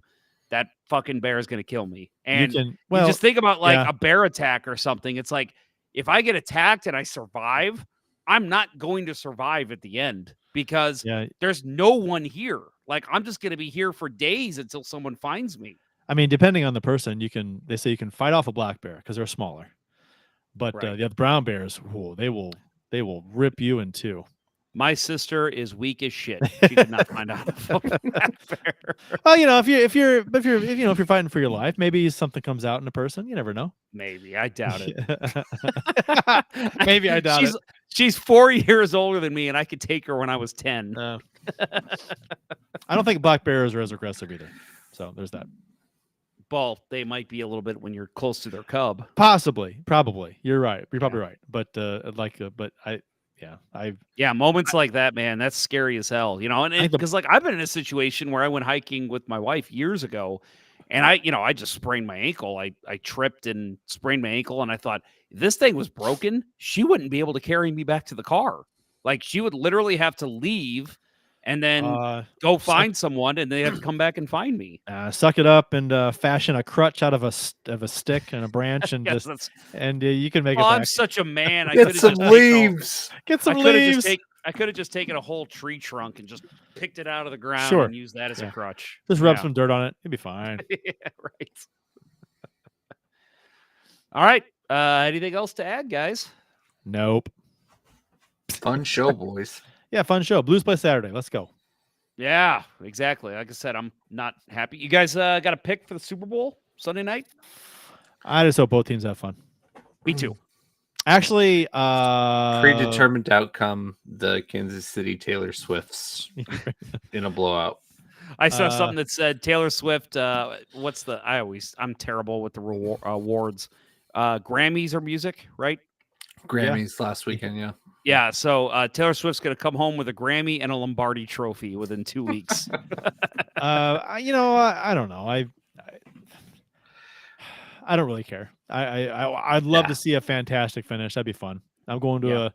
that fucking bear is going to kill me. And you just think about a bear attack or something. It's like, if I get attacked and I survive, I'm not going to survive at the end. Because there's no one here. Like, I'm just going to be here for days until someone finds me. I mean, depending on the person, they say you can fight off a black bear because they're smaller. But Right. the Brown Bears, they will rip you in two. My sister is weak as shit. She did not find out that fair. Well, if you're fighting for your life, maybe something comes out in a person. You never know. Maybe. I doubt it. Maybe I doubt it. She's 4 years older than me, and I could take her when I was 10. I don't think black bears are as aggressive either. So there's that. Well, they might be a little bit when you're close to their cub. Possibly, probably. You're right. You're probably right. But Moments like that, man, that's scary as hell. And because I've been in a situation where I went hiking with my wife years ago, and I just sprained my ankle. I tripped and sprained my ankle, and I thought if this thing was broken, she wouldn't be able to carry me back to the car. Like she would literally have to leave and then go find someone, and they have to come back and find me. Suck it up and fashion a crutch out of a stick and a branch, and Yes, you can make it back. I'm such a man. Get some leaves. Get some leaves. I could have just taken a whole tree trunk and just picked it out of the ground Sure. and used that as a crutch. Just rub some dirt on it. It'd be fine. Yeah, right. All right. Anything else to add, guys? Nope. Fun show, boys. Yeah, fun show. Blues play Saturday. Let's go. Yeah, exactly. Like I said, I'm not happy. You guys got a pick for the Super Bowl Sunday night? I just hope both teams have fun. Me too. Actually, predetermined outcome: the Kansas City Taylor Swifts in a blowout. I saw something that said Taylor Swift. I'm terrible with the awards. Grammys or music, right? Grammys last weekend, yeah. Yeah, so Taylor Swift's going to come home with a Grammy and a Lombardi trophy within 2 weeks. I don't know. I don't really care. I'd love to see a fantastic finish. That'd be fun. I'm going to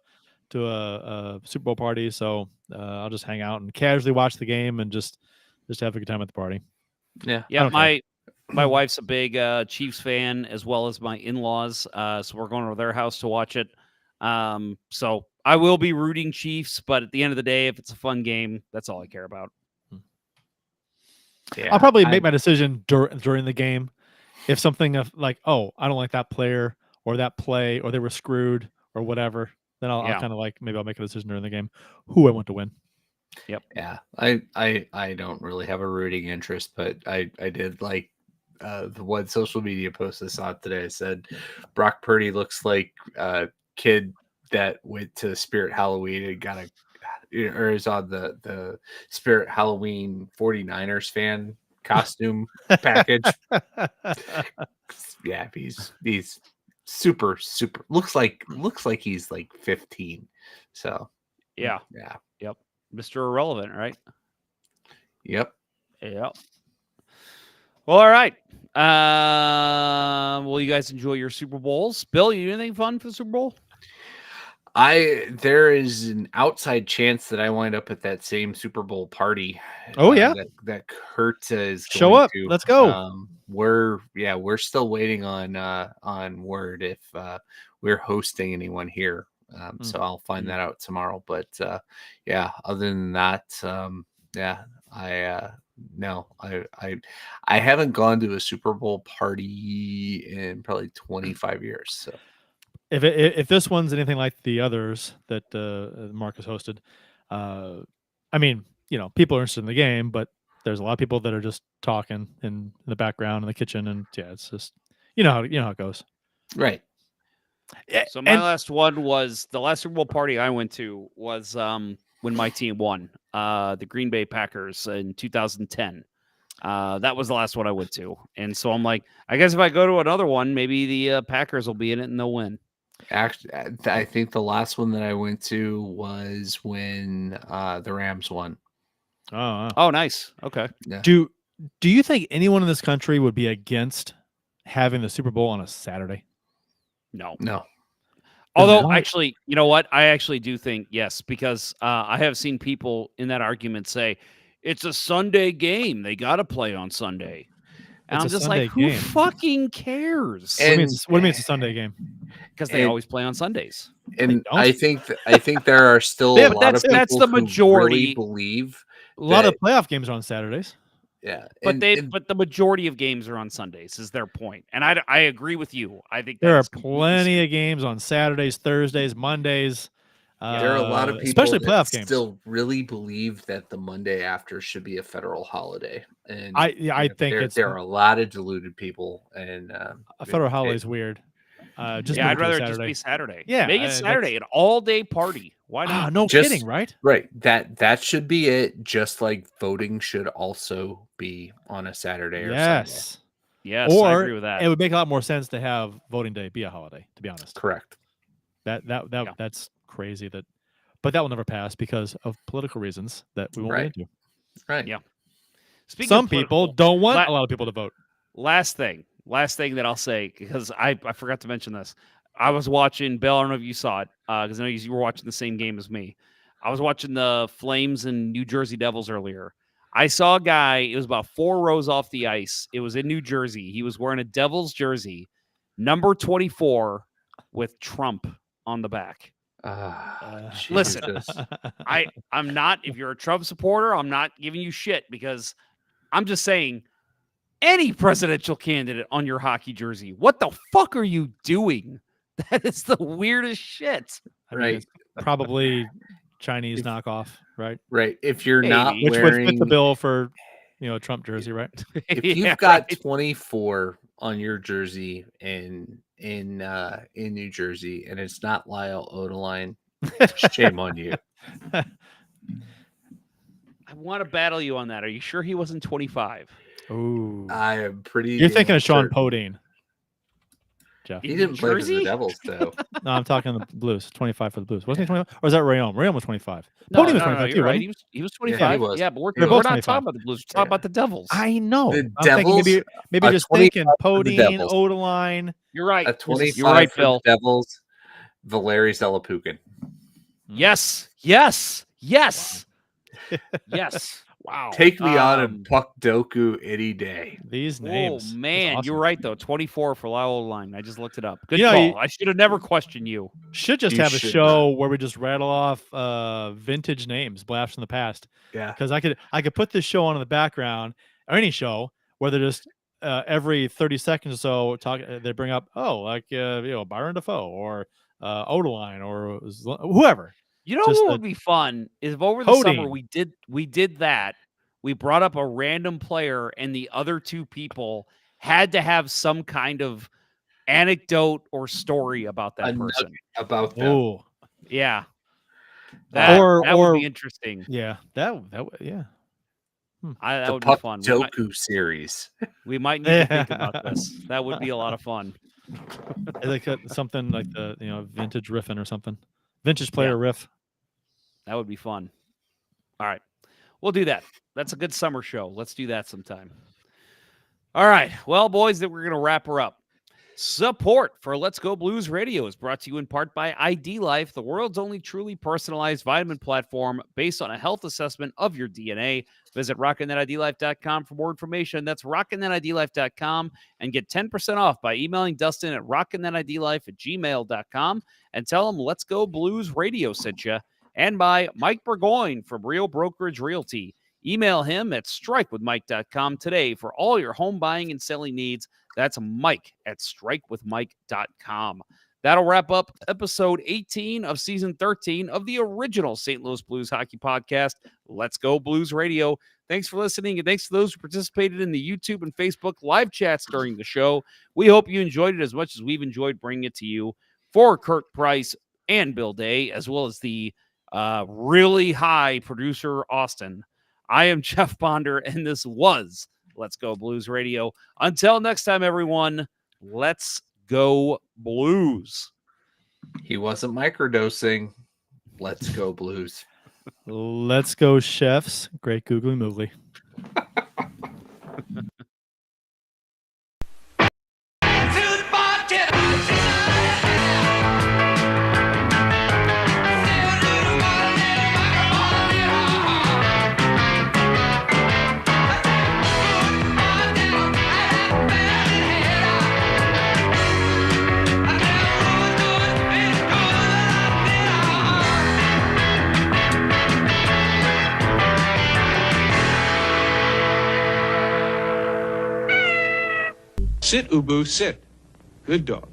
a Super Bowl party, so I'll just hang out and casually watch the game and just have a good time at the party. Yeah. My wife's a big Chiefs fan, as well as my in-laws. So we're going to their house to watch it. So I will be rooting Chiefs, but at the end of the day, if it's a fun game, that's all I care about. Yeah, I'll probably make my decision during the game. If something of like, I don't like that player or that play, or they were screwed or whatever, then I'll kind of maybe I'll make a decision during the game who I want to win. Yep. Yeah. I don't really have a rooting interest, but I did like the one social media post I saw today. Said Brock Purdy looks like a kid that went to Spirit Halloween and got or is on the Spirit Halloween 49ers fan costume package. Yeah, he's super looks like he's like 15. So yeah. Yep. Mr. Irrelevant, right? Yep. Well, all right. Well, you guys enjoy your Super Bowls. Bill, you do anything fun for the Super Bowl? There is an outside chance that I wind up at that same Super Bowl party. Oh yeah, that Kurt is show up. To. Let's go. We're still waiting on word if we're hosting anyone here. So I'll find that out tomorrow. But other than that, I haven't gone to a Super Bowl party in probably 25 years. So. If this one's anything like the others that Marcus hosted, people are interested in the game, but there's a lot of people that are just talking in the background in the kitchen, and it's just how it goes. Right. So my last one was the last Super Bowl party I went to was when my team won, the Green Bay Packers in 2010. That was the last one I went to, and so I'm like, I guess if I go to another one, maybe the Packers will be in it and they'll win. Actually, I think the last one that I went to was when the Rams won. Oh, nice. Okay. Yeah. Do you think anyone in this country would be against having the Super Bowl on a Saturday? No. Although, actually, you know what? I actually do think yes, because I have seen people in that argument say it's a Sunday game. They got to play on Sunday. And I'm just like, who fucking cares? What do you mean it's a Sunday game? Because they always play on Sundays. And I think there are still a lot of people that's the majority. who really believe a lot of playoff games are on Saturdays. Yeah, But but the majority of games are on Sundays, is their point. And I agree with you. I think There that are is completely plenty stupid. of games on Saturdays, Thursdays, Mondays. there are a lot of people especially that playoff games. still really believe that the Monday after should be a federal holiday, and I think there are a lot of deluded people, and a federal holiday is weird. Just Yeah, move I'd it to a rather it just Saturday. be Saturday. Yeah, Make it Saturday, an all-day party. Why not? No Just- kidding, right? Right. That should be it. Just like voting should also be on a Saturday or Sunday. Yes, or I agree with that. it would make a lot more sense to have voting day be a holiday. To be honest, Correct. That's crazy. But that will never pass because of political reasons that we won't Right. get into. Right. Yeah. Speaking Some of people political, don't want a lot of people to vote. Last thing that I'll say, because I forgot to mention this. I was watching, Bill, I don't know if you saw it, because I know you were watching the same game as me. I was watching the Flames and New Jersey Devils earlier. I saw a guy, it was about 4 rows off the ice. It was in New Jersey. He was wearing a Devils jersey, number 24, with Trump on the back. Listen, Jesus. I'm not, if you're a Trump supporter, I'm not giving you shit, because I'm just saying, any presidential candidate on your hockey jersey, what the fuck are you doing? That is the weirdest shit. I mean, it's probably Chinese knockoff, right? Right. If you're Maybe. not Which would wearing, fit the bill for a Trump jersey, right? if Yeah, you've got right. 24 on your jersey in New Jersey and it's not Lyle Odeline, shame on you. I want to battle you on that. Are you sure he wasn't 25? Ooh, I am pretty. you're thinking of Sean certain. Podine, Jeff. He didn't play for the Jersey? Devils, though. No, I'm talking the Blues. 25 for the Blues. Wasn't he 25? Or is that Rayom? Rayom was 25. No, Podine was no, 25 you're too, right. right? He was Yeah, he 25. was. Yeah, but we're They're not both talking 25. about the Blues. We're talking about the Devils. I know. The I'm thinking Devils maybe are just 25 thinking for the Podine, Devils. Odeline. You're right. A 25 You're right, for Phil. the Devils, Valeri Zelepukin. Yes. Yes. Yes. Yes. Wow. Take me on a puck doku any day. These Oh, names. man. That's You're awesome. right, though. 24 for Lyle Line. I just looked it up. Good You know, call. I should have never questioned you. Should just You have a should show where we just rattle off vintage names, blasts from the past. Yeah. Because I could put this show on in the background, or any show where they're just every 30 seconds or so talk. They bring up Byron Dafoe or Odeline or whoever. You know Just what the- would be fun is if over the summer Podine. we did that. We brought up a random player and the other two people had to have some kind of anecdote or story about that A nugget person. about them. Oh, Yeah. That Or- would be interesting. yeah. That yeah. That The would be puck fun. doku series. We might need to think about this. That would be a lot of fun. Like something like the vintage riffing or something. Vintage player riff. That would be fun. All right. We'll do that. That's a good summer show. Let's do that sometime. All right. Well, boys, we're going to wrap her up. Support for Let's Go Blues Radio is brought to you in part by ID Life, the world's only truly personalized vitamin platform based on a health assessment of your DNA. Visit rockinthatidlife.com for more information. That's rockinthatidlife.com and get 10% off by emailing Dustin at rockinthatidlife@gmail.com and tell him Let's Go Blues Radio sent you. And by Mike Burgoyne from Real Brokerage Realty. Email him at strikewithmike.com today for all your home buying and selling needs. That's Mike at strikewithmike.com. That'll wrap up episode 18 of season 13 of the original St. Louis Blues hockey podcast, Let's Go Blues Radio. Thanks for listening, and thanks to those who participated in the YouTube and Facebook live chats during the show. We hope you enjoyed it as much as we've enjoyed bringing it to you. For Kurt Price and Bill Day, as well as the really high producer Austin, I am Jeff Bonder, and this was Let's Go Blues Radio. Until next time, everyone, let's go Blues. He wasn't microdosing. Let's go Blues. Let's go, chefs. Great googly moogly. Sit, Ubu, sit. Good dog.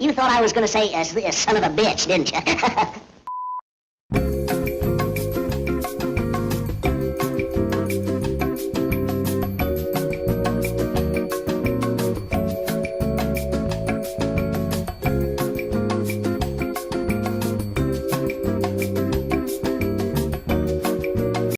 You thought I was going to say son of a bitch, didn't you?